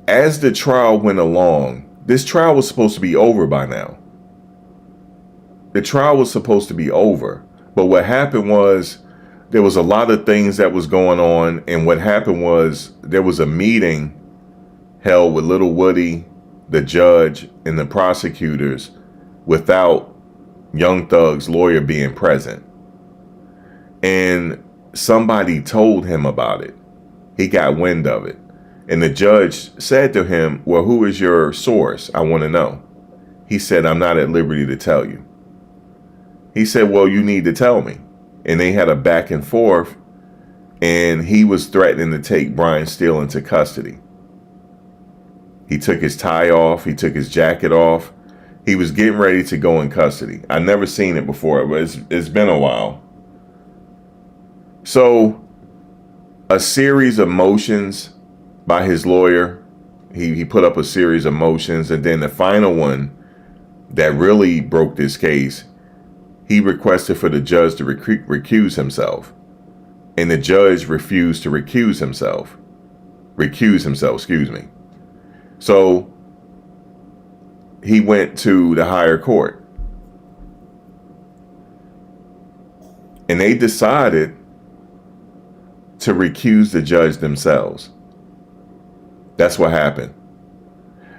Speaker 7: As the trial went along, this trial was supposed to be over by now. The trial was supposed to be over. But what happened was there was a lot of things that was going on. And what happened was there was a meeting held with Little Woody, the judge, and the prosecutors without Young Thug's lawyer being present. And somebody told him about it. He got wind of it. And the judge said to him, well, who is your source? I want to know. He said, I'm not at liberty to tell you. He said, well, you need to tell me. And they had a back and forth. And he was threatening to take Brian Steele into custody. He took his tie off. He took his jacket off. He was getting ready to go in custody. I never seen it before, but it's been a while. So a series of motions by his lawyer. He put up a series of motions. And then the final one that really broke this case, he requested for the judge to recuse himself. And the judge refused to recuse himself. So he went to the higher court. And they decided to recuse the judge themselves. That's what happened.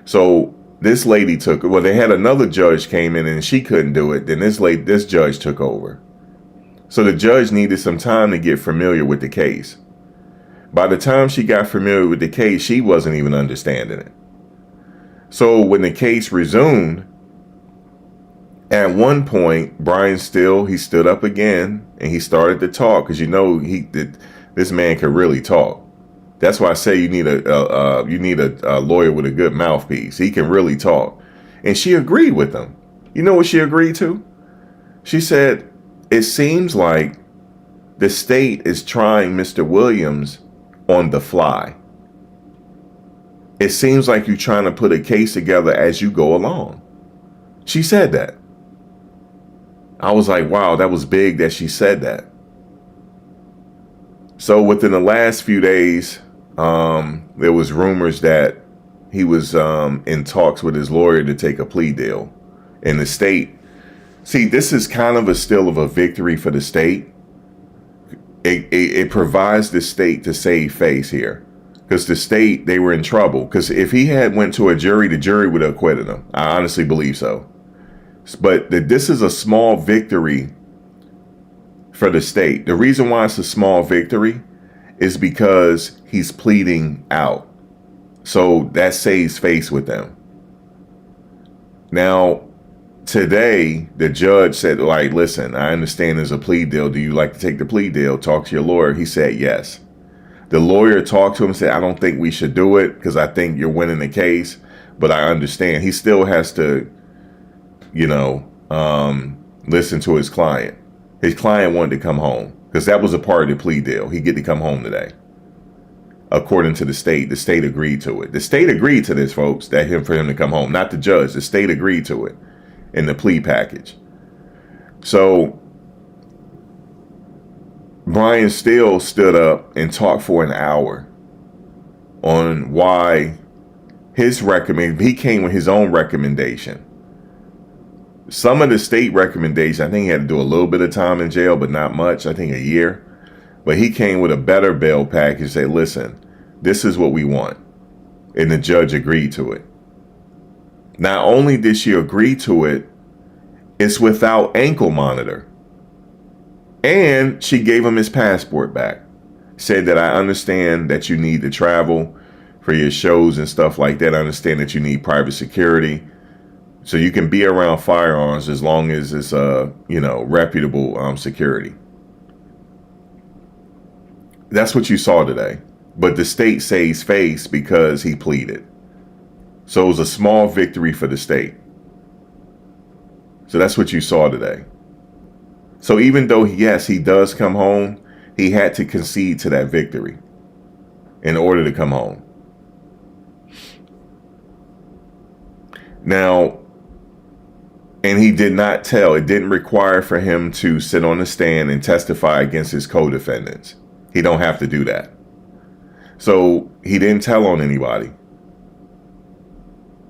Speaker 7: So this lady they had another judge came in and she couldn't do it. Then this judge took over. So the judge needed some time to get familiar with the case. By the time she got familiar with the case, she wasn't even understanding it. So when the case resumed, at one point, Brian Steele, he stood up again and he started to talk because this man could really talk. That's why I say you need a lawyer with a good mouthpiece. He can really talk. And she agreed with him. You know what she agreed to? She said, it seems like the state is trying Mr. Williams on the fly. It seems like you're trying to put a case together as you go along. She said that. I was like, wow, that was big that she said that. So within the last few days, there was rumors that he was in talks with his lawyer to take a plea deal. And the state, see, this is kind of still of a victory for the state. It provides the state to save face here. Because the state, they were in trouble. Because if he had went to a jury, the jury would have acquitted him. I honestly believe so. But this is a small victory for the state. The reason why it's a small victory is because he's pleading out. So that saves face with them. Now, today, the judge said, like, listen, I understand there's a plea deal. Do you like to take the plea deal? Talk to your lawyer. He said yes. The lawyer talked to him and said, I don't think we should do it because I think you're winning the case. But I understand. He still has to, listen to his client. His client wanted to come home because that was a part of the plea deal. He get to come home today. According to the state agreed to it. The state agreed to this, folks, for him to come home, not the judge. The state agreed to it in the plea package. So Brian Steele stood up and talked for an hour on why he came with his own recommendation. Some of the state recommendations, I think he had to do a little bit of time in jail, but not much, I think a year. But he came with a better bail package and said, listen, this is what we want. And the judge agreed to it. Not only did she agree to it, it's without ankle monitor. And she gave him his passport back. Said that I understand that you need to travel for your shows and stuff like that. I understand that you need private security. So you can be around firearms as long as it's reputable security. That's what you saw today. But the state saves face because he pleaded. So it was a small victory for the state. So that's what you saw today. So even though, yes, he does come home, he had to concede to that victory in order to come home. Now, and he did not tell, it didn't require for him to sit on the stand and testify against his co-defendants. He don't have to do that. So he didn't tell on anybody.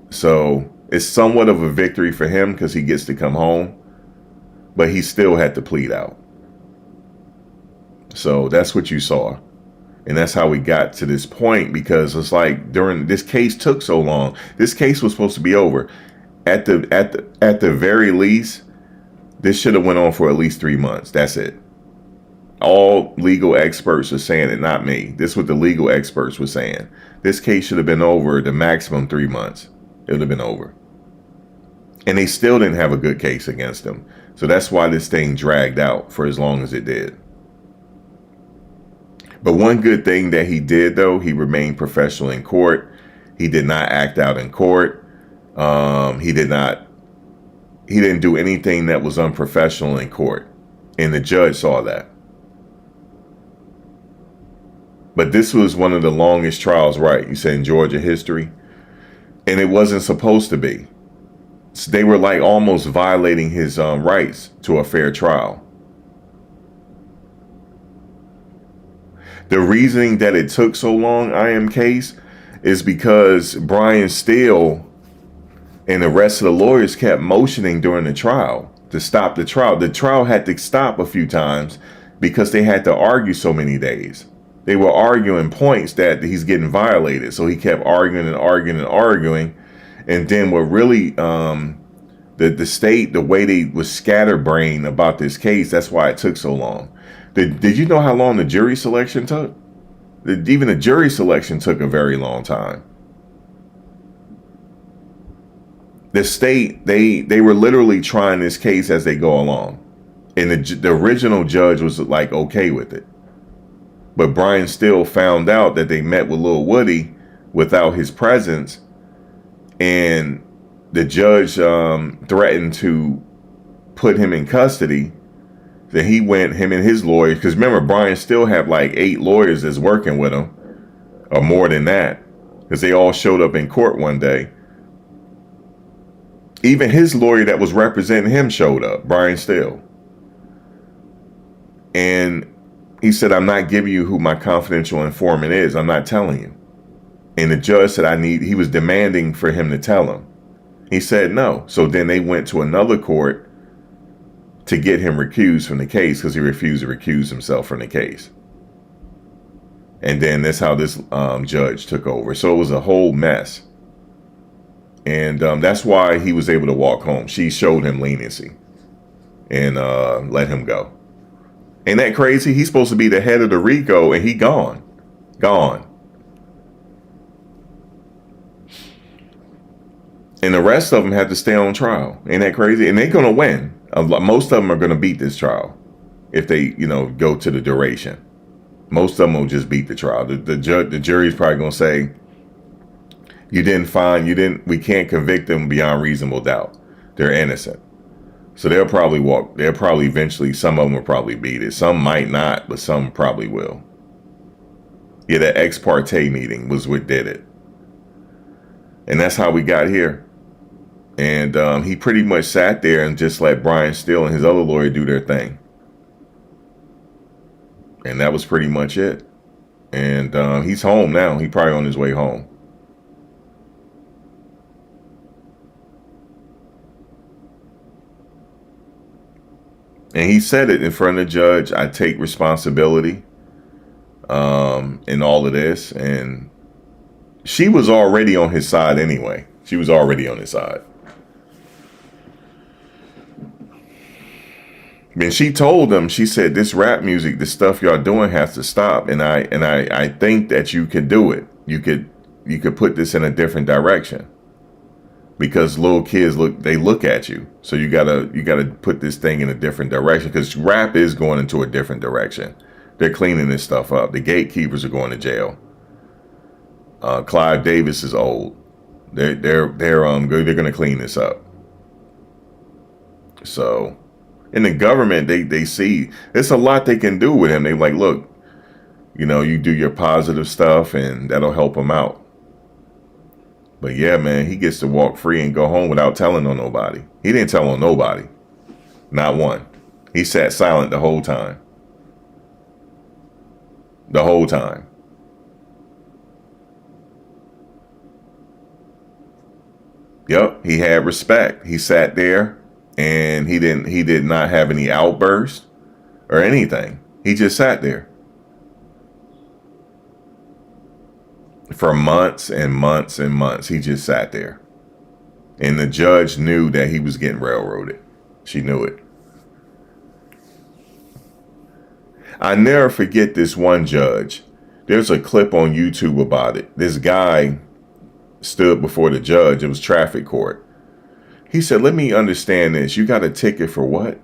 Speaker 7: So it's somewhat of a victory for him because he gets to come home, but he still had to plead out. So that's what you saw. And that's how we got to this point, because it's like this case took so long. This case was supposed to be over. At the very least, this should have went on for at least 3 months. That's it. All legal experts are saying it, not me. This is what the legal experts were saying. This case should have been over the maximum 3 months. It would have been over. And they still didn't have a good case against him. So that's why this thing dragged out for as long as it did. But one good thing that he did, though, he remained professional in court. He did not act out in court. He didn't do anything that was unprofessional in court. And the judge saw that. But this was one of the longest trials, right? You said in Georgia history. And it wasn't supposed to be. So they were like almost violating his rights to a fair trial. The reasoning that it took so long, IM case, is because Brian Steele and the rest of the lawyers kept motioning during the trial to stop the trial. The trial had to stop a few times because they had to argue so many days. They were arguing points that he's getting violated. So he kept arguing and arguing and arguing. And then what really, the state, the way they was scatterbrained about this case, that's why it took so long. Did you know how long the jury selection took? Even the jury selection took a very long time. The state, they were literally trying this case as they go along. And the original judge was like okay with it. But Brian Steele found out that they met with Lil Woody without his presence. And the judge threatened to put him in custody. Then he went, him and his lawyers, because remember, Brian still had like 8 lawyers that's working with him, or more than that, because they all showed up in court one day. Even his lawyer that was representing him showed up, Brian Steele. And he said, I'm not giving you who my confidential informant is. I'm not telling you. And the judge said, he was demanding for him to tell him. He said no. So then they went to another court to get him recused from the case because he refused to recuse himself from the case. And then that's how this judge took over. So it was a whole mess. And that's why he was able to walk home. She showed him leniency and let him go. Ain't that crazy? He's supposed to be the head of the RICO and he gone. Gone. And the rest of them had to stay on trial. Ain't that crazy? And they're going to win. Most of them are going to beat this trial if they, go to the duration. Most of them will just beat the trial. The jury's probably going to say, we can't convict them beyond reasonable doubt. They're innocent. So they'll probably eventually, some of them will probably beat it. Some might not, but some probably will. Yeah, that ex parte meeting was what did it. And that's how we got here. And he pretty much sat there and just let Brian Steele and his other lawyer do their thing. And that was pretty much it. And he's home now. He's probably on his way home. And he said it in front of the judge. I take responsibility in all of this. And she was already on his side anyway. She was already on his side. And she told him, she said, this rap music, the stuff y'all doing has to stop. And I think that you could do it. You could put this in a different direction. Because little kids look at you. So you gotta put this thing in a different direction. Because rap is going into a different direction. They're cleaning this stuff up. The gatekeepers are going to jail. Clive Davis is old. They're gonna clean this up. So, in the government, they see there's a lot they can do with him. They like, look, you do your positive stuff and that'll help him out. But yeah, man, he gets to walk free and go home without telling on nobody. He didn't tell on nobody. Not one. He sat silent the whole time. The whole time. Yep, he had respect. He sat there and he did not have any outbursts or anything. He just sat there. For months and months and months, he just sat there. And the judge knew that he was getting railroaded. She knew it. I never forget this one judge. There's a clip on YouTube about it. This guy stood before the judge. It was traffic court. He said, let me understand this. You got a ticket for what?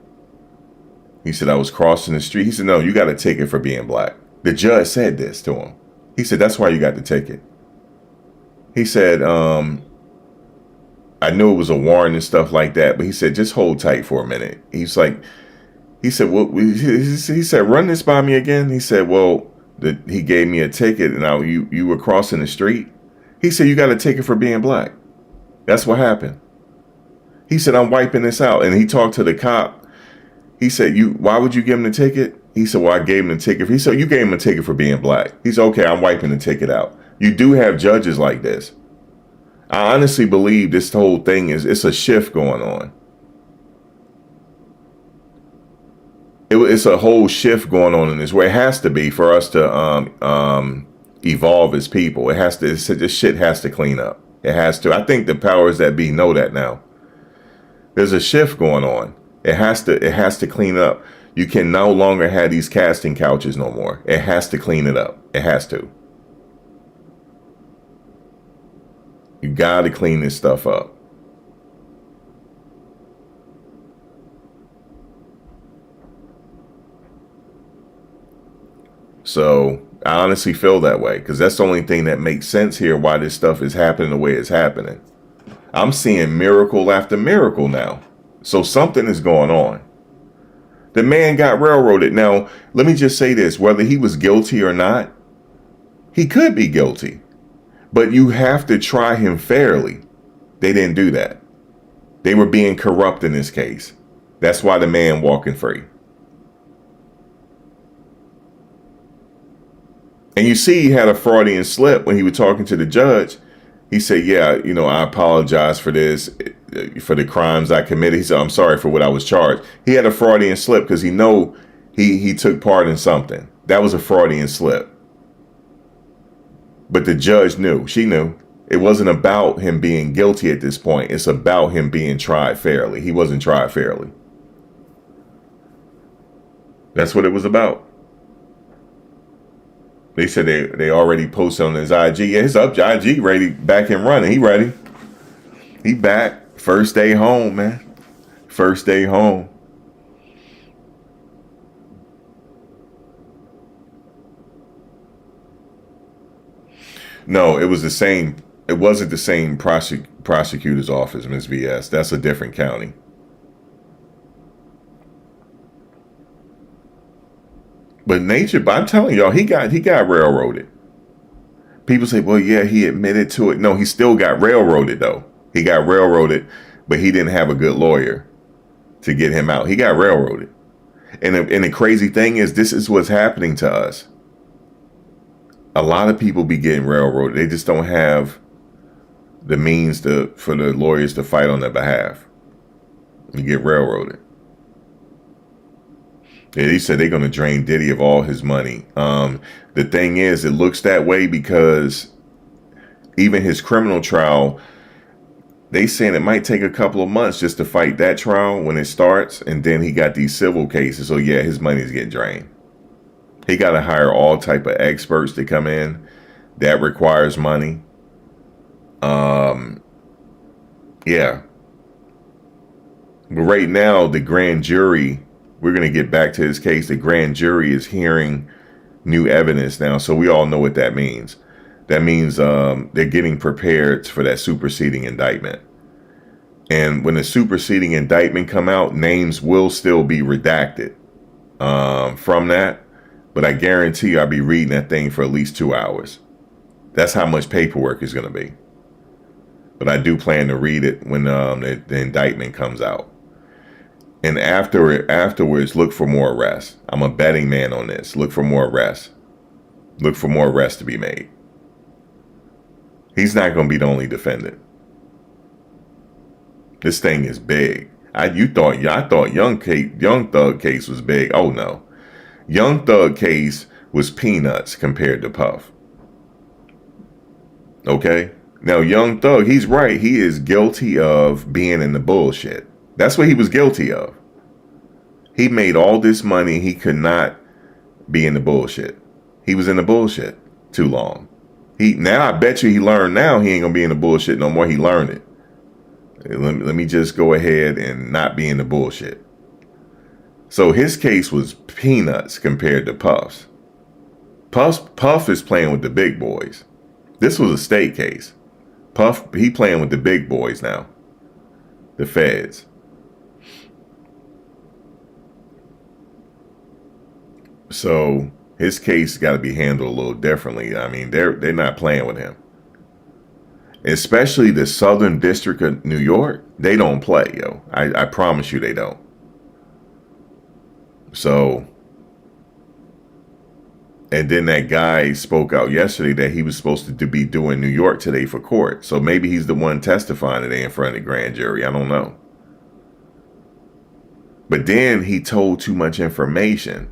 Speaker 7: He said, I was crossing the street. He said, no, you got a ticket for being black. The judge said this to him. He said, that's why you got the ticket. He said, I knew it was a warrant and stuff like that, but he said, just hold tight for a minute. He said, well, he said, run this by me again. He said, well, he gave me a ticket and now you were crossing the street. He said, you got a ticket for being black. That's what happened. He said, I'm wiping this out. And he talked to the cop. He said, why would you give him the ticket? He said, well, I gave him the ticket. He said, you gave him a ticket for being black. He said, okay, I'm wiping the ticket out. You do have judges like this. I honestly believe this whole thing it's a shift going on. It's a whole shift going on in this way. It has to be for us to evolve as people. It has to. This shit has to clean up. It has to. I think the powers that be know that now. There's a shift going on. It has to clean up. You can no longer have these casting couches no more. It has to clean it up. It has to. You got to clean this stuff up. So I honestly feel that way because that's the only thing that makes sense here why this stuff is happening the way it's happening. I'm seeing miracle after miracle now. So something is going on. The man got railroaded. Now, let me just say this, whether he was guilty or not, he could be guilty, but you have to try him fairly. They didn't do that. They were being corrupt in this case. That's why the man walking free. And you see he had a Freudian slip when he was talking to the judge. He said, yeah, I apologize for this, for the crimes I committed. He said, I'm sorry for what I was charged. He had a Freudian slip because he took part in something. That was a Freudian slip. But the judge knew. She knew. It wasn't about him being guilty at this point. It's about him being tried fairly. He wasn't tried fairly. That's what it was about. They said they already posted on his IG. Yeah, his IG ready, back and running. He ready. He back. First day home, man. First day home. No, it was the same. It wasn't the same prosecutor's office, Ms. VS. That's a different county. But I'm telling y'all, he got railroaded. People say, well, yeah, he admitted to it. No, he still got railroaded, though. He got railroaded, but he didn't have a good lawyer to get him out. He got railroaded. And the crazy thing is, this is what's happening to us. A lot of people be getting railroaded. They just don't have the means for the lawyers to fight on their behalf. You get railroaded. Yeah, they said they're going to drain Diddy of all his money. The thing is, it looks that way because even his criminal trial, they saying it might take a couple of months just to fight that trial when it starts. And then he got these civil cases. So yeah, his money's getting drained. He got to hire all type of experts to come in. That requires money. Yeah. But right now, the grand jury, we're going to get back to this case. The grand jury is hearing new evidence now. So we all know what that means. That means they're getting prepared for that superseding indictment. And when the superseding indictment come out, names will still be redacted from that. But I guarantee you I'll be reading that thing for at least 2 hours. That's how much paperwork is going to be. But I do plan to read it when the indictment comes out. And afterwards, look for more arrests. I'm a betting man on this. Look for more arrests. Look for more arrests to be made. He's not going to be the only defendant. This thing is big. I thought Young Thug case was big. Oh no. Young Thug case was peanuts compared to Puff. Okay? Now, Young Thug, he's right. He is guilty of being in the bullshit. That's what he was guilty of. He made all this money. He could not be in the bullshit. He was in the bullshit too long. Now I bet you he learned now he ain't going to be in the bullshit no more. He learned it. Let me just go ahead and not be in the bullshit. So his case was peanuts compared to Puff's. Puff is playing with the big boys. This was a state case. Puff, he playing with the big boys now. The feds. So his case got to be handled a little differently. I mean, they're not playing with him. Especially the Southern District of New York, they don't play, yo. I promise you they don't. So, and then that guy spoke out yesterday that he was supposed to be doing New York today for court. So maybe he's the one testifying today in front of the grand jury. I don't know. But then he told too much information.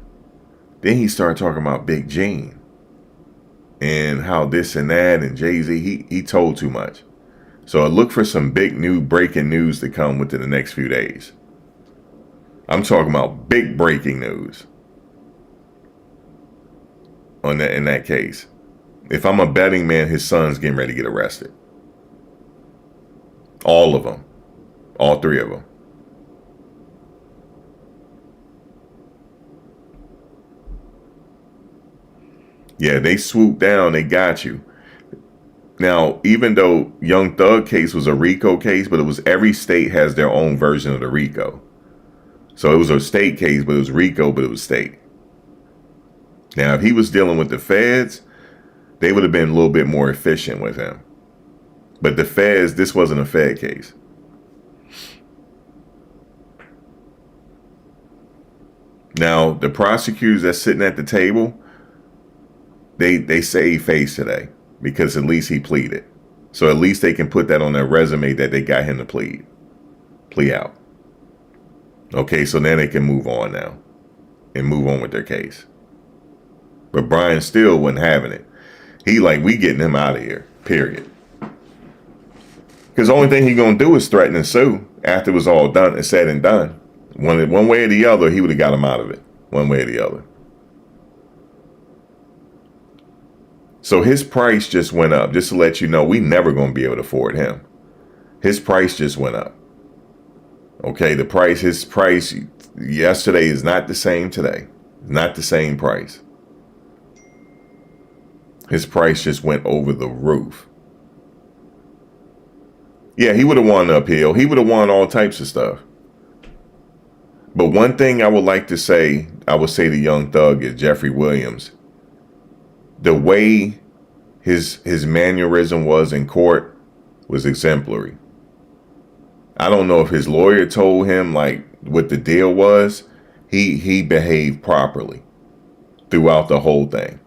Speaker 7: Then he started talking about Big Gene and how this and that and Jay-Z. He told too much. So I look for some big new breaking news to come within the next few days. I'm talking about big breaking news on that in that case. If I'm a betting man, his son's getting ready to get arrested. All of them. All three of them. Yeah, they swooped down. They got you. Now, even though Young Thug case was a RICO case, but it was every state has their own version of the RICO. So it was a state case, but it was RICO, but it was state. Now, if he was dealing with the feds, they would have been a little bit more efficient with him. But the feds, this wasn't a Fed case. Now, the prosecutors that's sitting at the table, they saved face today because at least he pleaded. So at least they can put that on their resume that they got him to plea out. Okay, so then they can move on now and move on with their case. But Brian still wasn't having it. He like, we getting him out of here, period. Because the only thing he gonna do is threaten and sue after it was all done and said and done. One way or the other, he would have got him out of it. one way or the other. So his price just went up. Just to let you know, we never going to be able to afford him. His price just went up. Okay, his price yesterday is not the same today. Not the same price. His price just went over the roof. Yeah, he would have won the appeal. He would have won all types of stuff. But one thing I would like to say, I would say to Young Thug is Jeffrey Williams. The way his mannerism was in court was exemplary. I don't know if his lawyer told him like what the deal was. He behaved properly throughout the whole thing.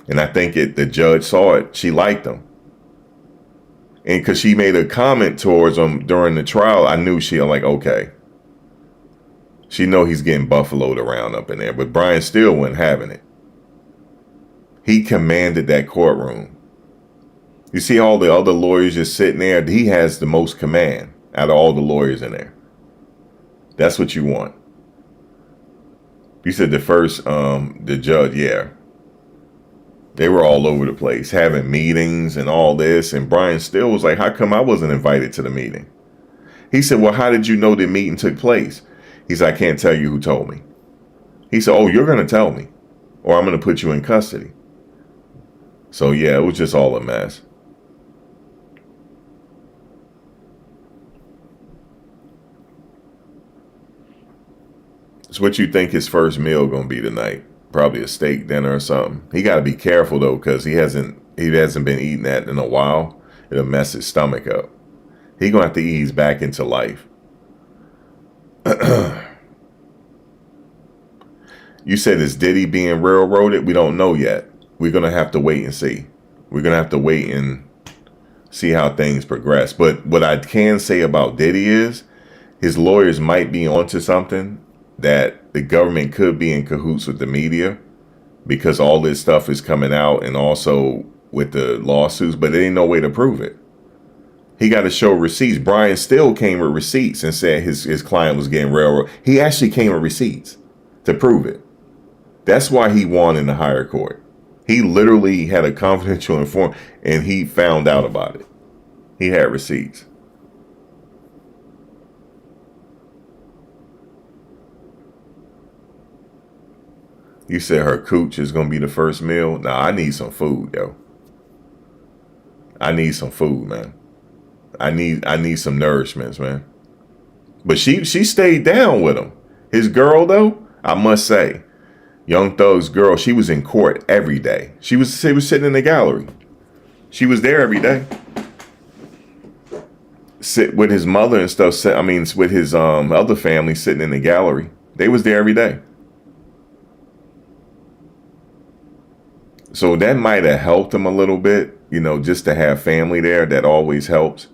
Speaker 7: And I think the judge saw it. She liked him. And because she made a comment towards him during the trial, I knew she like, okay. She know he's getting buffaloed around up in there. But Brian still wasn't having it. He commanded that courtroom. You see all the other lawyers just sitting there. He has the most command out of all the lawyers in there. That's what you want. You said the first, the judge, yeah. They were all over the place, having meetings and all this. And Brian still was like, how come I wasn't invited to the meeting? He said, well, how did you know the meeting took place? He said, I can't tell you who told me. He said, oh, you're going to tell me, or I'm going to put you in custody. So, yeah, it was just all a mess. So what you think his first meal going to be tonight? Probably a steak dinner or something. He got to be careful, though, because he hasn't been eating that in a while. It'll mess his stomach up. He going to have to ease back into life. You said, is Diddy being railroaded? We don't know yet. We're going to have to wait and see. We're going to have to wait and see how things progress. But what I can say about Diddy is his lawyers might be onto something, that the government could be in cahoots with the media because all this stuff is coming out, and also with the lawsuits, but there ain't no way to prove it. He got to show receipts. Brian still came with receipts and said his client was getting railroaded. He actually came with receipts to prove it. That's why he won in the higher court. He literally had a confidential informant and he found out about it. He had receipts. You said her cooch is going to be the first meal. Nah, I need some food, yo. I need some food, man. I need some nourishments, man. But she stayed down with him. His girl, though, I must say, Young Thug's girl, she was in court every day. She was sitting in the gallery. She was there every day. Sit with his mother and stuff. I mean, with his other family sitting in the gallery. They was there every day. So that might have helped him a little bit, you know, just to have family there. That always helps.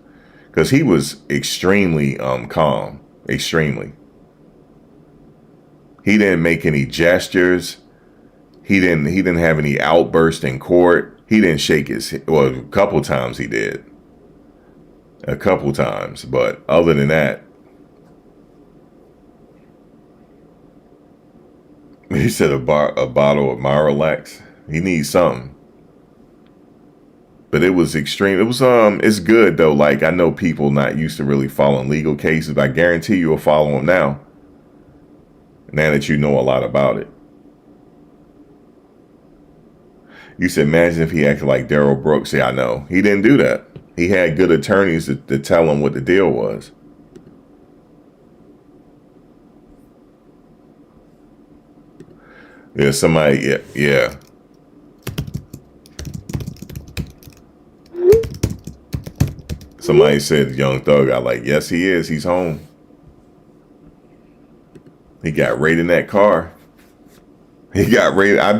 Speaker 7: Because he was extremely calm. Extremely. He didn't make any gestures. He didn't have any outbursts in court. He didn't shake his head. Well, a couple times he did. A couple times. But other than that, he said a bottle of Miralax. He needs something. But it was extreme. It was it's good though. Like, I know people not used to really following legal cases, but I guarantee you will follow them now. Now that you know a lot about it. You said, imagine if he acted like Daryl Brooks. Yeah, I know. He didn't do that. He had good attorneys to tell him what the deal was. Yeah, somebody, yeah. Somebody said Young Thug. I like, yes, he is. He's home. He got right in that car. He got right. I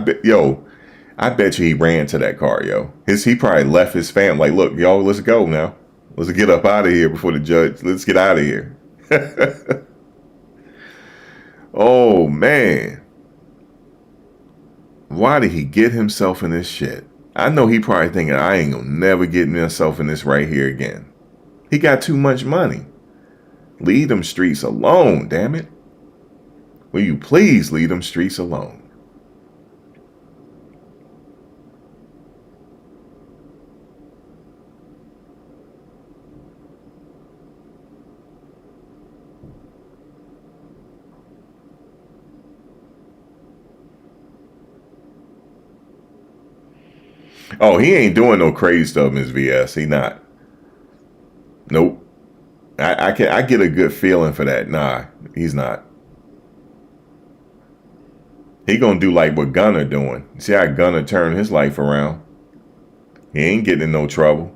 Speaker 7: bet you he ran to that car, yo. He probably left his family. Like, look, y'all, let's go now. Let's get up out of here before the judge. Let's get out of here. Oh, man. Why did he get himself in this shit? I know he probably thinking, I ain't gonna never get myself in this right here again. He got too much money. Leave them streets alone, damn it. Will you please leave them streets alone? Oh, he ain't doing no crazy stuff, Ms. VS. He not. Nope. I get a good feeling for that. Nah, he's not. He gonna do like what Gunner doing. See how Gunner turned his life around. He ain't getting in no trouble.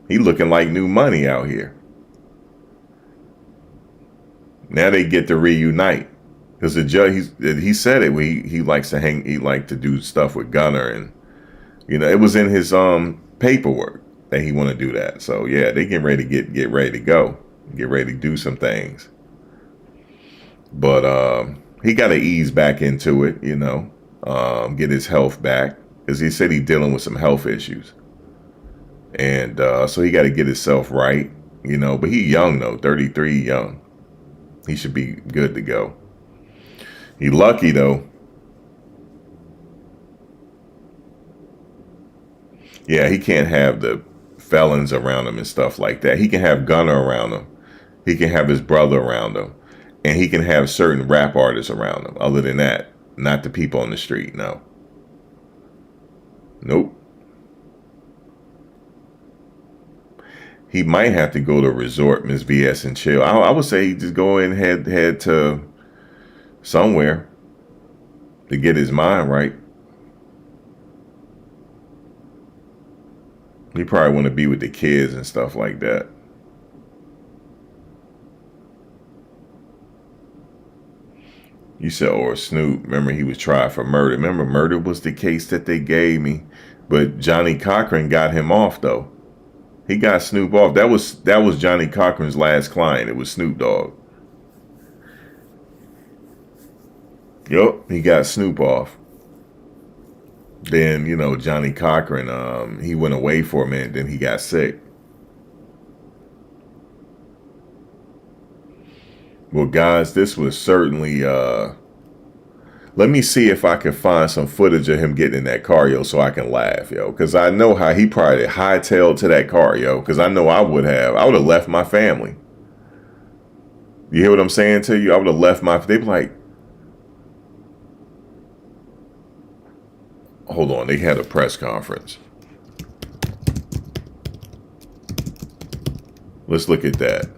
Speaker 7: He looking like new money out here. Now they get to reunite because the judge he said it. He likes to hang. He like to do stuff with Gunner, and it was in his paperwork that he want to do that. So yeah, they getting ready to get ready to go, get ready to do some things. But he got to ease back into it, get his health back because he said he's dealing with some health issues, and so he got to get himself right, But he young though, 33, young. He should be good to go. He lucky though. Yeah, he can't have the felons around him and stuff like that. He can have Gunner around him. He can have his brother around him. And he can have certain rap artists around him. Other than that, not the people on the street, no. Nope. He might have to go to a resort, Ms. VS, and chill. I would say he just go and head to somewhere to get his mind right. He probably want to be with the kids and stuff like that. You said, or Snoop. Remember, he was tried for murder. Remember, murder was the case that they gave me. But Johnny Cochran got him off, though. He got Snoop off. That was Johnny Cochran's last client. It was Snoop Dogg. Yup, he got Snoop off. Then, Johnny Cochran, he went away for a minute. Then he got sick. Well, guys, this was certainly, let me see if I can find some footage of him getting in that car, yo, so I can laugh, yo. Because I know how he probably hightailed to that car, yo. Because I know I would have. I would have left my family. You hear what I'm saying to you? I would have left they'd be like, hold on, they had a press conference. Let's look at that.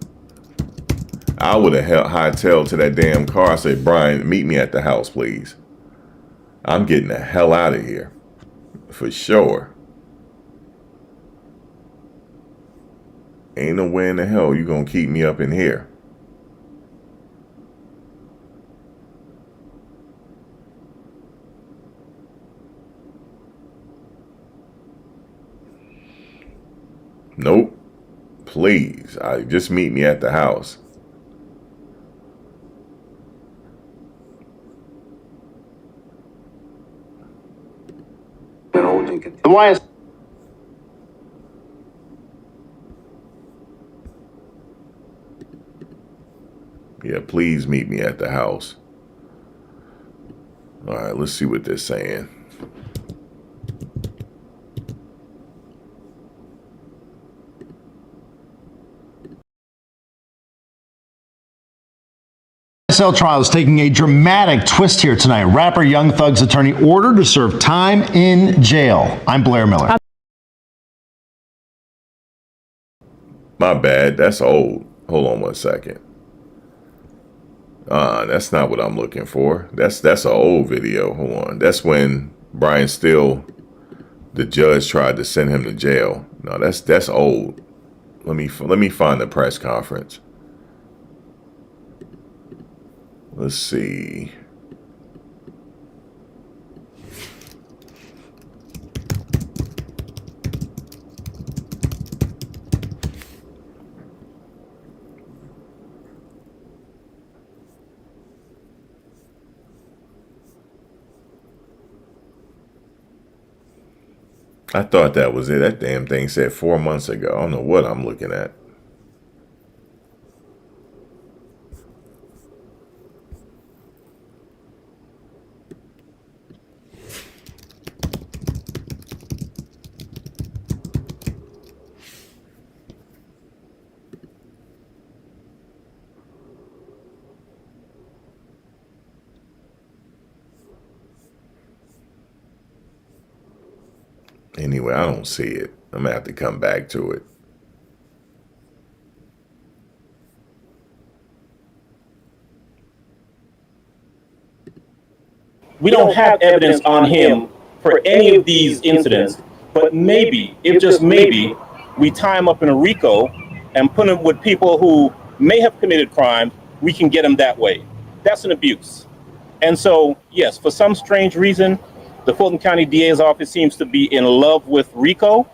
Speaker 7: I would have hightailed to that damn car. I said, Brian, meet me at the house, please. I'm getting the hell out of here. For sure. Ain't no way in the hell you gonna keep me up in here. Nope. Please. Just meet me at the house.
Speaker 9: Why is
Speaker 7: Yeah, please meet me at the house. All right, let's see what they're saying.
Speaker 10: SL trial is taking a dramatic twist here tonight. Rapper Young Thug's attorney ordered to serve time in jail. I'm Blair Miller.
Speaker 7: My bad. That's old. Hold on one second. That's not what I'm looking for. That's an old video. Hold on. That's when Brian Steele, the judge, tried to send him to jail. No, that's old. Let me find the press conference. Let's see. I thought that was it. That damn thing said 4 months ago. I don't know what I'm looking at. Anyway, I don't see it. I'm gonna have to come back to it.
Speaker 3: We don't have evidence on him for any of these incidents, but maybe, if just maybe, we tie him up in a RICO and put him with people who may have committed crimes, we can get him that way. That's an abuse. And so, yes, for some strange reason, the Fulton County DA's office seems to be in love with RICO.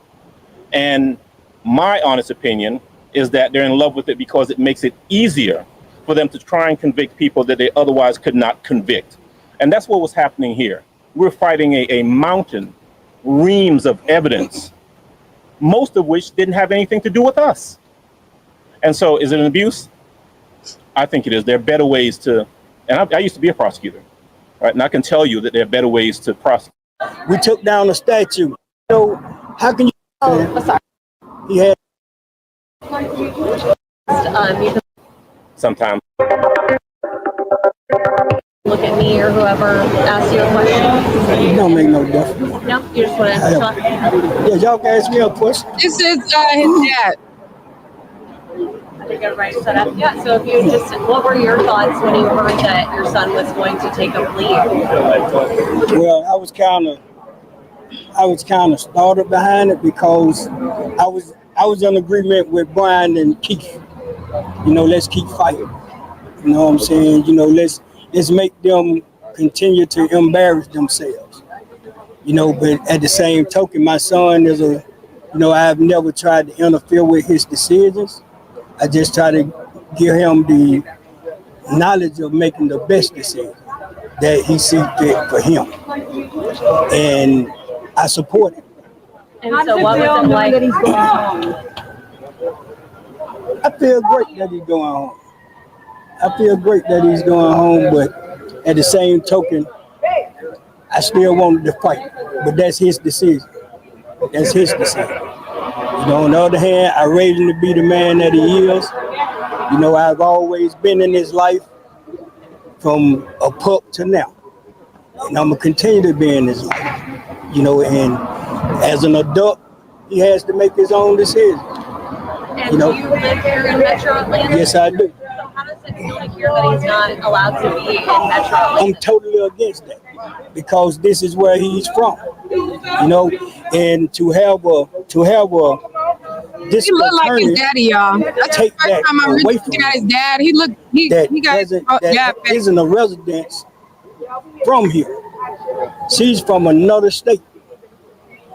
Speaker 3: And my honest opinion is that they're in love with it because it makes it easier for them to try and convict people that they otherwise could not convict. And that's what was happening here. We're fighting a mountain, reams of evidence, most of which didn't have anything to do with us. And so is it an abuse? I think it is. There are better ways to, and I used to be a prosecutor, right? And I can tell you that there are better ways to prosecute.
Speaker 11: We took down the statue. So how can you?
Speaker 12: Sorry.
Speaker 11: He had.
Speaker 3: Sometimes.
Speaker 12: Look at me or whoever asks you a question.
Speaker 11: It don't make no difference.
Speaker 12: No, you just want to talk.
Speaker 11: Yeah, y'all can ask me a question.
Speaker 8: This is his dad.
Speaker 12: I think everybody's set up. Yeah, so if you just, what were your thoughts when you heard that your son was going to take a plea?
Speaker 11: Well, I was kind of started behind it because I was in agreement with Brian and Keith. You know, let's keep fighting. You know what I'm saying? You know, let's make them continue to embarrass themselves. You know, but at the same token, my son is I've never tried to interfere with his decisions. I just try to give him the knowledge of making the best decision that he sees fit for him. And I support it.
Speaker 12: And so what was it like?
Speaker 11: That he's going home? I feel great that he's going home. I feel great that he's going home, but at the same token, I still wanted to fight. But that's his decision. That's his decision. You know, on the other hand, I raised him to be the man that he is. You know, I've always been in his life from a pup to now. And I'm going to continue to be in his life. You know, and as an adult, he has to make his own decision.
Speaker 12: And do you live here in Metro Atlanta?
Speaker 11: Yes, I do.
Speaker 12: So how does it feel to hear that he's not allowed to be in Metro Atlanta?
Speaker 11: I'm totally against that because this is where he's from. You know, and to have a this
Speaker 8: He looked like his daddy, y'all. That's the
Speaker 11: take
Speaker 8: first
Speaker 11: that
Speaker 8: time I really
Speaker 11: away
Speaker 8: looked
Speaker 11: from
Speaker 8: at his dad. He got
Speaker 11: isn't a residence from here. She's from another state.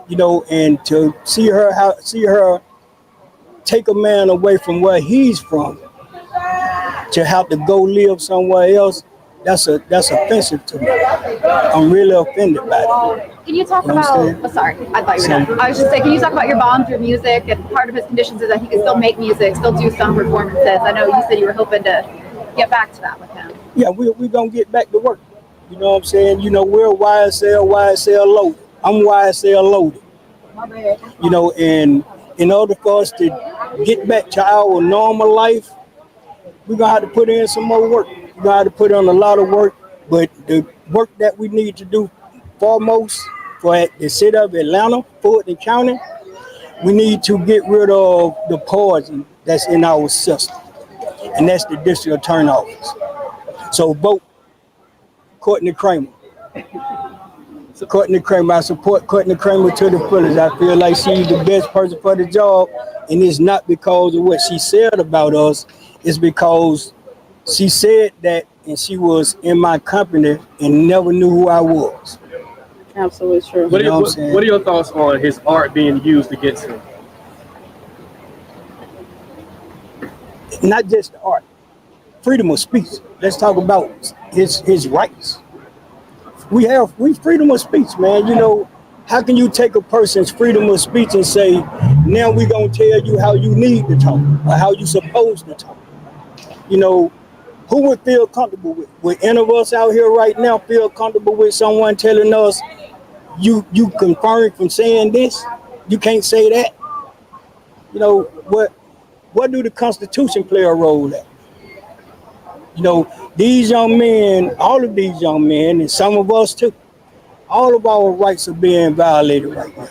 Speaker 11: You know, and to see her take a man away from where he's from to have to go live somewhere else, that's offensive to me. I'm really offended by it.
Speaker 12: Can you talk about, sorry, I thought you were done. I was just saying, can you talk about your bond through music? And part of his conditions is that he can still make music, still do some performances. I know you said you were hoping to get back to that with him.
Speaker 11: Yeah, we're going to get back to work. You know what I'm saying? You know, we're YSL loaded. I'm YSL loaded. You know, and in order for us to get back to our normal life, we're going to have to put in some more work. We're going to have to put in a lot of work, but the work that we need to do foremost for the city of Atlanta, Fulton County, we need to get rid of the poison that's in our system, and that's the district attorney office. So vote Courtney Kramer. Courtney Kramer, I support Courtney Kramer to the fullest. I feel like she's the best person for the job, and it's not because of what she said about us. It's because she said that, and she was in my company and never knew who I was.
Speaker 8: Absolutely true.
Speaker 13: What are your thoughts on his art being used against him?
Speaker 11: Not just the art, freedom of speech. Let's talk about his rights. We freedom of speech, man. You know, how can you take a person's freedom of speech and say, now we're gonna tell you how you need to talk or how you supposed to talk? You know, who would feel comfortable with? Would any of us out here right now feel comfortable with someone telling us, you confirmed from saying this? You can't say that. You know, what do the Constitution play a role at? You know, these young men, all of these young men, and some of us too, all of our rights are being violated right now.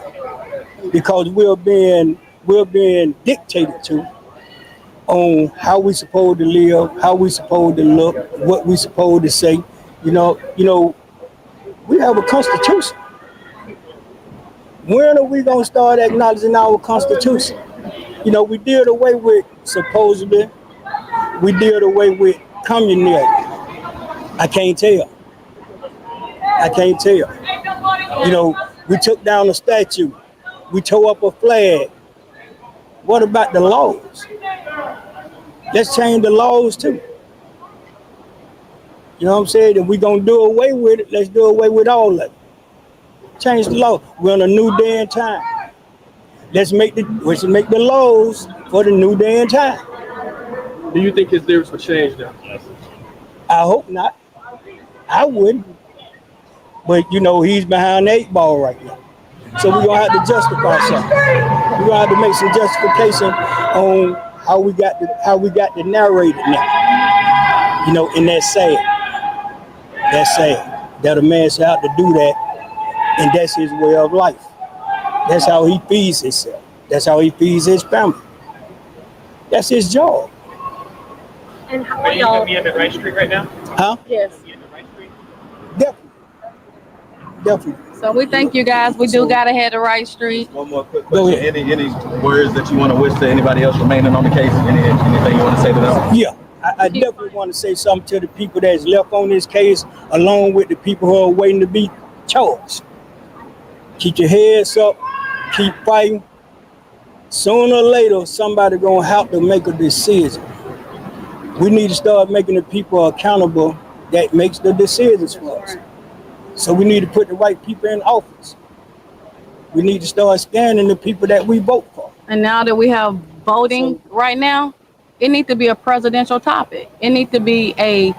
Speaker 11: because we're being dictated to on how we supposed to live, how we supposed to look, what we supposed to say. We have a constitution. When are we gonna start acknowledging our constitution? We did away with supposedly. We did away with communism. I can't tell. I can't tell. We took down a statue. We tore up a flag. What about the laws? Let's change the laws too. You know what I'm saying? If we're gonna do away with it, let's do away with all of it. Change the law. We're in a new day and time. Let's make the laws for the new day and time.
Speaker 13: Do you think his lyrics will change now?
Speaker 11: I hope not. I wouldn't. But he's behind the 8 ball right now. So we're gonna have to justify something. We're gonna have to make some justification on how we got to narrate it now. And that's sad. That's sad that a man should have to do that, and that's his way of life. That's how he feeds himself. That's how he feeds his family. That's his job.
Speaker 8: And how
Speaker 13: Are you gonna be at Right Street right now?
Speaker 11: Huh?
Speaker 8: Yes.
Speaker 11: Definitely.
Speaker 8: So we thank you guys. We do gotta head to Right Street.
Speaker 14: One more quick question. Any words that you want to wish to anybody else remaining on the case? Anything you want to say to them?
Speaker 11: Yeah, I definitely want to say something to the people that's left on this case, along with the people who are waiting to be charged. Keep your heads up. Keep fighting. Sooner or later, somebody gonna have to make a decision. We need to start making the people accountable that makes the decisions for us. So we need to put the right people in office. We need to start scanning the people that we vote for.
Speaker 8: And now that we have voting right now, it needs to be a presidential topic. It needs to be a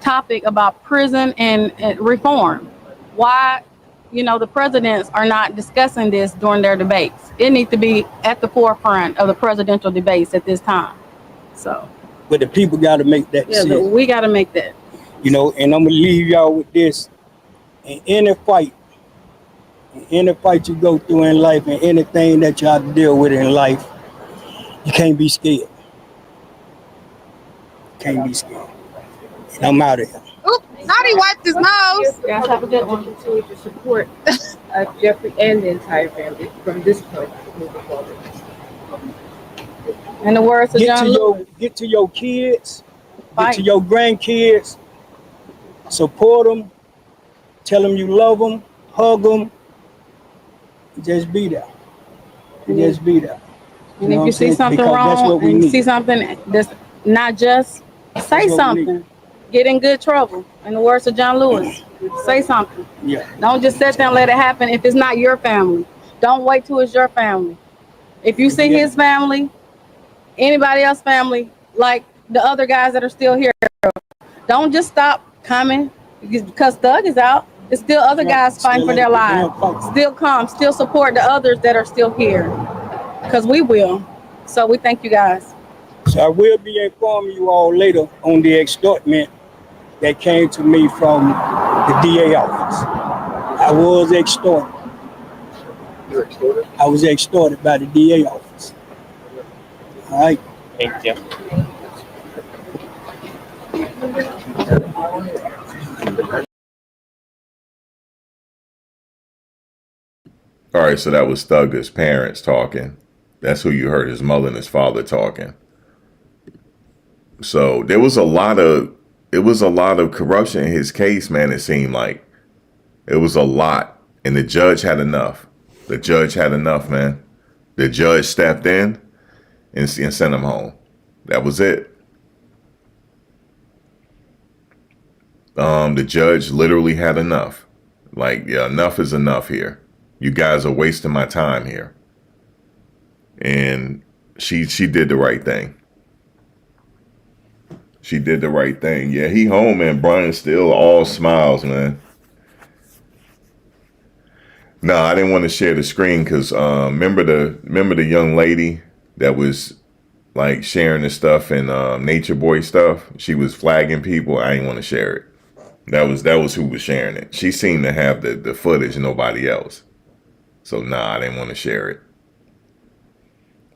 Speaker 8: topic about prison and reform. Why, the presidents are not discussing this during their debates. It needs to be at the forefront of the presidential debates at this time. So.
Speaker 11: But the people got to make that decision.
Speaker 8: Yeah, we got to make that.
Speaker 11: And I'm gonna leave y'all with this. In any fight you go through in life, and anything that you have to deal with in life, you can't be scared. Can't be scared. And I'm out of here.
Speaker 8: Oop, how he wiped his nose.
Speaker 15: Guys, have a good one. Continue to support Jeffrey and the entire family from this point moving forward.
Speaker 8: In the words of John Lewis.
Speaker 11: Get to your kids,
Speaker 8: Fight.
Speaker 11: Get to your grandkids, support them, tell them you love them, hug them, just be there. Just be there.
Speaker 8: And if you see something wrong, and you see something that's not just, say something. Get in good trouble. In the words of John Lewis, say something.
Speaker 11: Yeah.
Speaker 8: Don't just sit there and let it happen if it's not your family. Don't wait till it's your family. If you see his family, anybody else's family, like the other guys that are still here, don't just stop coming because Thug is out. There's still other guys fighting for their lives. Still come, still support the others that are still here, because we will. So we thank you guys.
Speaker 11: So I will be informing you all later on the extortment that came to me from the DA office. I was extorted.
Speaker 13: You were extorted?
Speaker 11: I was extorted by the DA office. All right.
Speaker 13: Thank you.
Speaker 7: All right, so that was Thugger's parents talking. That's who you heard, his mother and his father talking. So there was a lot of corruption in his case, man. It seemed like it was a lot, and the judge had enough. The judge had enough, man. The judge stepped in and sent him home. That was it. The judge literally had enough. Like, yeah, enough is enough here. You guys are wasting my time here. And she did the right thing. She did the right thing. Yeah, he home, man. Brian's still all smiles, man. No, I didn't want to share the screen because remember the young lady that was like sharing the stuff and Nature Boy stuff. She was flagging people. I didn't want to share it. That was who was sharing it. She seemed to have the footage and nobody else. So nah, I didn't want to share it.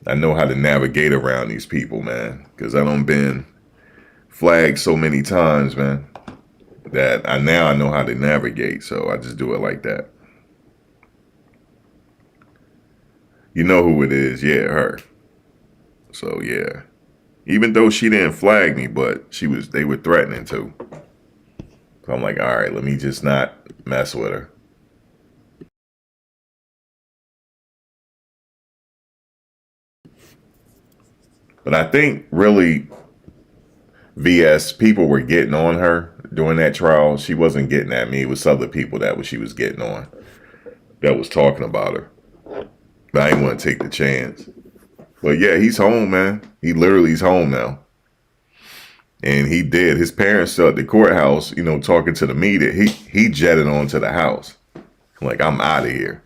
Speaker 7: I know how to navigate around these people, man, because I done been flagged so many times, man, that I know how to navigate. So I just do it like that. You know who it is? Yeah, her. So yeah, even though she didn't flag me, but they were threatening to. So I'm like, all right, let me just not mess with her. But I think really, VS, people were getting on her during that trial. She wasn't getting at me. It was other people she was getting on that was talking about her. But I didn't want to take the chance. But yeah, he's home, man. He's home now. And he did. His parents still at the courthouse, talking to the media. He jetted on to the house. Like, I'm out of here.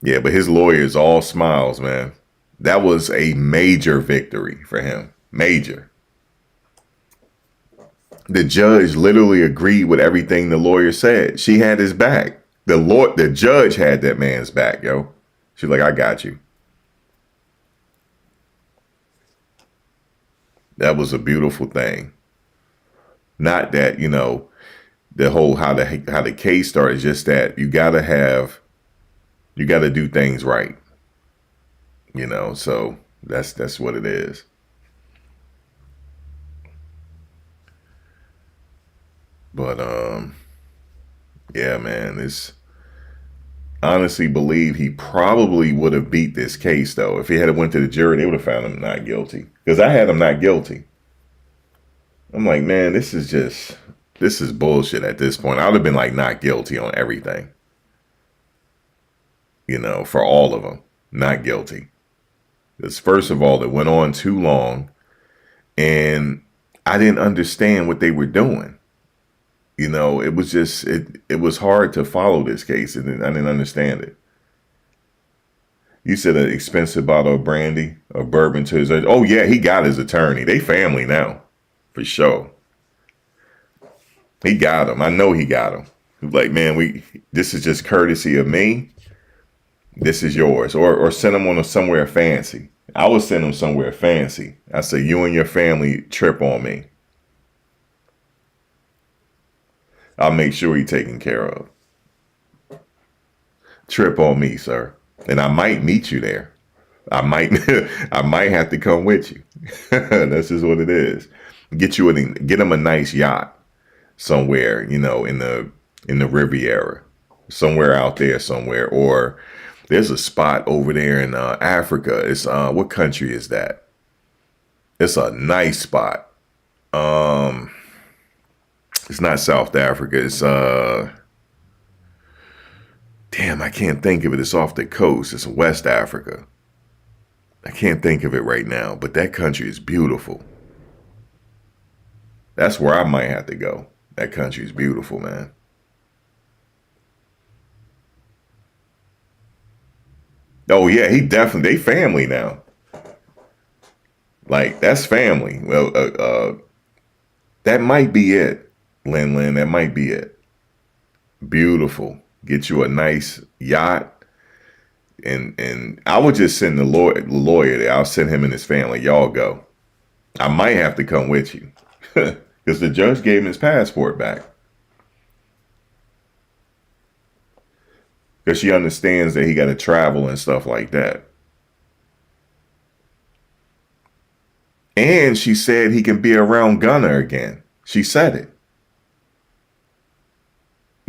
Speaker 7: Yeah, but his lawyer is all smiles, man. That was a major victory for him. Major. The judge literally agreed with everything the lawyer said. She had his back. The judge had that man's back, yo. She's like, I got you. That was a beautiful thing. Not that, the whole how the case started, just that you gotta do things right. So that's what it is. But yeah, man, honestly believe he probably would have beat this case though. If he had went to the jury, they would have found him not guilty. Because I had him not guilty. I'm like, man, this is bullshit at this point. I would have been like not guilty on everything. For all of them, not guilty. Because first of all, it went on too long and I didn't understand what they were doing. It was just, it was hard to follow this case and I didn't understand it. You said an expensive bottle of brandy or bourbon to his, oh yeah, he got his attorney. They family now, for sure. He got him. I know he got him. He was like, man, this is just courtesy of me. This is yours. Or send him on somewhere fancy. I would send him somewhere fancy. I say, you and your family trip on me. I'll make sure he's taken care of. Trip on me, sir. And I might meet you there. I might have to come with you. That's just what it is. Get him a nice yacht somewhere, in the Riviera, somewhere out there somewhere. Or there's a spot over there in Africa. It's what country is that? It's a nice spot. It's not South Africa. It's damn, I can't think of it. It's off the coast. It's West Africa. I can't think of it right now, but that country is beautiful. That's where I might have to go. That country is beautiful, man. Oh yeah, they family now. Like, that's family. Well, that might be it, Lin. That might be it. Beautiful. Get you a nice yacht. And I would just send the lawyer there. I'll send him and his family. Y'all go. I might have to come with you. Because the judge gave him his passport back. Because she understands that he got to travel and stuff like that. And she said he can be around Gunner again. She said it.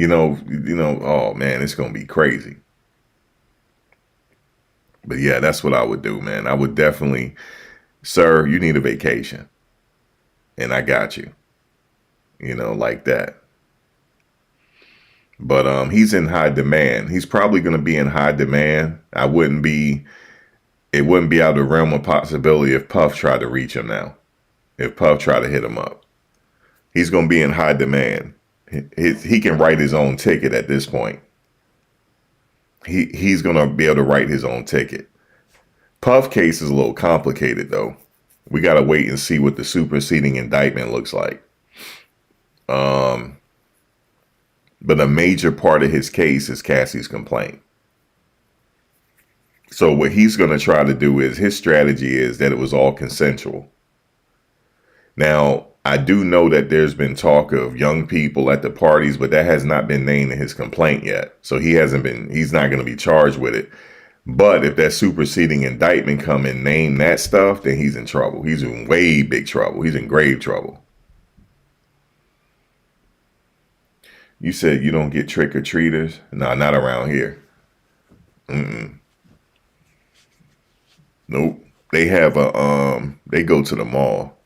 Speaker 7: Oh man, it's going to be crazy. But yeah, that's what I would do, man. I would definitely, sir, you need a vacation. And I got you. Like that. But he's in high demand. He's probably going to be in high demand. It wouldn't be out of the realm of possibility if Puff tried to reach him now. If Puff tried to hit him up. He's going to be in high demand. He can write his own ticket at this point. He's going to be able to write his own ticket. Puff case is a little complicated, though. We got to wait and see what the superseding indictment looks like. But a major part of his case is Cassie's complaint. So what he's going to try to do is, his strategy is that it was all consensual. Now, I do know that there's been talk of young people at the parties, but that has not been named in his complaint yet. So he's not going to be charged with it. But if that superseding indictment come and name that stuff, then he's in trouble. He's in way big trouble. He's in grave trouble. You said you don't get trick-or-treaters? No, not around here. Nope. They have they go to the mall.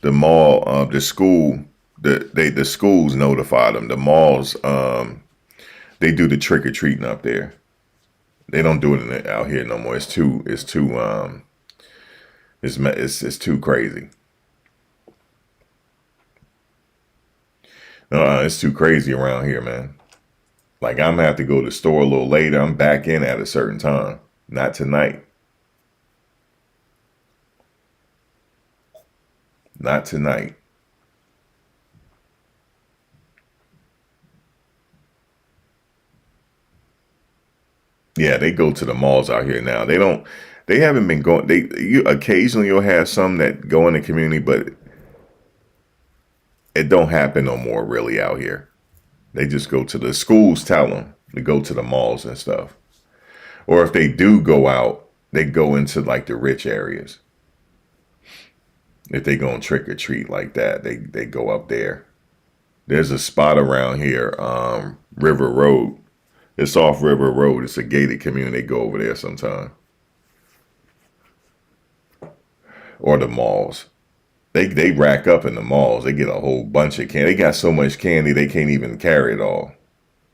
Speaker 7: The mall, the school, the schools notify them. The malls, they do the trick-or-treating up there. They don't do it out here no more. It's too crazy. It's too crazy around here, man. Like, I'm gonna have to go to the store a little later. I'm back in at a certain time. Not tonight. Not tonight. Yeah, they go to the malls out here now. They haven't been going. Occasionally you'll have some that go in the community, but it don't happen no more really out here. They just go to the schools, tell them to go to the malls and stuff. Or if they do go out, they go into like the rich areas. If they go and trick or treat like that, they go up there. There's a spot around here, River Road. It's off River Road. It's a gated community. They go over there sometime. Or the malls. They rack up in the malls. They get a whole bunch of candy. They got so much candy they can't even carry it all.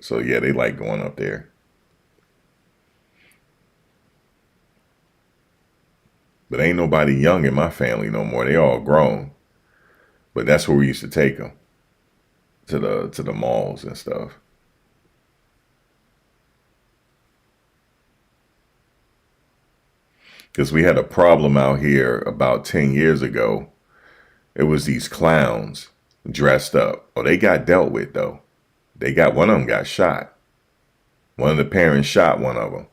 Speaker 7: So yeah, they like going up there. But ain't nobody young in my family no more. They all grown. But that's where we used to take them. To the malls and stuff. Because we had a problem out here about 10 years ago. It was these clowns dressed up. Oh, they got dealt with, though. One of them got shot. One of the parents shot one of them.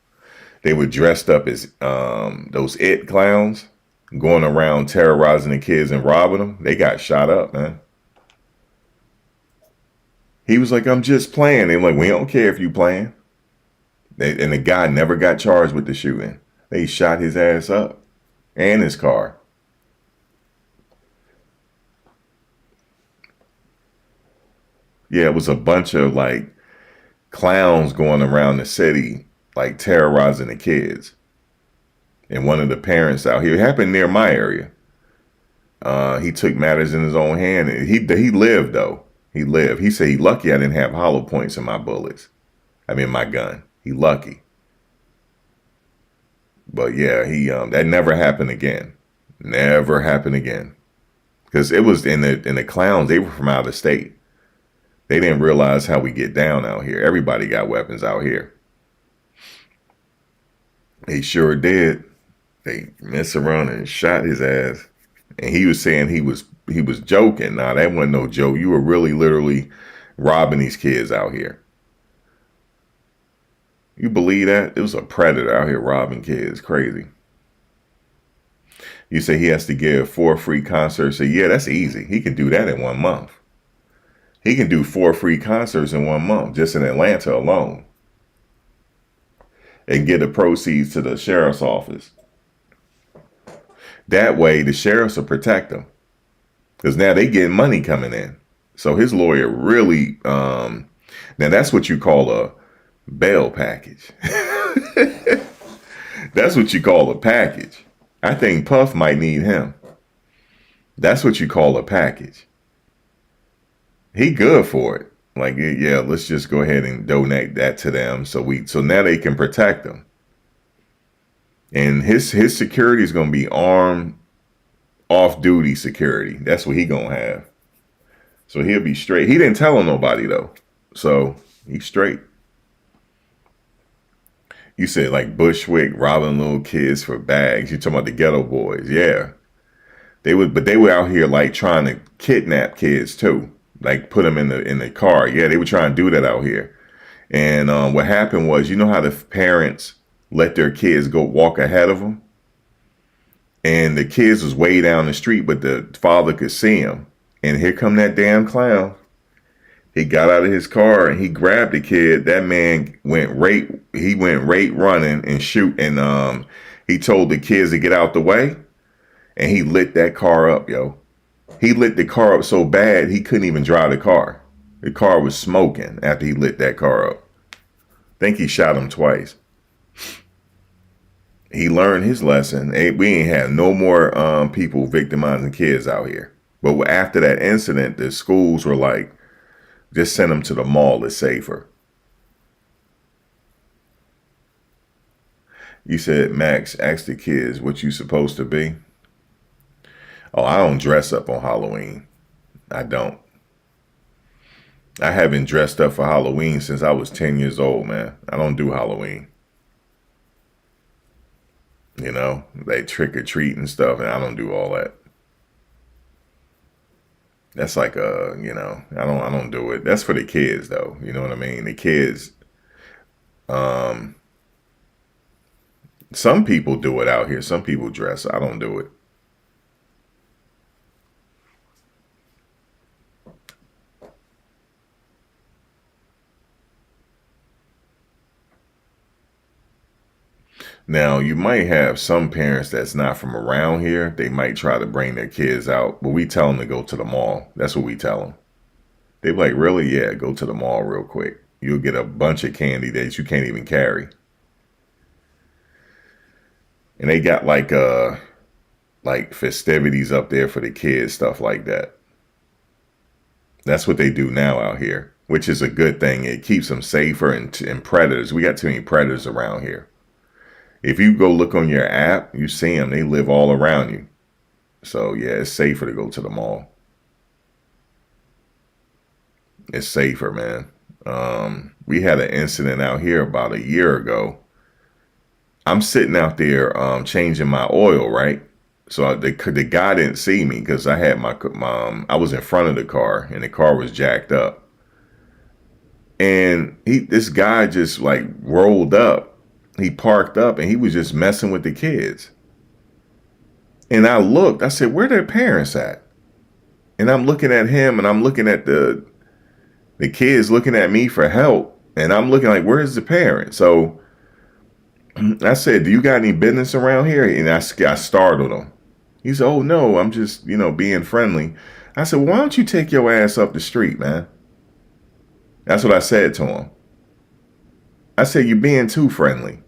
Speaker 7: They were dressed up as those It clowns, going around terrorizing the kids and robbing them. They got shot up, man. He was like, I'm just playing. They were like, we don't care if you playing. And the guy never got charged with the shooting. They shot his ass up and his car. Yeah, it was a bunch of like clowns going around the city, like terrorizing the kids. And one of the parents out here, it happened near my area. He took matters in his own hand. He lived though. He lived. He said he lucky I didn't have hollow points in my bullets. I mean my gun. He lucky. But yeah, he that never happened again. Never happened again. Because it was in the clowns, they were from out of state. They didn't realize how we get down out here. Everybody got weapons out here. They sure did. They messed around and shot his ass. And he was saying he was joking. Nah, that wasn't no joke. You were really literally robbing these kids out here. You believe that? It was a predator out here robbing kids. Crazy. You say he has to give 4 free concerts a year. That's easy. He can do that in 1 month. He can do 4 free concerts in 1 month, just in Atlanta alone. And get the proceeds to the sheriff's office. That way, the sheriffs will protect him. Because now they getting money coming in. So his lawyer really, now that's what you call a bail package. That's what you call a package. I think Puff might need him. That's what you call a package. He good for it. Like, yeah, let's just go ahead and donate that to them. So now they can protect him. And his security is going to be armed, off-duty security. That's what he going to have. So he'll be straight. He didn't tell nobody, though. So he's straight. You said like Bushwick robbing little kids for bags. You're talking about the ghetto boys. Yeah. But they were out here like trying to kidnap kids too. Like put them in the car. Yeah, they were trying to do that out here. And what happened was, you know how the parents let their kids go walk ahead of them? And the kids was way down the street, but the father could see him. And here come that damn clown. He got out of his car and he grabbed the kid. That man went right running and shoot. And he told the kids to get out the way. And he lit that car up, yo. He lit the car up so bad he couldn't even drive the car. The car was smoking after he lit that car up. I think he shot him twice. He learned his lesson. We ain't had no more people victimizing kids out here. But after that incident, the schools were like, just send them to the mall. It's safer. You said, Max, ask the kids what you supposed to be. Oh, I don't dress up on Halloween. I don't. I haven't dressed up for Halloween since I was 10 years old, man. I don't do Halloween. You know, they trick or treat and stuff, and I don't do all that. That's like you know, I don't do it. That's for the kids though. You know what I mean? The kids, some people do it out here. Some people dress. I don't do it. Now, you might have some parents that's not from around here. They might try to bring their kids out, but we tell them to go to the mall. That's what we tell them. They be like, really? Yeah, go to the mall real quick. You'll get a bunch of candy that you can't even carry. And they got like festivities up there for the kids, stuff like that. That's what they do now out here, which is a good thing. It keeps them safer and predators. We got too many predators around here. If you go look on your app, you see them. They live all around you. So, yeah, it's safer to go to the mall. It's safer, man. We had an incident out here about a year ago. I'm sitting out there changing my oil, right? So the guy didn't see me because I had I was in front of the car and the car was jacked up. And this guy just like rolled up. He parked up and he was just messing with the kids. And I looked, I said, where their parents at? And I'm looking at him and I'm looking at the kids looking at me for help. And I'm looking like, where's the parent? So I said, do you got any business around here? And I startled him. He said, oh no, I'm just, being friendly. I said, why don't you take your ass up the street, man? That's what I said to him. I said, you're being too friendly.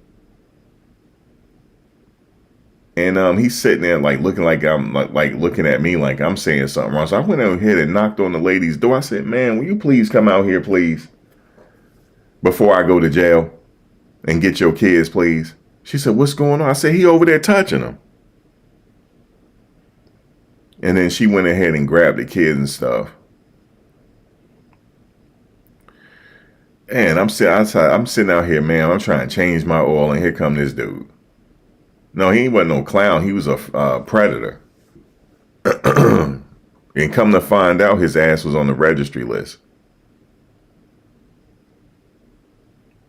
Speaker 7: And he's sitting there like looking like I'm like looking at me like I'm saying something wrong. So I went over here and knocked on the lady's door. I said, man, will you please come out here, please? Before I go to jail and get your kids, please. She said, what's going on? I said, he over there touching them. And then she went ahead and grabbed the kids and stuff. And I'm sitting out here, man. I'm trying to change my oil, and here come this dude. No, he wasn't no clown. He was a predator. And come to find out, his ass was on the registry list.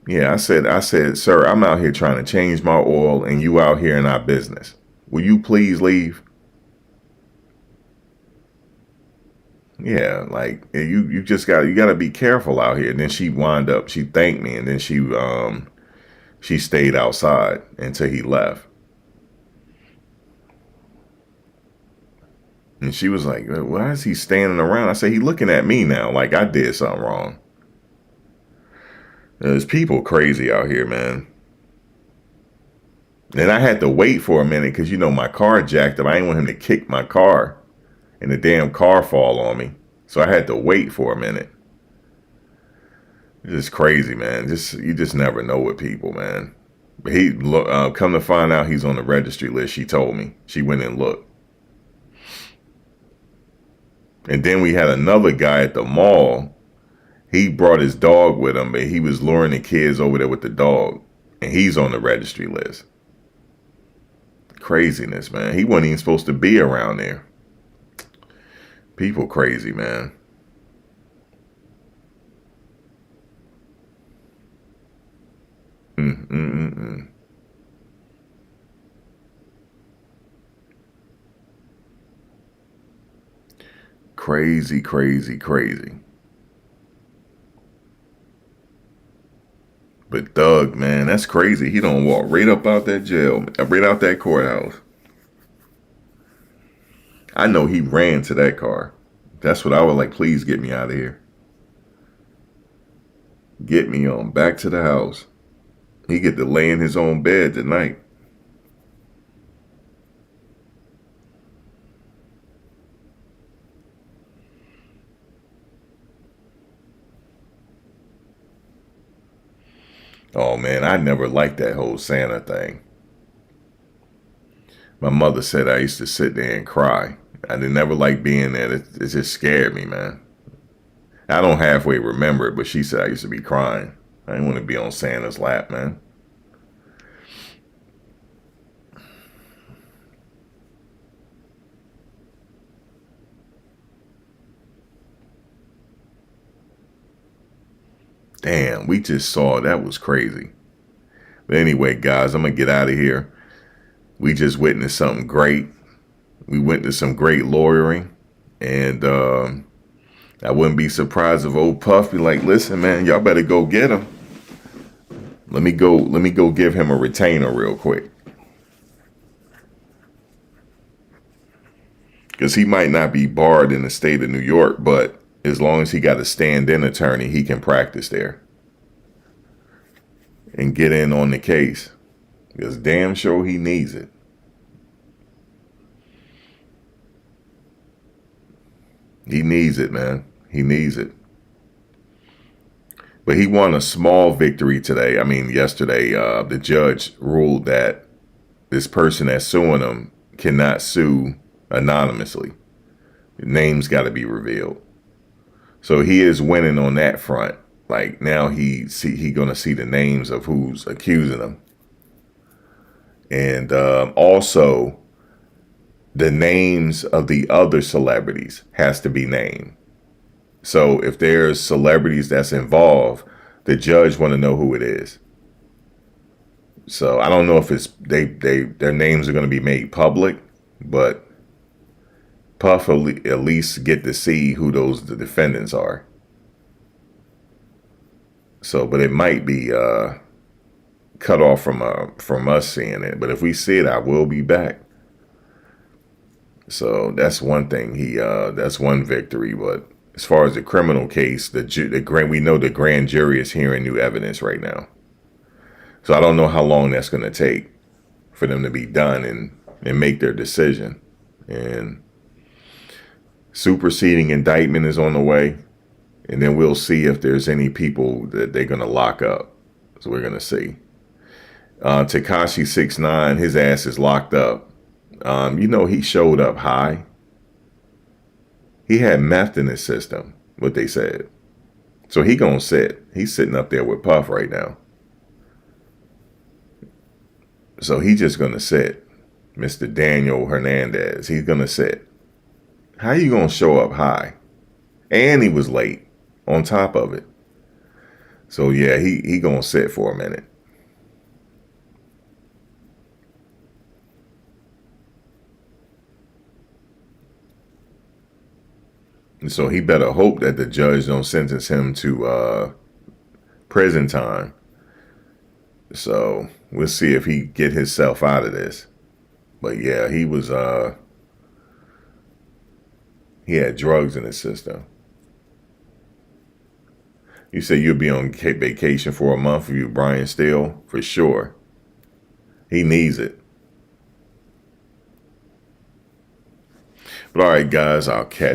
Speaker 7: Yeah, I said, sir, I'm out here trying to change my oil, and you out here in our business. Will you please leave? Yeah, like you gotta be careful out here. And then she thanked me, and then she stayed outside until he left. And she was like, why is he standing around? I said, he looking at me now like I did something wrong. There's people crazy out here, man. And I had to wait for a minute because, my car jacked up. I didn't want him to kick my car and the damn car fall on me. So I had to wait for a minute. It's just crazy, man. You just never know with people, man. But come to find out he's on the registry list. She told me. She went and looked. And then we had another guy at the mall. He brought his dog with him, but he was luring the kids over there with the dog. And he's on the registry list. Craziness, man. He wasn't even supposed to be around there. People crazy, man. Crazy, crazy, crazy. But Doug, man, that's crazy. He don't walk right up out that jail, right out that courthouse. I know he ran to that car. That's what I would like. Please get me out of here. Get me on back to the house. He get to lay in his own bed tonight. Oh man, I never liked that whole Santa thing. My mother said I used to sit there and cry. I didn't never like being there. It just scared me, man. I don't halfway remember it, but she said I used to be crying. I didn't want to be on Santa's lap, man. Damn, we just saw that was crazy. But anyway, guys, I'm going to get out of here. We just witnessed something great. We witnessed some great lawyering. And I wouldn't be surprised if old Puff be like, listen, man, y'all better go get him. Let me go give him a retainer real quick. Because he might not be barred in the state of New York, but as long as he got a stand-in attorney, he can practice there and get in on the case. Because damn sure he needs it. He needs it, man. He needs it. But he won a small victory today. I mean, yesterday, the judge ruled that this person that's suing him cannot sue anonymously. The name's got to be revealed. So he is winning on that front. Like now he gonna see the names of who's accusing him. And also the names of the other celebrities has to be named. So if there's celebrities that's involved, the judge want to know who it is. So I don't know if it's their names are going to be made public, but Puff will at least get to see who the defendants are. So, but it might be cut off from us seeing it. But if we see it, I will be back. So that's one thing. That's one victory. But as far as the criminal case, we know the grand jury is hearing new evidence right now. So I don't know how long that's going to take for them to be done and make their decision. And superseding indictment is on the way. And then we'll see if there's any people that they're going to lock up. So we're going to see. Tekashi 6ix9ine, his ass is locked up. He showed up high. He had meth in his system, what they said. So he gonna sit. He's sitting up there with Puff right now. So he just gonna sit. Mr. Daniel Hernandez, he's gonna sit. How you gonna show up high? And he was late on top of it. So yeah, he gonna sit for a minute. And so he better hope that the judge don't sentence him to prison time. So we'll see if he get himself out of this. But yeah, he had drugs in his system. You say you'll be on vacation for a month for you, Brian Steele? For sure. He needs it. But all right, guys, I'll catch